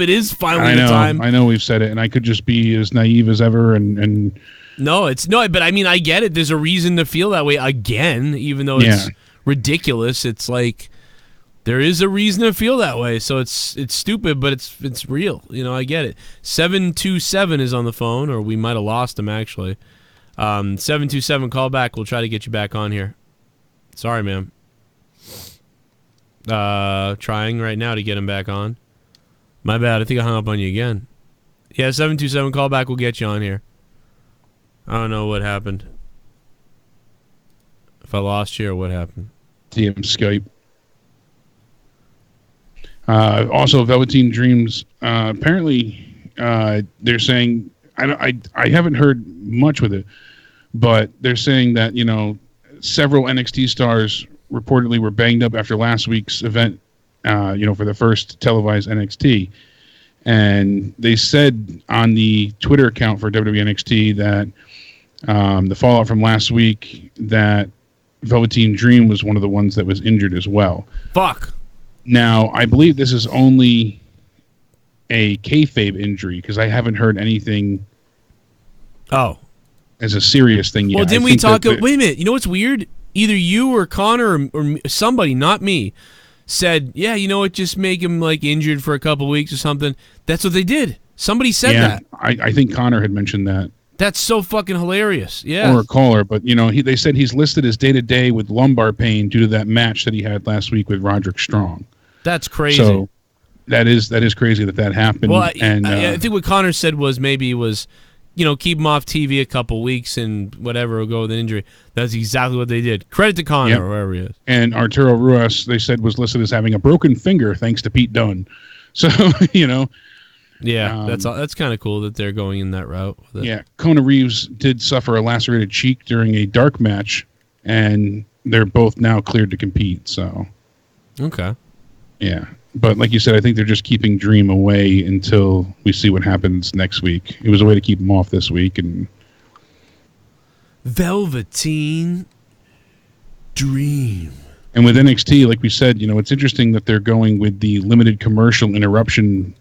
is finally the time. I know we've said it, and I could just be as naive as ever. And no, but I mean, I get it. There's a reason to feel that way again, even though it's ridiculous. It's like there is a reason to feel that way. So it's stupid, but it's real. You know, I get it. 727 is on the phone, or we might have lost him actually. 727 call back. We'll try to get you back on here. Sorry, man. Trying right now to get him back on. My bad. I think I hung up on you again. Yeah, 727 call back. We'll get you on here. I don't know what happened. If I lost you or what happened. DM Skype. Also, Velveteen Dreams. Apparently, they're saying I haven't heard much with it, but they're saying that, you know, several NXT stars reportedly were banged up after last week's event, you know, for the first televised NXT. And they said on the Twitter account for WWE NXT that the fallout from last week, that Velveteen Dream was one of the ones that was injured as well. Fuck. Now, I believe this is only a kayfabe injury because I haven't heard anything as a serious thing yet. Well, didn't we talk... Wait a minute. You know what's weird? Either you or Connor or somebody, not me, said, yeah, you know what, just make him like injured for a couple weeks or something. That's what they did. Somebody said that. I think Connor had mentioned that. That's so fucking hilarious. Yeah. Or a caller, but you know, they said he's listed as day-to-day with lumbar pain due to that match that he had last week with Roderick Strong. That's crazy. So that is crazy that happened. Well, I think what Connor said was maybe you know, keep him off TV a couple weeks and whatever will go with an injury. That's exactly what they did. Credit to Connor, or wherever he is. And Arturo Ruas, they said, was listed as having a broken finger thanks to Pete Dunne. So, you know. Yeah, that's kind of cool that they're going in that route. With it. Yeah, Kona Reeves did suffer a lacerated cheek during a dark match, and they're both now cleared to compete. So, okay. Yeah. But like you said, I think they're just keeping Dream away until we see what happens next week. It was a way to keep him off this week. And Velveteen Dream. And with NXT, like we said, you know, it's interesting that they're going with the limited commercial interruption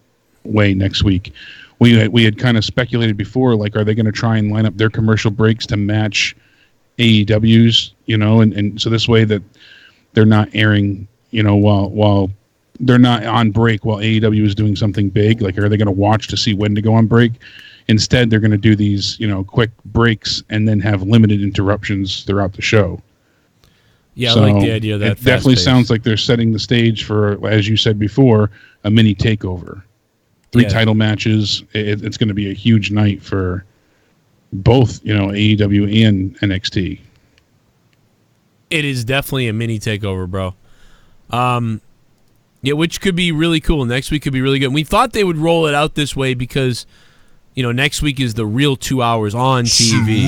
way next week. We had kind of speculated before, like, are they going to try and line up their commercial breaks to match AEW's, you know, and so this way that they're not airing, you know, while they're not on break while AEW is doing something big. Like, are they going to watch to see when to go on break? Instead, they're going to do these, you know, quick breaks and then have limited interruptions throughout the show. Yeah, so I like the idea of that. It definitely sounds like they're setting the stage for, as you said before, a mini takeover. 3 title matches. It's going to be a huge night for both, you know, AEW and NXT. It is definitely a mini takeover, bro. Yeah, which could be really cool. Next week could be really good. And we thought they would roll it out this way because, you know, next week is the real 2 hours on TV.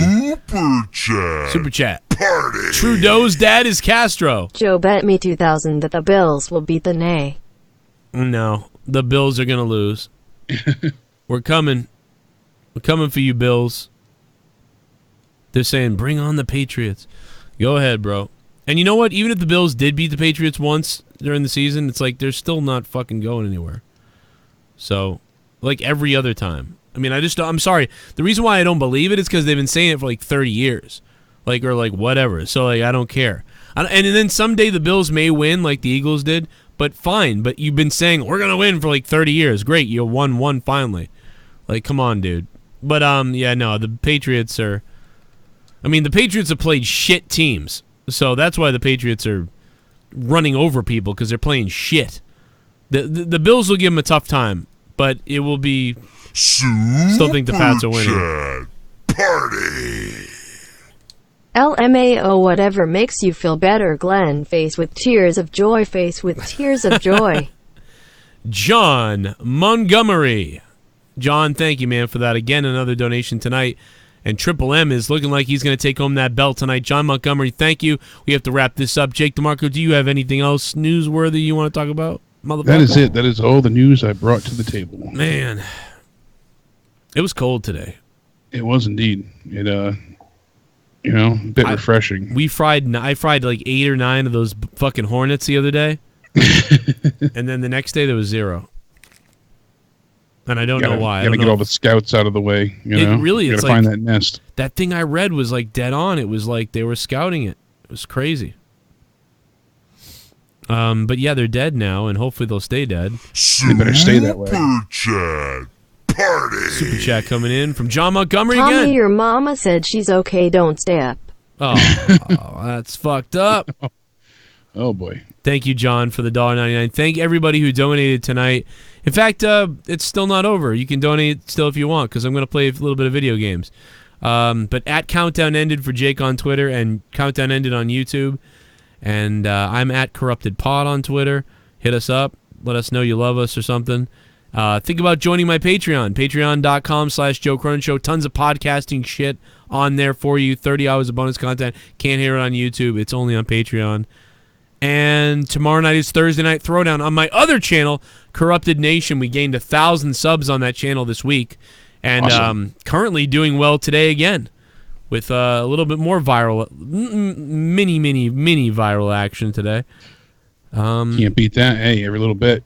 Super chat. Party. Trudeau's dad is Castro. Joe bet me 2,000 that the Bills will beat the Nay. No, the Bills are going to lose. We're coming. We're coming for you, Bills. They're saying, bring on the Patriots. Go ahead, bro. And you know what? Even if the Bills did beat the Patriots once during the season, it's like they're still not fucking going anywhere. So, like every other time. I mean, I'm sorry. The reason why I don't believe it is because they've been saying it for like 30 years. Like, or like whatever. So, like, I don't care. And then someday the Bills may win like the Eagles did, but fine. But you've been saying, we're going to win for like 30 years. Great, you won one finally. Like, come on, dude. But, yeah, no, the Patriots are... I mean, the Patriots have played shit teams. So that's why the Patriots are running over people, because they're playing shit. The Bills will give them a tough time, but it will be... Still think the Pats are winning. Party! LMAO, whatever makes you feel better, Glenn. Face with tears of joy. Face with tears of joy. John Montgomery. John, thank you, man, for that. Again, another donation tonight. And Triple M is looking like he's going to take home that belt tonight. John Montgomery, thank you. We have to wrap this up. Jake DeMarco, do you have anything else newsworthy you want to talk about? That is it. That is all the news I brought to the table. Man, it was cold today. It was indeed. It, a bit refreshing. I fried like 8 or 9 of those fucking Hornets the other day. And then the next day there was 0. And I don't know why. You gotta get all the scouts out of the way. Really, you it's gotta like find that nest. That thing I read was like dead on. It was like they were scouting it. It was crazy. But yeah, they're dead now, and hopefully they'll stay dead. They better stay that way. Super Chat Party. Super Chat coming in from John Montgomery Tommy, again. your mama said she's okay, don't step. Oh, that's fucked up. Oh boy. Thank you, John, for the $1.99. Thank everybody who donated tonight. In fact, it's still not over. You can donate still if you want, because I'm going to play a little bit of video games. But at Countdown Ended for Jake on Twitter and Countdown Ended on YouTube. And I'm at CorruptedPod on Twitter. Hit us up. Let us know you love us or something. Think about joining my Patreon. Patreon.com/Joe Cronin Show. Tons of podcasting shit on there for you. 30 hours of bonus content. Can't hear it on YouTube. It's only on Patreon. And tomorrow night is Thursday Night Throwdown on my other channel, Corrupted Nation. We gained 1,000 subs on that channel this week. And awesome. Currently doing well today again with a little bit more viral, mini viral action today. Can't beat that. Hey, every little bit,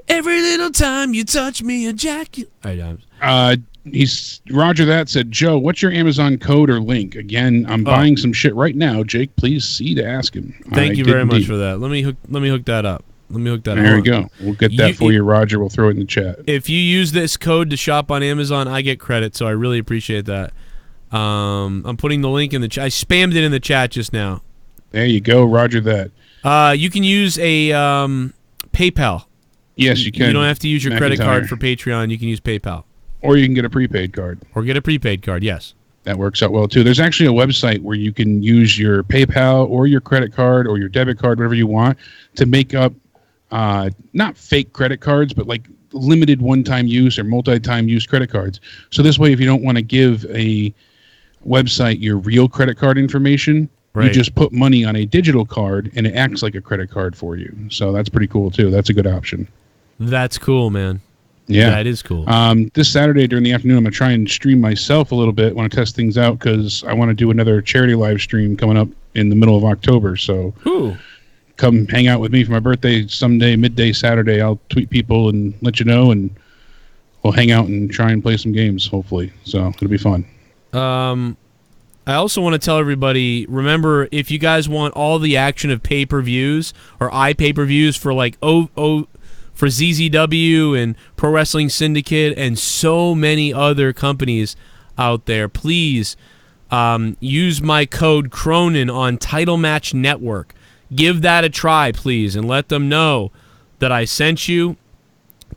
Every little time you touch me, ejaculate. He's Roger that said, Joe, what's your Amazon code or link? Again, I'm buying some shit right now. Jake, please see to ask him. Thank you very much for that. Let me hook that up. There we go. We'll get that for you, Roger. We'll throw it in the chat. If you use this code to shop on Amazon, I get credit, so I really appreciate that. I'm putting the link in the chat. I spammed it in the chat just now. There you go, Roger that. You can use a PayPal. Yes, you can. You don't have to use your credit card for Patreon. You can use PayPal. Or you can get a prepaid card. Yes. That works out well, too. There's actually a website where you can use your PayPal or your credit card or your debit card, whatever you want, to make up not fake credit cards, but like limited one-time use or multi-time use credit cards. So this way, if you don't want to give a website your real credit card information, you just put money on a digital card and it acts like a credit card for you. So that's pretty cool, too. That's a good option. That's cool, man. Yeah, that is cool. This Saturday during the afternoon, I'm going to try and stream myself a little bit. I want to test things out because I want to do another charity live stream coming up in the middle of October. So come hang out with me for my birthday someday, midday Saturday. I'll tweet people and let you know, and we'll hang out and try and play some games, hopefully. So it'll be fun. I also want to tell everybody, remember, if you guys want all the action of pay-per-views or iPay-per-views for like for ZZW and Pro Wrestling Syndicate and so many other companies out there, please use my code Cronin on Title Match Network. Give that a try, please, and let them know that I sent you.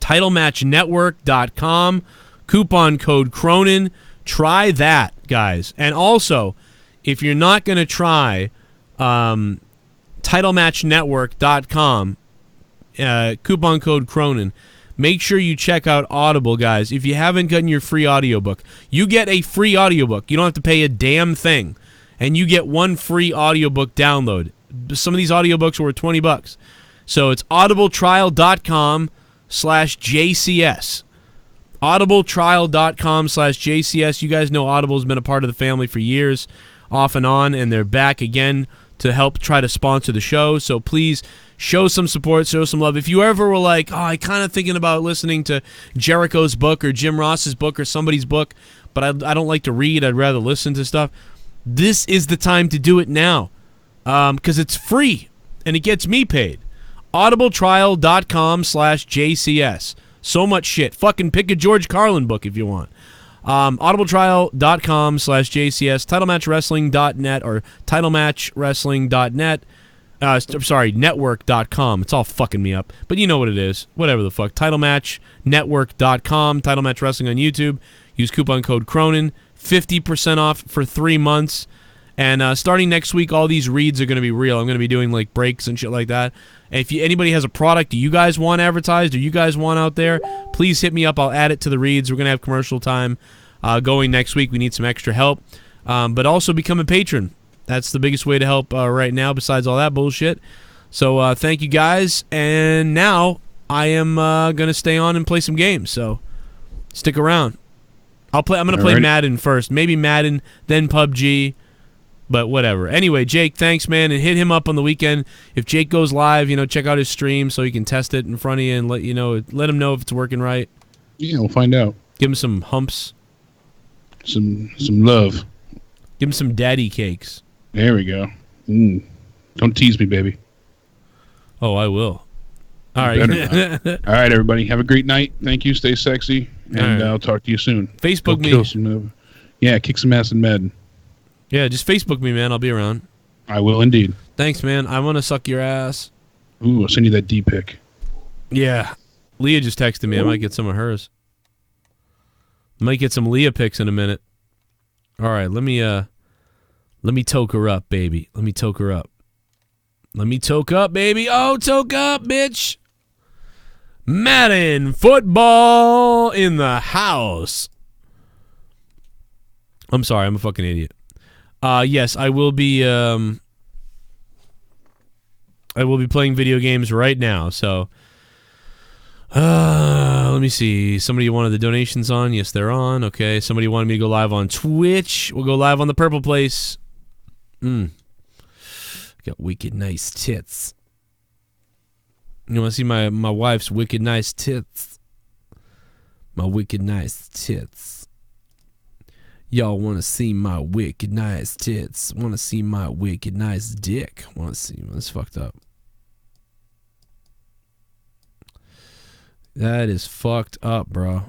TitleMatchNetwork.com, coupon code Cronin. Try that, guys. And also, if you're not going to try TitleMatchNetwork.com, coupon code Cronin, make sure you check out Audible, guys. If you haven't gotten your free audiobook, you get a free audiobook. You don't have to pay a damn thing. And you get one free audiobook download. Some of these audiobooks are worth $20. So it's audibletrial.com/JCS. audibletrial.com/JCS. You guys know Audible's been a part of the family for years, off and on, and they're back again to help try to sponsor the show. So please show some support, show some love. If you ever were like, oh, I kind of thinking about listening to Jericho's book or Jim Ross's book or somebody's book, but I don't like to read. I'd rather listen to stuff. This is the time to do it now because it's free and it gets me paid. audibletrial.com/JCS. So much shit. Fucking pick a George Carlin book if you want. audibletrial.com/JCS, titlematchwrestling.net or titlematchwrestling.net. Sorry, network.com. It's all fucking me up. But you know what it is. Whatever the fuck. Titlematchnetwork.com, Title Match Wrestling on YouTube. Use coupon code Cronin. 50% off for 3 months. And starting next week, all these reads are going to be real. I'm going to be doing like breaks and shit like that. And if anybody has a product you guys want advertised or you guys want out there, please hit me up. I'll add it to the reads. We're going to have commercial time going next week. We need some extra help. But also become a patron. That's the biggest way to help right now besides all that bullshit. So thank you guys. And now I am going to stay on and play some games. So stick around. I'm going to play Madden first. Maybe Madden, then PUBG. But whatever. Anyway, Jake, thanks, man, and hit him up on the weekend. If Jake goes live, check out his stream so he can test it in front of you and let him know if it's working right. Yeah, we'll find out. Give him some humps. Some love. Give him some daddy cakes. There we go. Don't tease me, baby. Oh, I will. All right. All right, everybody. Have a great night. Thank you. Stay sexy. And I'll talk to you soon. Facebook me. Kick some ass in Madden. Yeah, just Facebook me, man. I'll be around. I will indeed. Thanks, man. I want to suck your ass. Ooh, I'll send you that D-pic. Yeah. Leah just texted me. I might get some of hers. Might get some Leah pics in a minute. All right, let me toke her up, baby. Let me toke her up. Let me toke up, baby. Oh, toke up, bitch. Madden football in the house. I'm sorry, I'm a fucking idiot. Yes, I will be playing video games right now. So, let me see. Somebody wanted the donations on. Yes, they're on. Okay. Somebody wanted me to go live on Twitch. We'll go live on the Purple Place. Got wicked nice tits. You want to see my wife's wicked nice tits? My wicked nice tits. Y'all want to see my wicked nice tits? Want to see my wicked nice dick? Want to see? That's fucked up. That is fucked up, bro.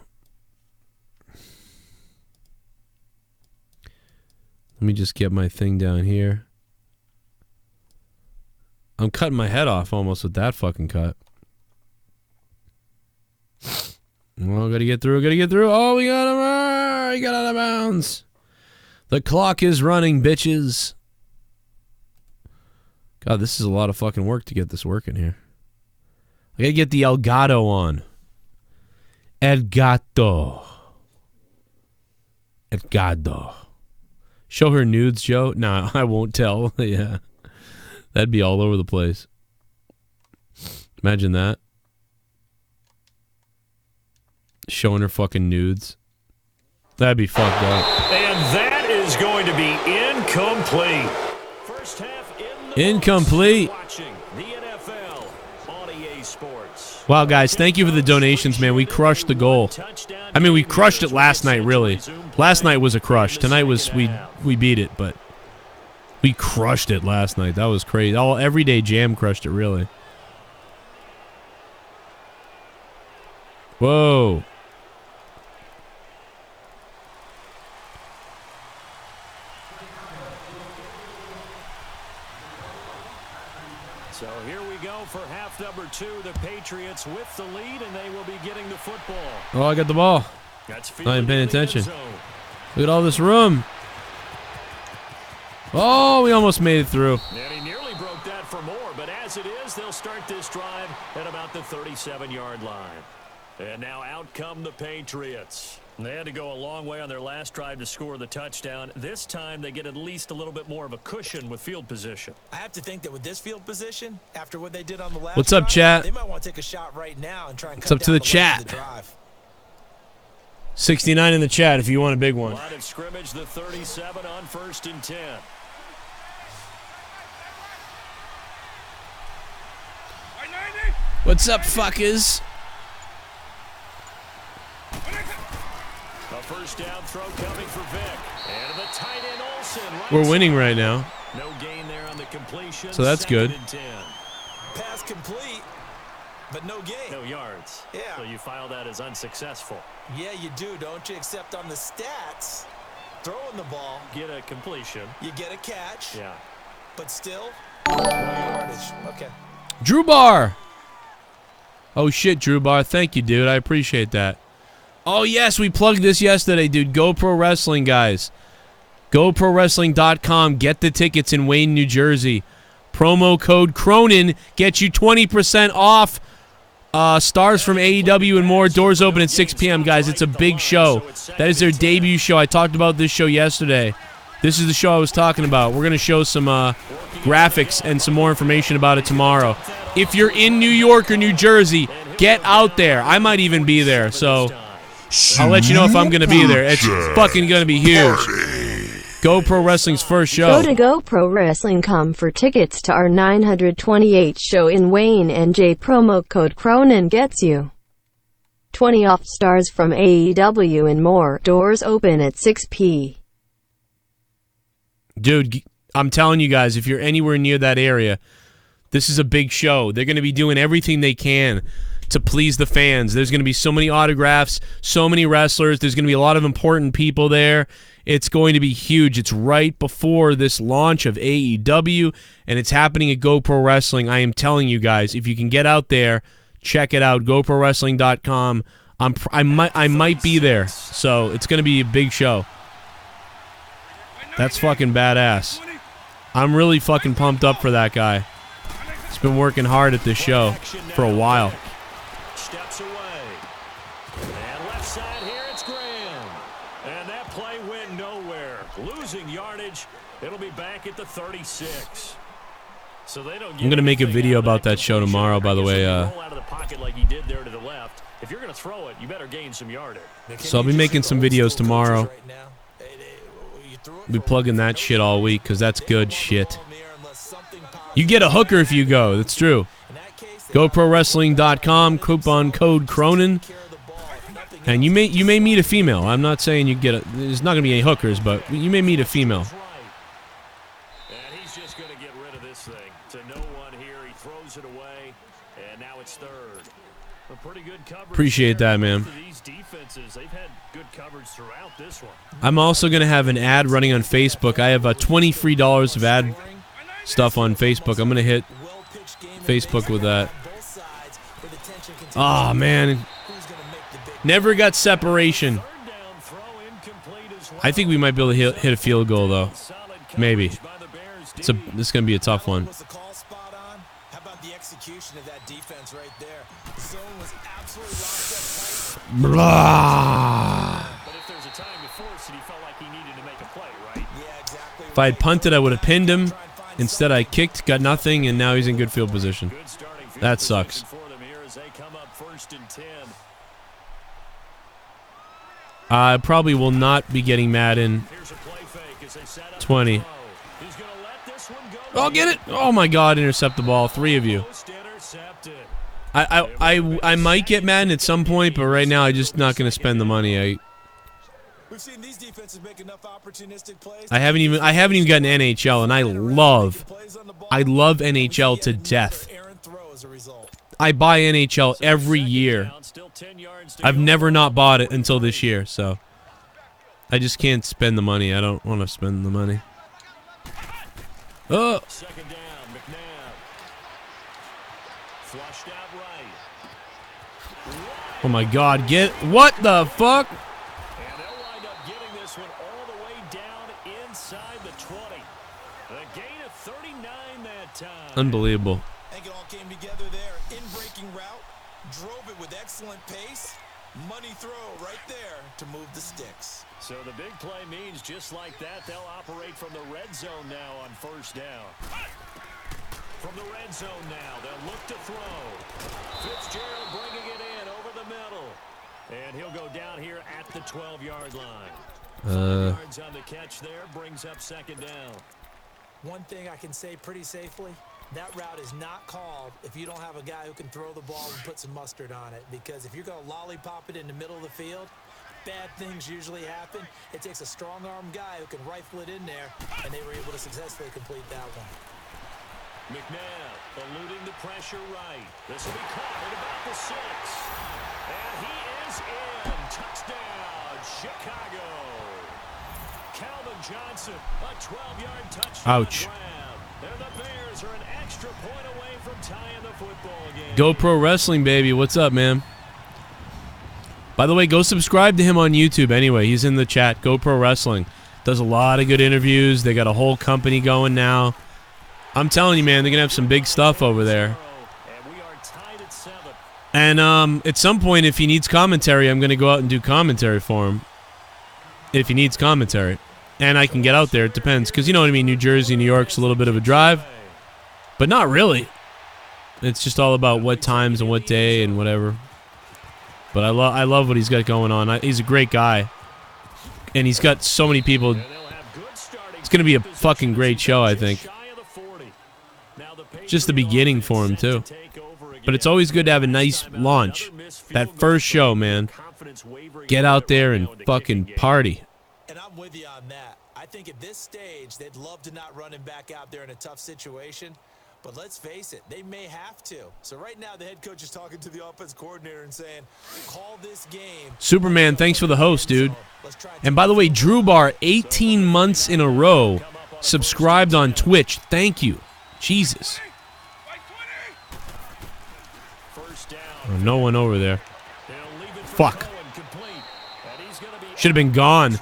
Let me just get my thing down here. I'm cutting my head off almost with that fucking cut. Well, gotta get through. Oh, we got him. He got out of bounds. The clock is running, bitches. God, this is a lot of fucking work to get this working here. I gotta get the Elgato on. Elgato. Show her nudes, Joe? Nah, I won't tell. Yeah. That'd be all over the place. Imagine that. Showing her fucking nudes. That'd be fucked up. And that is going to be incomplete. First half incomplete. Watching the NFL on EA Sports. Wow, guys, thank you for the donations, man. We crushed the goal. I mean, we crushed it last night, really. Last night was a crush. Tonight was we beat it, but we crushed it last night. That was crazy. Everyday Jam crushed it, really. Whoa. So here we go for half number 2. The Patriots with the lead, and they will be getting the football. Oh, I got the ball. Not even paying attention. Look at all this room. Oh, we almost made it through. And he nearly broke that for more, but as it is, they'll start this drive at about the 37-yard line. And now out come the Patriots. They had to go a long way on their last drive to score the touchdown. This time, they get at least a little bit more of a cushion with field position. I have to think that with this field position, after what they did on the last What's up, chat? They might want to take a shot right now and try and What's up to the chat? 69 in the chat if you want a big one. Line of scrimmage, the 37 on 1st and 10. What's up, fuckers? A first down throw coming for Vic. And the tight end Olsen. We're winning right now. No gain there on the completion. So that's good. 2nd and 10. Pass complete, but no gain. No yards. Yeah. So you file that as unsuccessful. Yeah, you do, don't you? Except on the stats, throwing the ball. Get a completion. You get a catch. Yeah. But still, no yardage. Okay. Drew Bar. Oh, shit, Drew Bar. Thank you, dude. I appreciate that. Oh, yes, we plugged this yesterday, dude. Go Pro Wrestling, guys. GoProWrestling.com. Get the tickets in Wayne, New Jersey. Promo code Cronin gets you 20% off. Stars from AEW and more. Doors open at 6 p.m., guys. It's a big show. That is their debut show. I talked about this show yesterday. This is the show I was talking about. We're going to show some graphics and some more information about it tomorrow. If you're in New York or New Jersey, get out there. I might even be there, so I'll let you know if I'm going to be there. It's fucking going to be huge. GoPro Wrestling's first show. Go to GoPro Wrestling.com for tickets to our 928 show in Wayne, NJ. Promo code Cronin gets you 20 off. Stars from AEW and more. Doors open at 6 p.m. Dude, I'm telling you guys, if you're anywhere near that area, this is a big show. They're going to be doing everything they can to please the fans. There's going to be so many autographs, so many wrestlers. There's going to be a lot of important people there. It's going to be huge. It's right before this launch of AEW, and it's happening at GoPro Wrestling. I am telling you guys, if you can get out there, check it out. GoProWrestling.com. I might be there, so it's going to be a big show. That's fucking badass. I'm really fucking pumped up for that guy. He's been working hard at this show for a while. Steps away. And left side here, it's Graham. And that play went nowhere. Losing yardage. It'll be back at the 36. So they don't I'm going to make a video about that show tomorrow, by the way. roll out of the pocket like he did there to the left. If you're going to throw it, you better gain some yardage. So I'll be making some videos tomorrow. Be plugging that shit all week because that's good shit. You get a hooker if you go. That's true. GoProWrestling.com, coupon code Cronin, and you may meet a female. I'm not saying you get a. There's not going to be any hookers, but you may meet a female. And he's just going to get rid of this thing. To no one here, he throws it away, and now it's third. A pretty good coverage. Appreciate that, man. These defenses, they've had good coverage throughout this one. I'm also going to have an ad running on Facebook. I have $20 free of ad stuff on Facebook. I'm going to hit Facebook with that. Oh, man. Never got separation. I think we might be able to hit a field goal, though. Maybe. This is going to be a tough one. How about the execution of that defense right there? The zone was absolutely locked up tight. Blah. But if there's a time to force it, he felt like he needed to make a play, right? Yeah, exactly. If I had punted, I would have pinned him. Instead, I kicked, got nothing, and now he's in good field position. That sucks. I probably will not be getting Madden 20. Oh, get it! Oh my God! Intercept the ball. 3 of you. I might get Madden at some point, but right now I'm just not going to spend the money. We've seen these defenses make enough opportunistic plays. I haven't even gotten NHL, and I love NHL to death. I buy NHL every year. I've never not bought it until this year, so I just can't spend the money. I don't want to spend the money. Oh. Second down, McNeil. Flushed out right. Oh my God! What the fuck? And they'll wind up getting this one all the way down inside the 20. A gain of 39 that time. Unbelievable. I think it all came together there. In-breaking route, drove it with excellent pace. Money throw right there to move the sticks. So the big play means just like that, they'll operate from the red zone now on first down. From the red zone now, they'll look to throw. Fitzgerald bringing it in over the middle. And he'll go down here at the 12-yard line. 5 yards on the catch there, brings up second down. One thing I can say pretty safely, that route is not called if you don't have a guy who can throw the ball and put some mustard on it. Because if you're going to lollipop it in the middle of the field, bad things usually happen. It takes a strong-arm guy who can rifle it in there, and they were able to successfully complete that one. McNeil eluding the pressure right. This will be caught at about the 6. And he is in. Touchdown, Chicago. Calvin Johnson, a 12-yard touchdown. Ouch. And the Bears are an extra point away from tying the football game. Go Pro Wrestling, baby. What's up, man? By the way, go subscribe to him on YouTube anyway. He's in the chat. Go Pro Wrestling. Does a lot of good interviews. They got a whole company going now. I'm telling you, man, they're going to have some big stuff over there. And at some point, if he needs commentary, I'm going to go out and do commentary for him. If he needs commentary. And I can get out there. It depends. Because you know what I mean? New Jersey, New York's a little bit of a drive. But not really. It's just all about what times and what day and whatever. But I love what he's got going on. He's a great guy. And he's got so many people. It's going to be a fucking great show, I think. Just the beginning for him, too. But it's always good to have a nice launch. That first show, man. Get out there and fucking party. And I'm with you on that. I think at this stage, they'd love to not run him back out there in a tough situation. But let's face it, they may have to. So right now, the head coach is talking to the offense coordinator and saying, call this game. Superman, thanks for the host, dude. And by the way, Drew Bar, 18 months in a row, subscribed on Twitch. Thank you. Jesus. Oh, no one over there. Fuck. Should have been gone.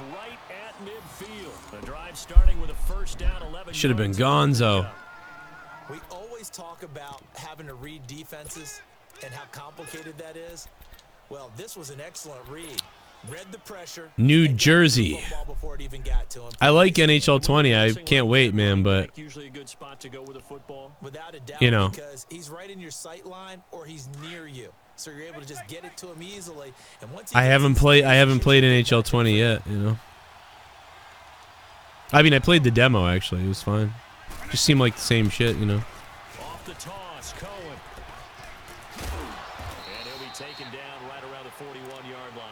Should have been gonzo. We always talk about having to read defenses and how complicated that is. Well, this was an excellent read. Read the pressure. New Jersey. I like NHL 20. I can't wait, man, but you know, because he's right in your sight line or he's near you. So you're able to just get it to him easily. And once I haven't played NHL 20 yet, you know. I mean, I played the demo actually. It was fine. Just seemed like the same shit, you know. Off the toss, Cohen. And he'll be taken down right around the 41-yard line.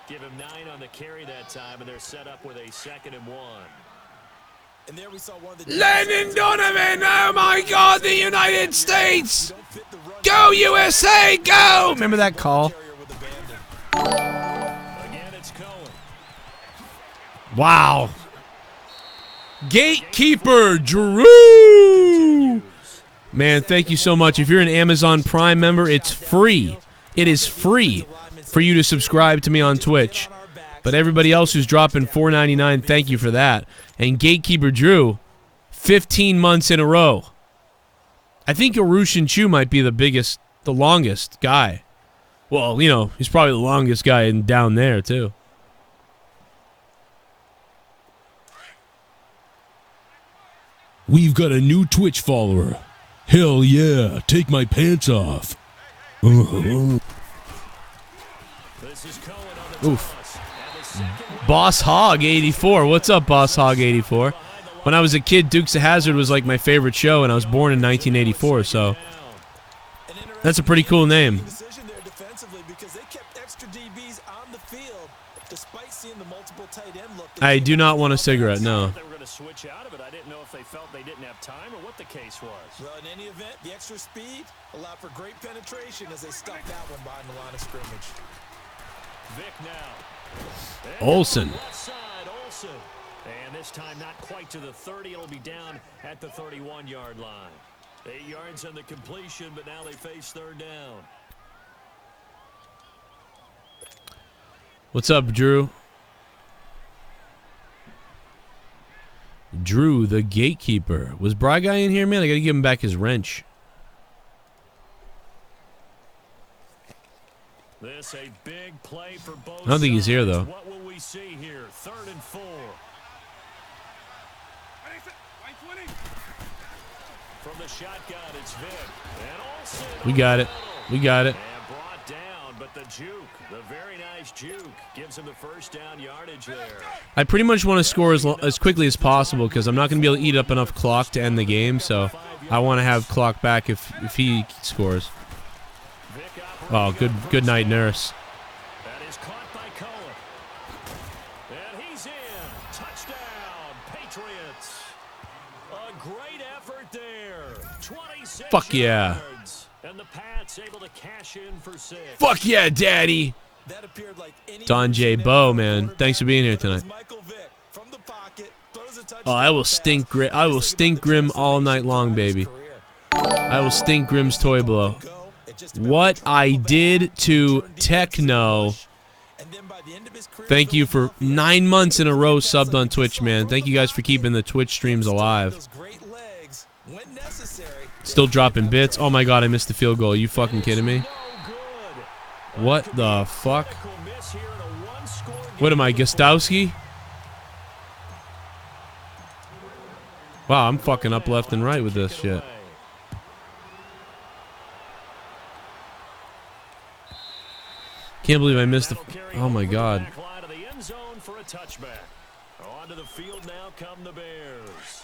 Give him 9 on the carry that time, and they're set up with a 2nd and 1. And there we saw one of the Lennon Donovan, oh my God, the United States! Go USA, go! Remember that call? Again, it's Cohen. Wow. Gatekeeper Drew! Man, thank you so much. If you're an Amazon Prime member, it's free. It is free for you to subscribe to me on Twitch. But everybody else who's dropping $4.99, thank you for that. And Gatekeeper Drew, 15 months in a row. I think AruShinchu might be the longest guy. Well, you know, he's probably the longest guy down there, too. We've got a new Twitch follower. Hell yeah, take my pants off. Oof. Boss Hog 84. What's up, Boss Hog 84? When I was a kid, Dukes of Hazzard was like my favorite show, and I was born in 1984, so that's a pretty cool name. I do not want a cigarette, no. They were going to switch out of it. I didn't know if they felt they didn't have time or what the case was. Well, in any event, the extra speed allowed for great penetration as they stuck that one behind the line of scrimmage. Vic now. Olsen. Left side, Olsen. And this time not quite to the 30. It'll be down at the 31-yard line. 8 yards on the completion, but now they face 3rd down. What's up, Drew? Drew, the gatekeeper. Was Bry Guy in here, man? I got to give him back his wrench. This a big play for both I don't think he's here, though. What will we see here? 3rd and 4. From the shotgun, it's Vic. And Olsen We got it. We got it. and brought down, but the juke, the very nice juke, gives him the first down yardage there. I pretty much want to score as quickly as possible because I'm not going to be able to eat up enough clock to end the game, so I want to have clock back if he scores. Oh, good night, nurse. That is caught by Cullen. And he's in. Touchdown, Patriots. A great effort there. 26 Fuck yeah. yards. And the Pats able to cash in for 6. Fuck yeah, daddy. Don J. Bo, man. Thanks for being here tonight. Oh, I will stink Grim all night long, baby. I will stink Grim's toy blow. What I did to Techno. Thank you for 9 months in a row subbed on Twitch, man. Thank you guys for keeping the Twitch streams alive. Still dropping bits. Oh my god, I missed the field goal. Are you fucking kidding me? What the fuck? What am I, Gostowski? Wow, I'm fucking up left and right with this shit. Can't believe I missed the... Oh my god.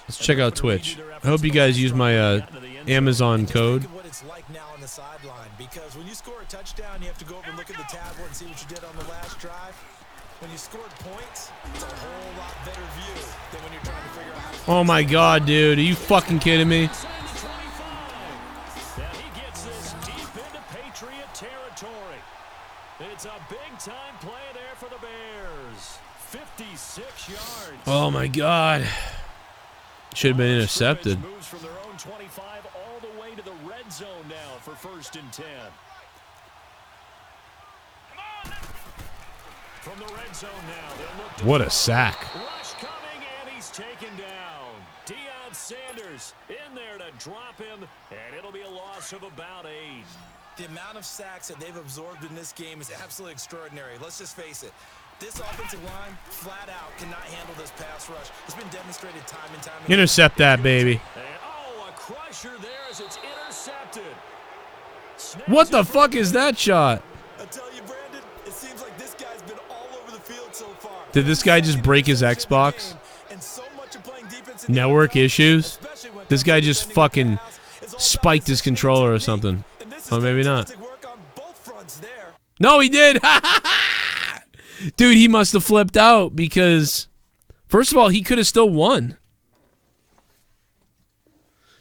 Let's check out Twitch. I hope you guys use my Amazon code. Because when you score a touchdown, you have to go over and look at the tablet and see what you did on the last drive. When you scored points, it's a whole lot better view than when you're trying to figure out how to... Oh my god, dude. Are you fucking kidding me? It's a big-time play there for the Bears. 56 yards. Oh my god. Should have been intercepted. Moves from their own 25 all the way to the red zone now for 1st and 10. From the red zone now, they'll look to What a sack. Rush coming, and he's taken down. Deion Sanders in there to drop him, and it'll be a loss of about 8. The amount of sacks that they've absorbed in this game is absolutely extraordinary. Let's just face it. This offensive line, flat out, cannot handle this pass rush. It's been demonstrated time and time again. Intercept that, baby. And, a crusher there as it's intercepted. What the fuck is that shot? I tell you, Brandon, it seems like this guy's been all over the field so far. Did this guy just break his Xbox? Network issues? This guy just fucking spiked his controller or something. Oh, maybe not. No, he did. Dude, he must have flipped out because, first of all, he could have still won.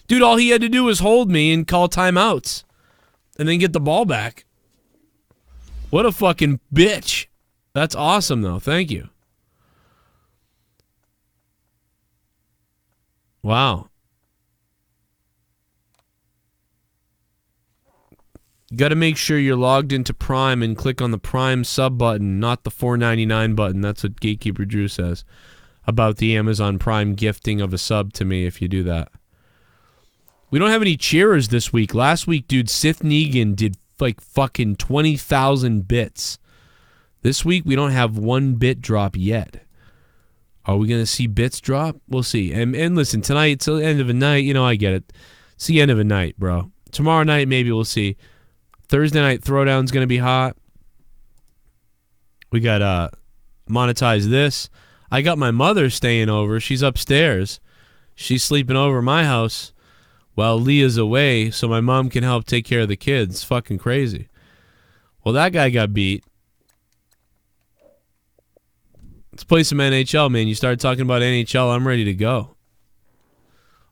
Dude, all he had to do was hold me and call timeouts and then get the ball back. What a fucking bitch. That's awesome, though. Thank you. Wow. You got to make sure you're logged into Prime and click on the Prime sub button, not the $4.99 button. That's what Gatekeeper Drew says about the Amazon Prime gifting of a sub to me if you do that. We don't have any cheerers this week. Last week, dude, Sith Negan did like fucking 20,000 bits. This week, we don't have 1 bit drop yet. Are we going to see bits drop? We'll see. And listen, tonight, it's the end of a night. You know, I get it. It's the end of a night, bro. Tomorrow night, maybe we'll see. Thursday night Throwdown's going to be hot. We got monetize this. I got my mother staying over. She's upstairs. She's sleeping over at my house while Leah's away so my mom can help take care of the kids. It's fucking crazy. Well, that guy got beat. Let's play some NHL, man. You started talking about NHL. I'm ready to go.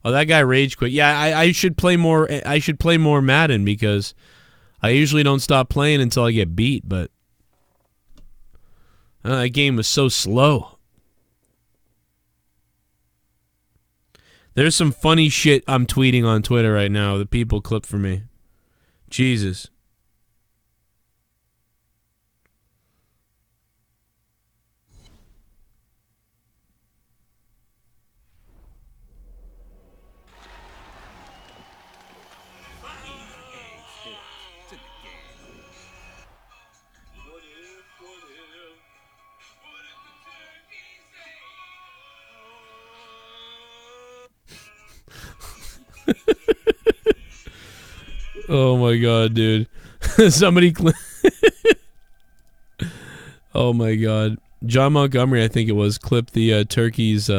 Oh, that guy rage quit. Yeah, I should play more. I should play more Madden because I usually don't stop playing until I get beat. But that game was so slow. There's some funny shit I'm tweeting on Twitter right now that people clip for me. Jesus. Oh my god, dude. Somebody Oh my god. John Montgomery, I think it was, clipped the turkey's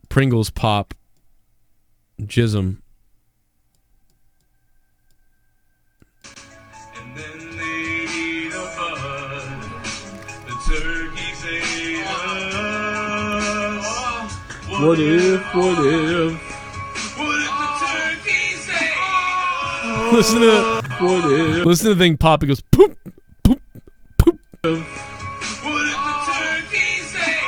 Pringles pop jism. And then they eat a bud. The turkeys ate us. What if? What if the turkeys ate us? Listen to listen to the thing pop. It goes poop, poop, poop. What if the turkeys ate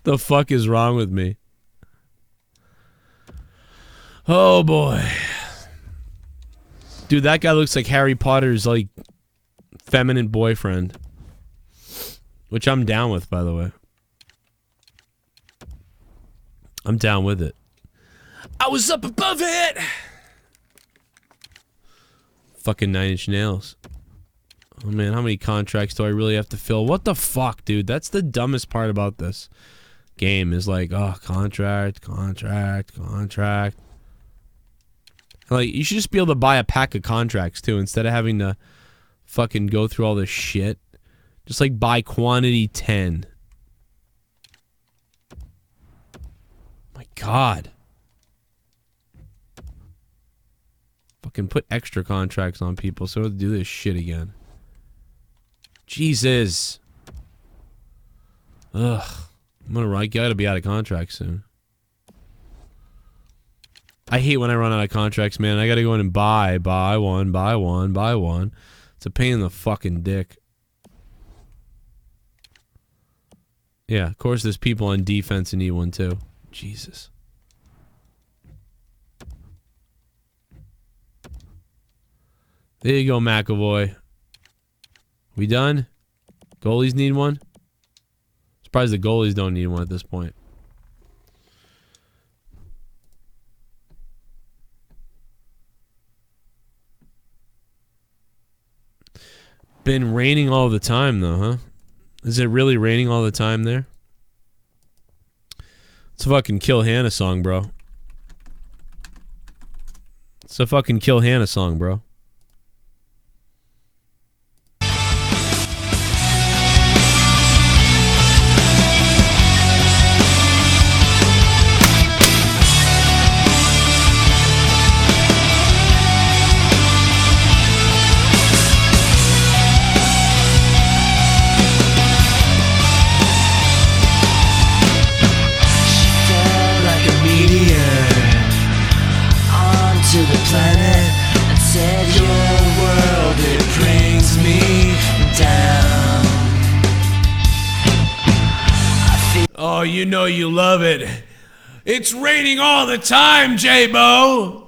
The fuck is wrong with me? Oh boy. Dude, that guy looks like Harry Potter's like feminine boyfriend. Which I'm down with, by the way. I'm down with it. I was up above it! Fucking 9 Inch Nails. Oh man, how many contracts do I really have to fill? What the fuck, dude? That's the dumbest part about this game is like, oh, contract. Like, you should just be able to buy a pack of contracts too instead of having to fucking go through all this shit. Just like buy quantity 10. My god. Fucking put extra contracts on people so I don't have to do this shit again. Jesus. Ugh. I gotta be out of contracts soon. I hate when I run out of contracts, man. I gotta go in and buy one. It's a pain in the fucking dick. Yeah, of course there's people on defense who need one too. Jesus. There you go, McAvoy. We done? Goalies need one? Surprised the goalies don't need one at this point. Been raining all the time though, huh? Is it really raining all the time there? It's a fucking Kill Hannah song, bro. It's a fucking Kill Hannah song, bro. Oh, you know you love it. It's raining all the time, J-Bo.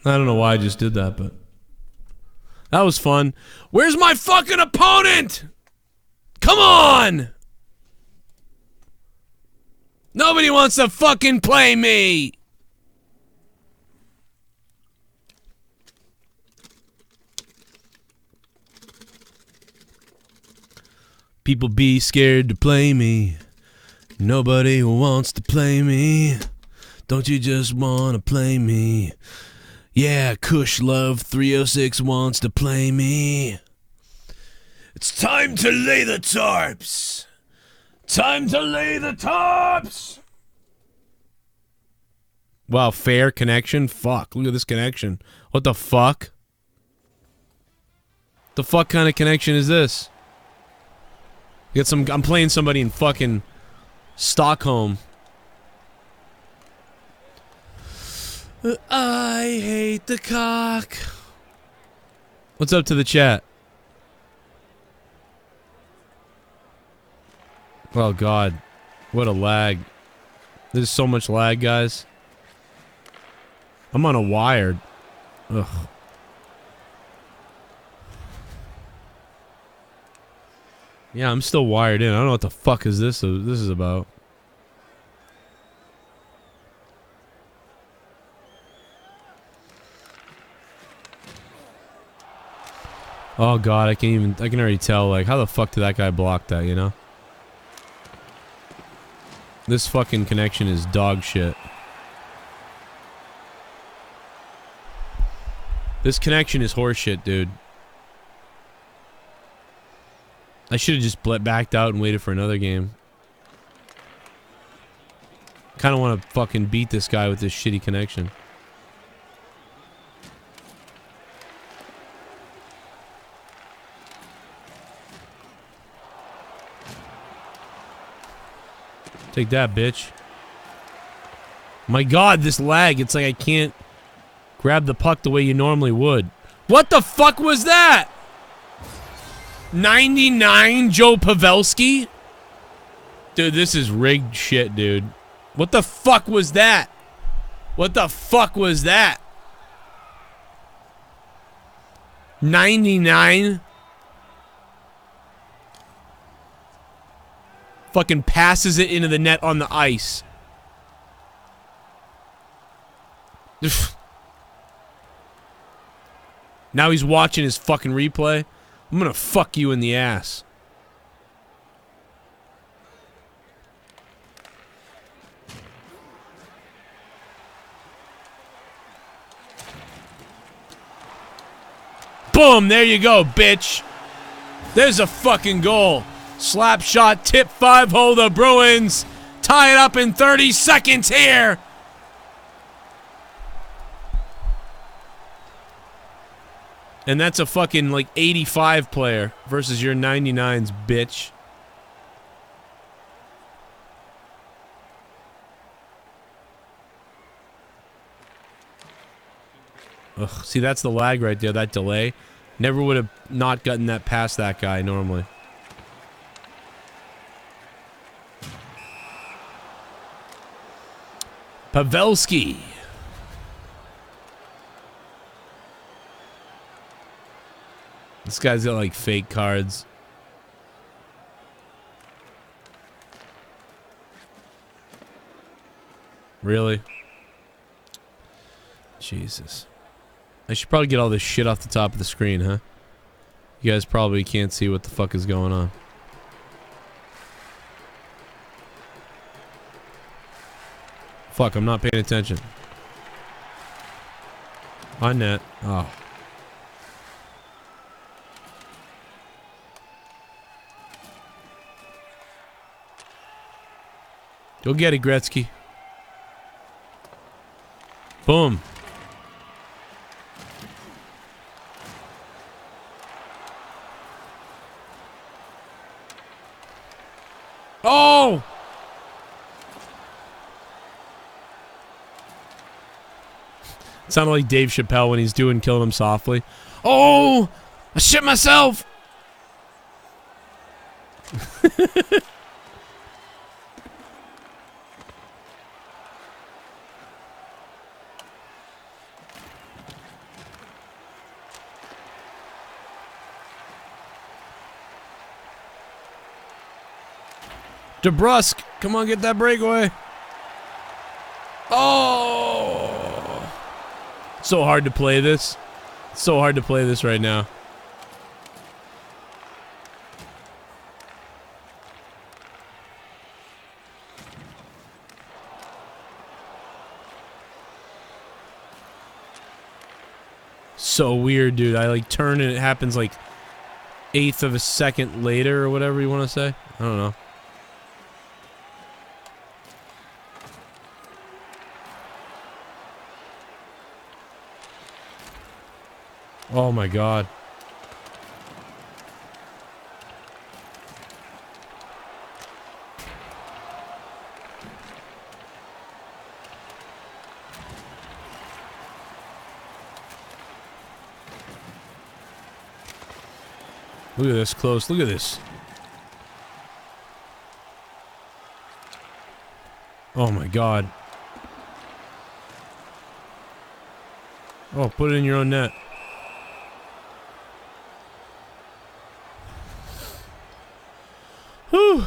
I don't know why I just did that, but that was fun. Where's my fucking opponent? Come on! Nobody wants to fucking play me! People be scared to play me. Nobody wants to play me. Don't you just wanna play me? Yeah, Kush Love 306 wants to play me. It's time to lay the tarps. Time to lay the tarps. Wow, fair connection? Fuck, look at this connection. What the fuck? The fuck kind of connection is this? You got some, I'm playing somebody in fucking Stockholm. I hate the cock. What's up to the chat? Oh god. What a lag. There's so much lag, guys. I'm on a wired. Ugh. Yeah, I'm still wired in. I don't know what the fuck is this is about. Oh god, I can already tell, like, how the fuck did that guy block that, you know? This fucking connection is dog shit. This connection is horseshit, dude. I should have just backed out and waited for another game. Kind of want to fucking beat this guy with this shitty connection. Take that, bitch. My god, this lag. It's like I can't grab the puck the way you normally would. What the fuck was that? 99 Joe Pavelski? Dude, this is rigged shit, dude. What the fuck was that? What the fuck was that? 99? Fucking passes it into the net on the ice. Now he's watching his fucking replay. I'm gonna fuck you in the ass. Boom! There you go, bitch. There's a fucking goal. Slap shot, tip 5-hole the Bruins. Tie it up in 30 seconds here. And that's a fucking, like, 85 player versus your 99s, bitch. Ugh, see, that's the lag right there, that delay. Never would have not gotten that past that guy normally. Pavelski. This guy's got like fake cards. Really? Jesus. I should probably get all this shit off the top of the screen, huh? You guys probably can't see what the fuck is going on. Fuck, I'm not paying attention. On net. Oh. Go get it, Gretzky. Boom. Oh! It sounded like Dave Chappelle when he's doing Killing Him Softly. Oh! I shit myself! DeBrusque, come on, get that breakaway. Oh! So hard to play this. So hard to play this right now. So weird, dude. I like turn and it happens like 1/8 of a second later or whatever you want to say. I don't know. Oh my god. Look at this close. Look at this. Oh my god. Oh, put it in your own net. Whew.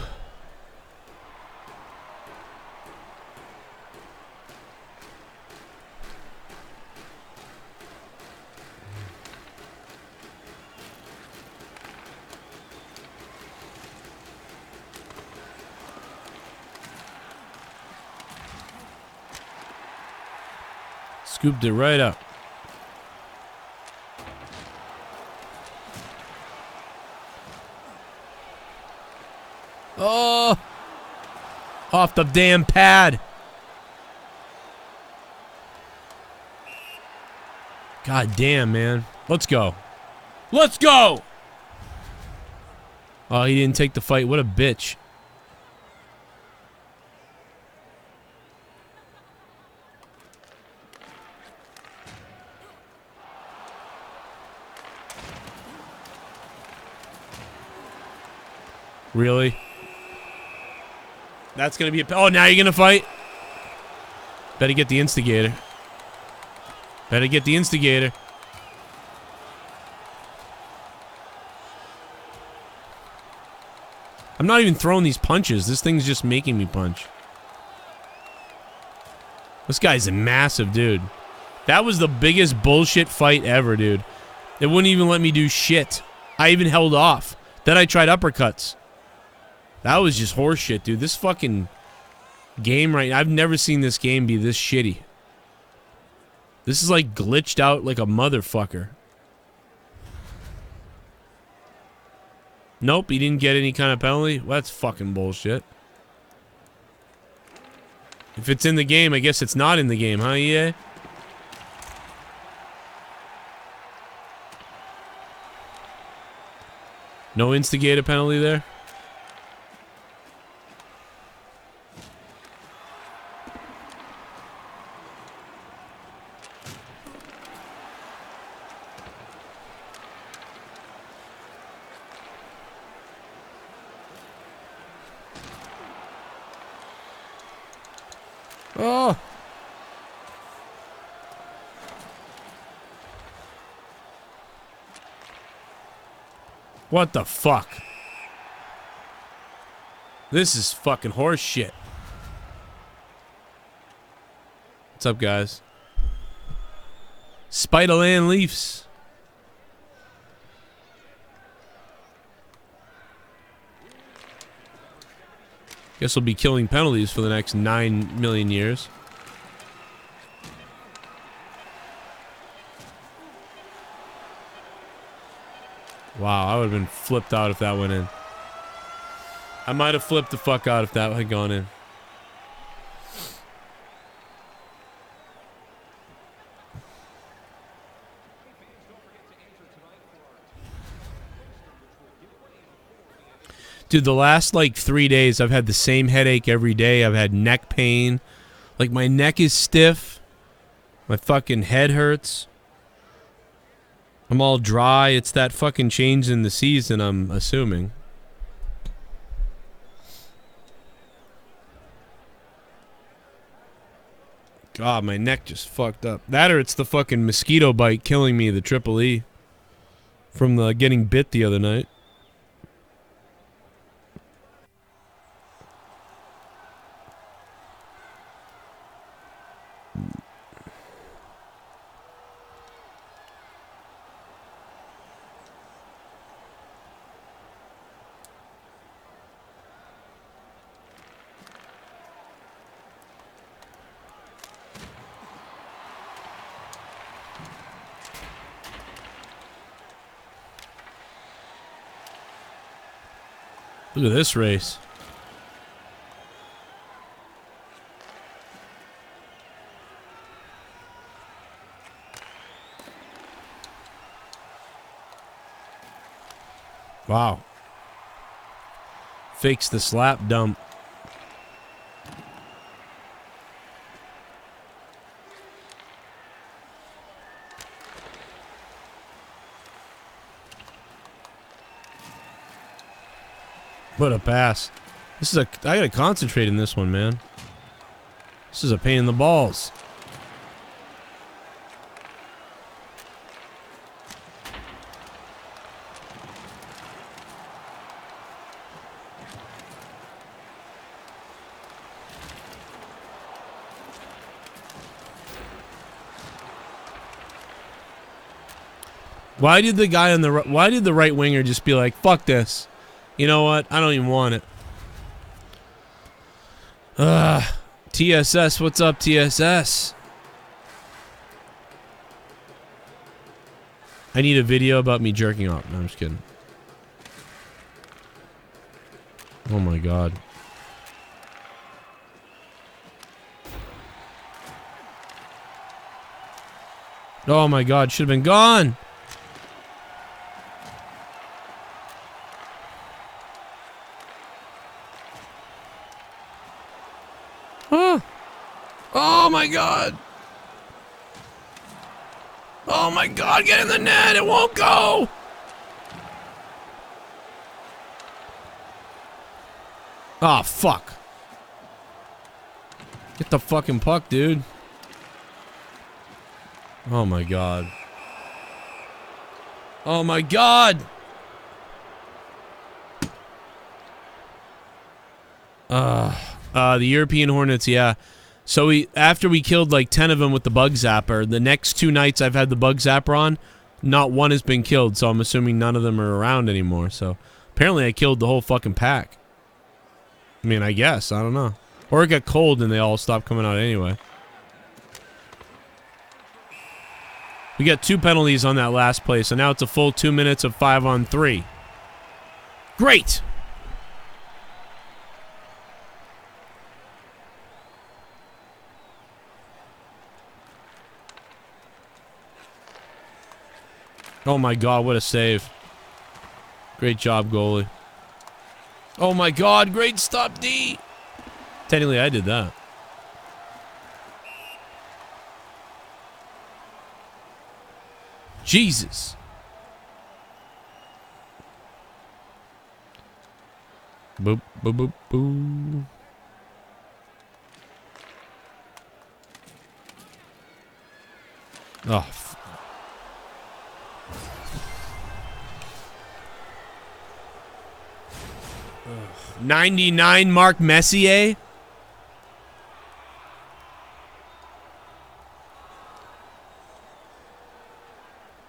Scooped it right up. Oh! Off the damn pad. God damn, man. Let's go. Let's go! Oh, he didn't take the fight. What a bitch. Really? That's gonna be a... Oh, now you're gonna fight? Better get the instigator. Better get the instigator. I'm not even throwing these punches. This thing's just making me punch. This guy's a massive dude. That was the biggest bullshit fight ever, dude. It wouldn't even let me do shit. I even held off. Then I tried uppercuts. That was just horseshit, dude. This fucking game right now, I've never seen this game be this shitty. This is like glitched out like a motherfucker. Nope, he didn't get any kind of penalty. Well, that's fucking bullshit. If it's in the game, I guess it's not in the game, huh, EA? No instigator penalty there? Oh! What the fuck? This is fucking horse shit. What's up, guys? Spiderland Leafs. Guess we'll be killing penalties for the next 9 million years. Wow, I would have been flipped out if that went in. I might have flipped the fuck out if that had gone in. Dude, the last like 3 days I've had the same headache every day. I've had neck pain. Like my neck is stiff. My fucking head hurts. I'm all dry. It's that fucking change in the season, I'm assuming. God, my neck just fucked up. That or it's the fucking mosquito bite killing me, the Triple E. From the getting bit the other night. Look at this race. Wow. Fakes the slap dump. What a pass. This is I gotta concentrate in this one, man. This is a pain in the balls. Why did the guy on the why did the right winger just be like, fuck this? You know what? I don't even want it. TSS, what's up, TSS? I need a video about me jerking off. No, I'm just kidding. Oh my god. Oh my god, should have been gone. Oh my god. Oh my god, get in the net. It won't go. Oh, fuck. Get the fucking puck, dude. Oh my god. Oh my god. The European Hornets, yeah. So after we killed like 10 of them with the bug zapper, the next 2 nights I've had the bug zapper on, not one has been killed, so I'm assuming none of them are around anymore. So apparently I killed the whole fucking pack. I mean, I guess, I don't know. Or it got cold and they all stopped coming out anyway. We got 2 penalties on that last play, so now it's a full 2 minutes of 5-on-3. Great! Oh my god, what a save. Great job, goalie. Oh my god, great stop, D! Technically, I did that. Jesus. Boop, boop, boop, boop. Oh, 99 Mark Messier.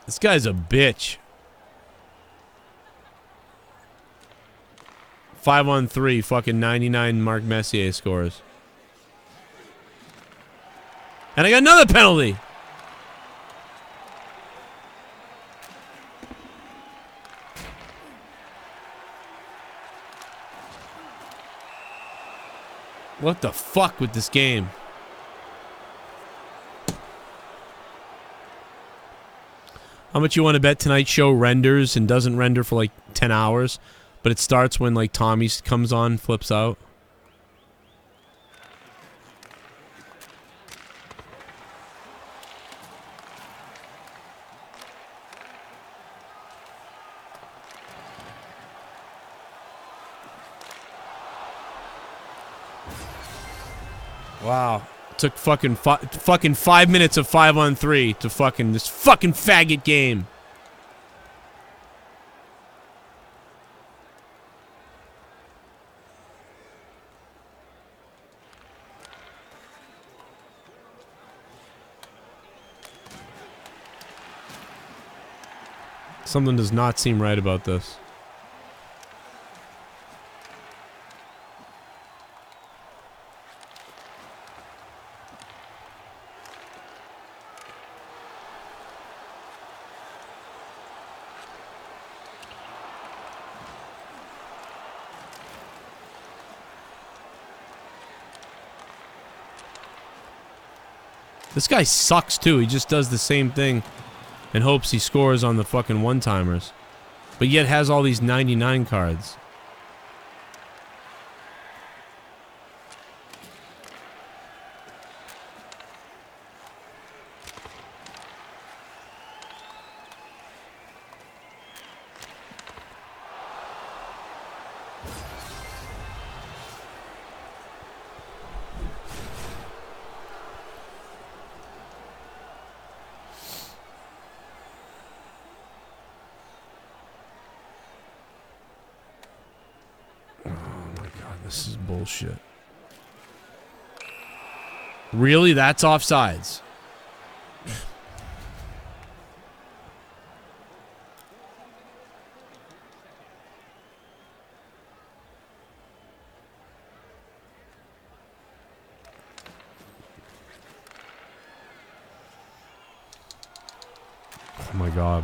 This guy's a bitch. 5-on-3, fucking 99 Mark Messier scores. And I got another penalty. What the fuck with this game? How much you want to bet tonight's show renders and doesn't render for like 10 hours, but it starts when like Tommy comes on, flips out? Wow. Took fucking 5 minutes of 5-on-3 to fucking this fucking faggot game. Something does not seem right about this. This guy sucks too. He just does the same thing and hopes he scores on the fucking one-timers. But yet has all these 99 cards. Bullshit. Really? That's offsides. Oh my god.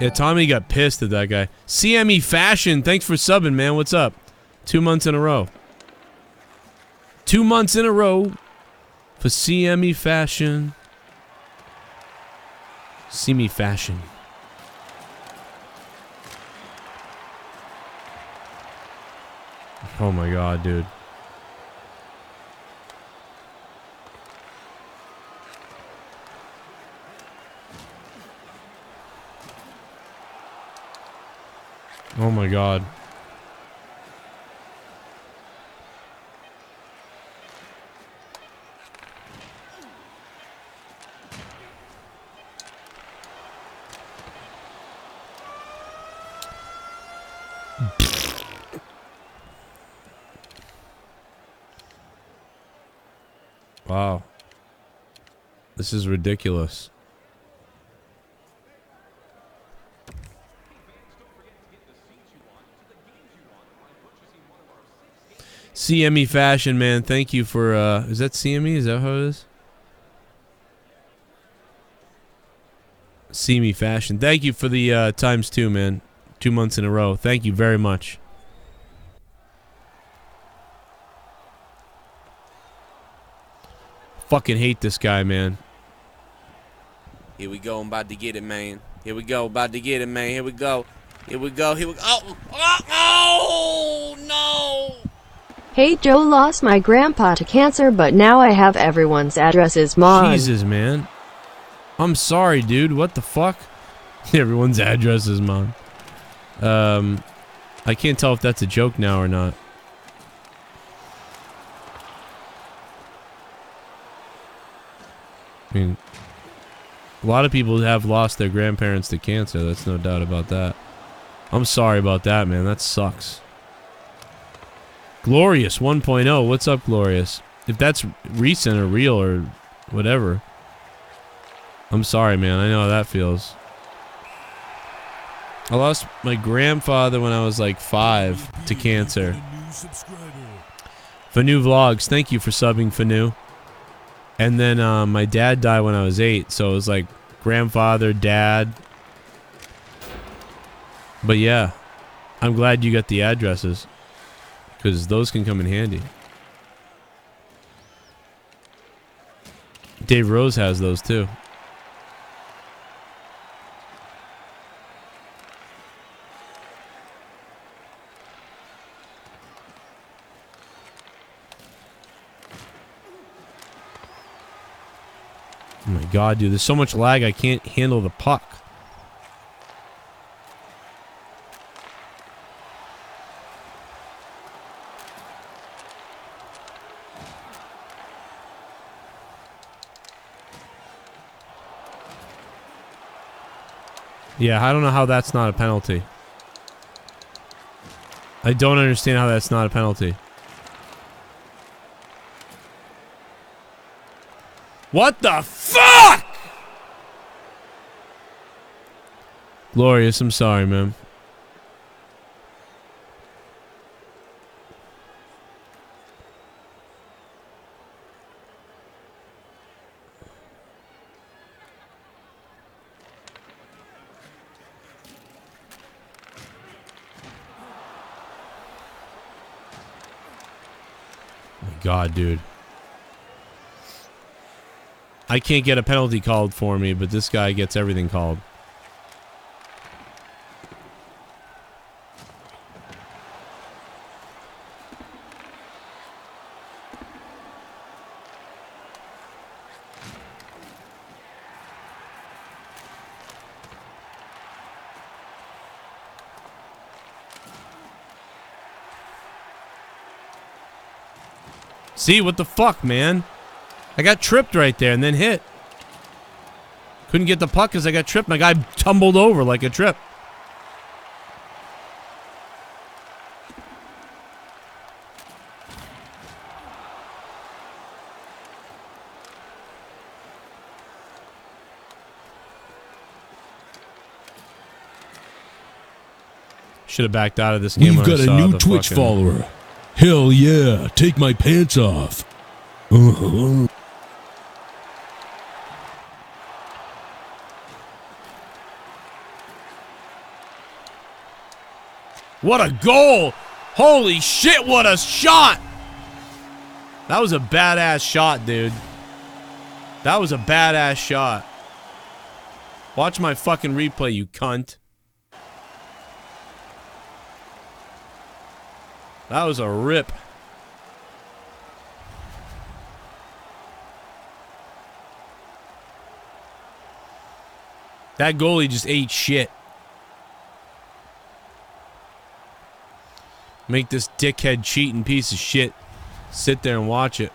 Yeah, Tommy got pissed at that guy. CME Fashion, thanks for subbing, man. What's up? 2 months in a row. 2 months in a row for CME Fashion. CME Fashion. Oh my god, dude. Oh my god. Wow. This is ridiculous. CME Fashion, man. Thank you for, is that CME? Is that how it is? CME Fashion. Thank you for the ×2, man. 2 months in a row. Thank you very much. Fucking hate this guy, man. Here we go. I'm about to get it, man. Here we go. About to get it, man. Here we go. Here we go. Here we go. Oh, no. Hey, Joe lost my grandpa to cancer, but now I have everyone's addresses, Mom. Jesus, man. I'm sorry, dude. What the fuck? Everyone's address is Mom. I can't tell if that's a joke now or not. I mean, a lot of people have lost their grandparents to cancer. That's no doubt about that. I'm sorry about that, man. That sucks. Glorious 1.0. What's up, Glorious? If that's recent or real or whatever, I'm sorry, man. I know how that feels. I lost my grandfather when I was like 5 to cancer. Fanu Vlogs, thank you for subbing, Fanu. And then my dad died when I was 8, so it was like grandfather, dad. But yeah, I'm glad you got the addresses, because those can come in handy. Dave Rose has those too. Oh my god, dude, there's so much lag I can't handle the puck. Yeah, I don't know how that's not a penalty. I don't understand how that's not a penalty. What the fuck? Glorious, I'm sorry, man. Oh my god, dude. I can't get a penalty called for me, but this guy gets everything called. See, what the fuck, man? I got tripped right there and then hit. Couldn't get the puck because I got tripped. My guy tumbled over like a trip. Should have backed out of this game. We've got a new Twitch follower. Hell yeah, take my pants off. What a goal! Holy shit, what a shot! That was a badass shot, dude. That was a badass shot. Watch my fucking replay, you cunt. That was a rip. That goalie just ate shit. Make this dickhead cheating piece of shit sit there and watch it.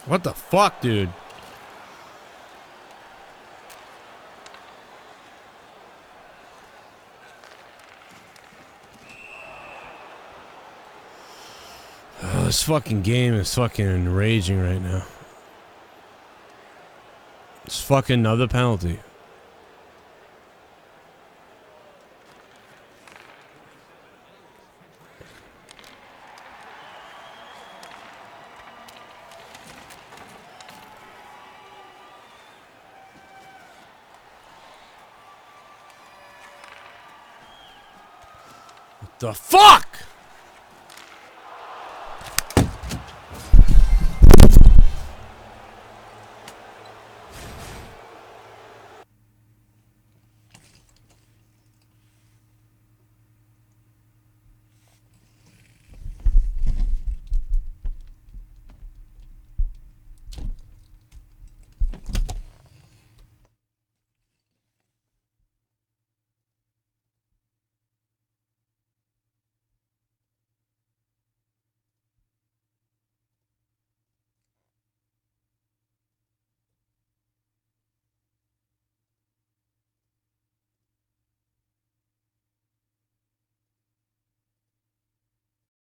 What the fuck, dude? Oh, this fucking game is fucking enraging right now. It's fucking another penalty. The fuck?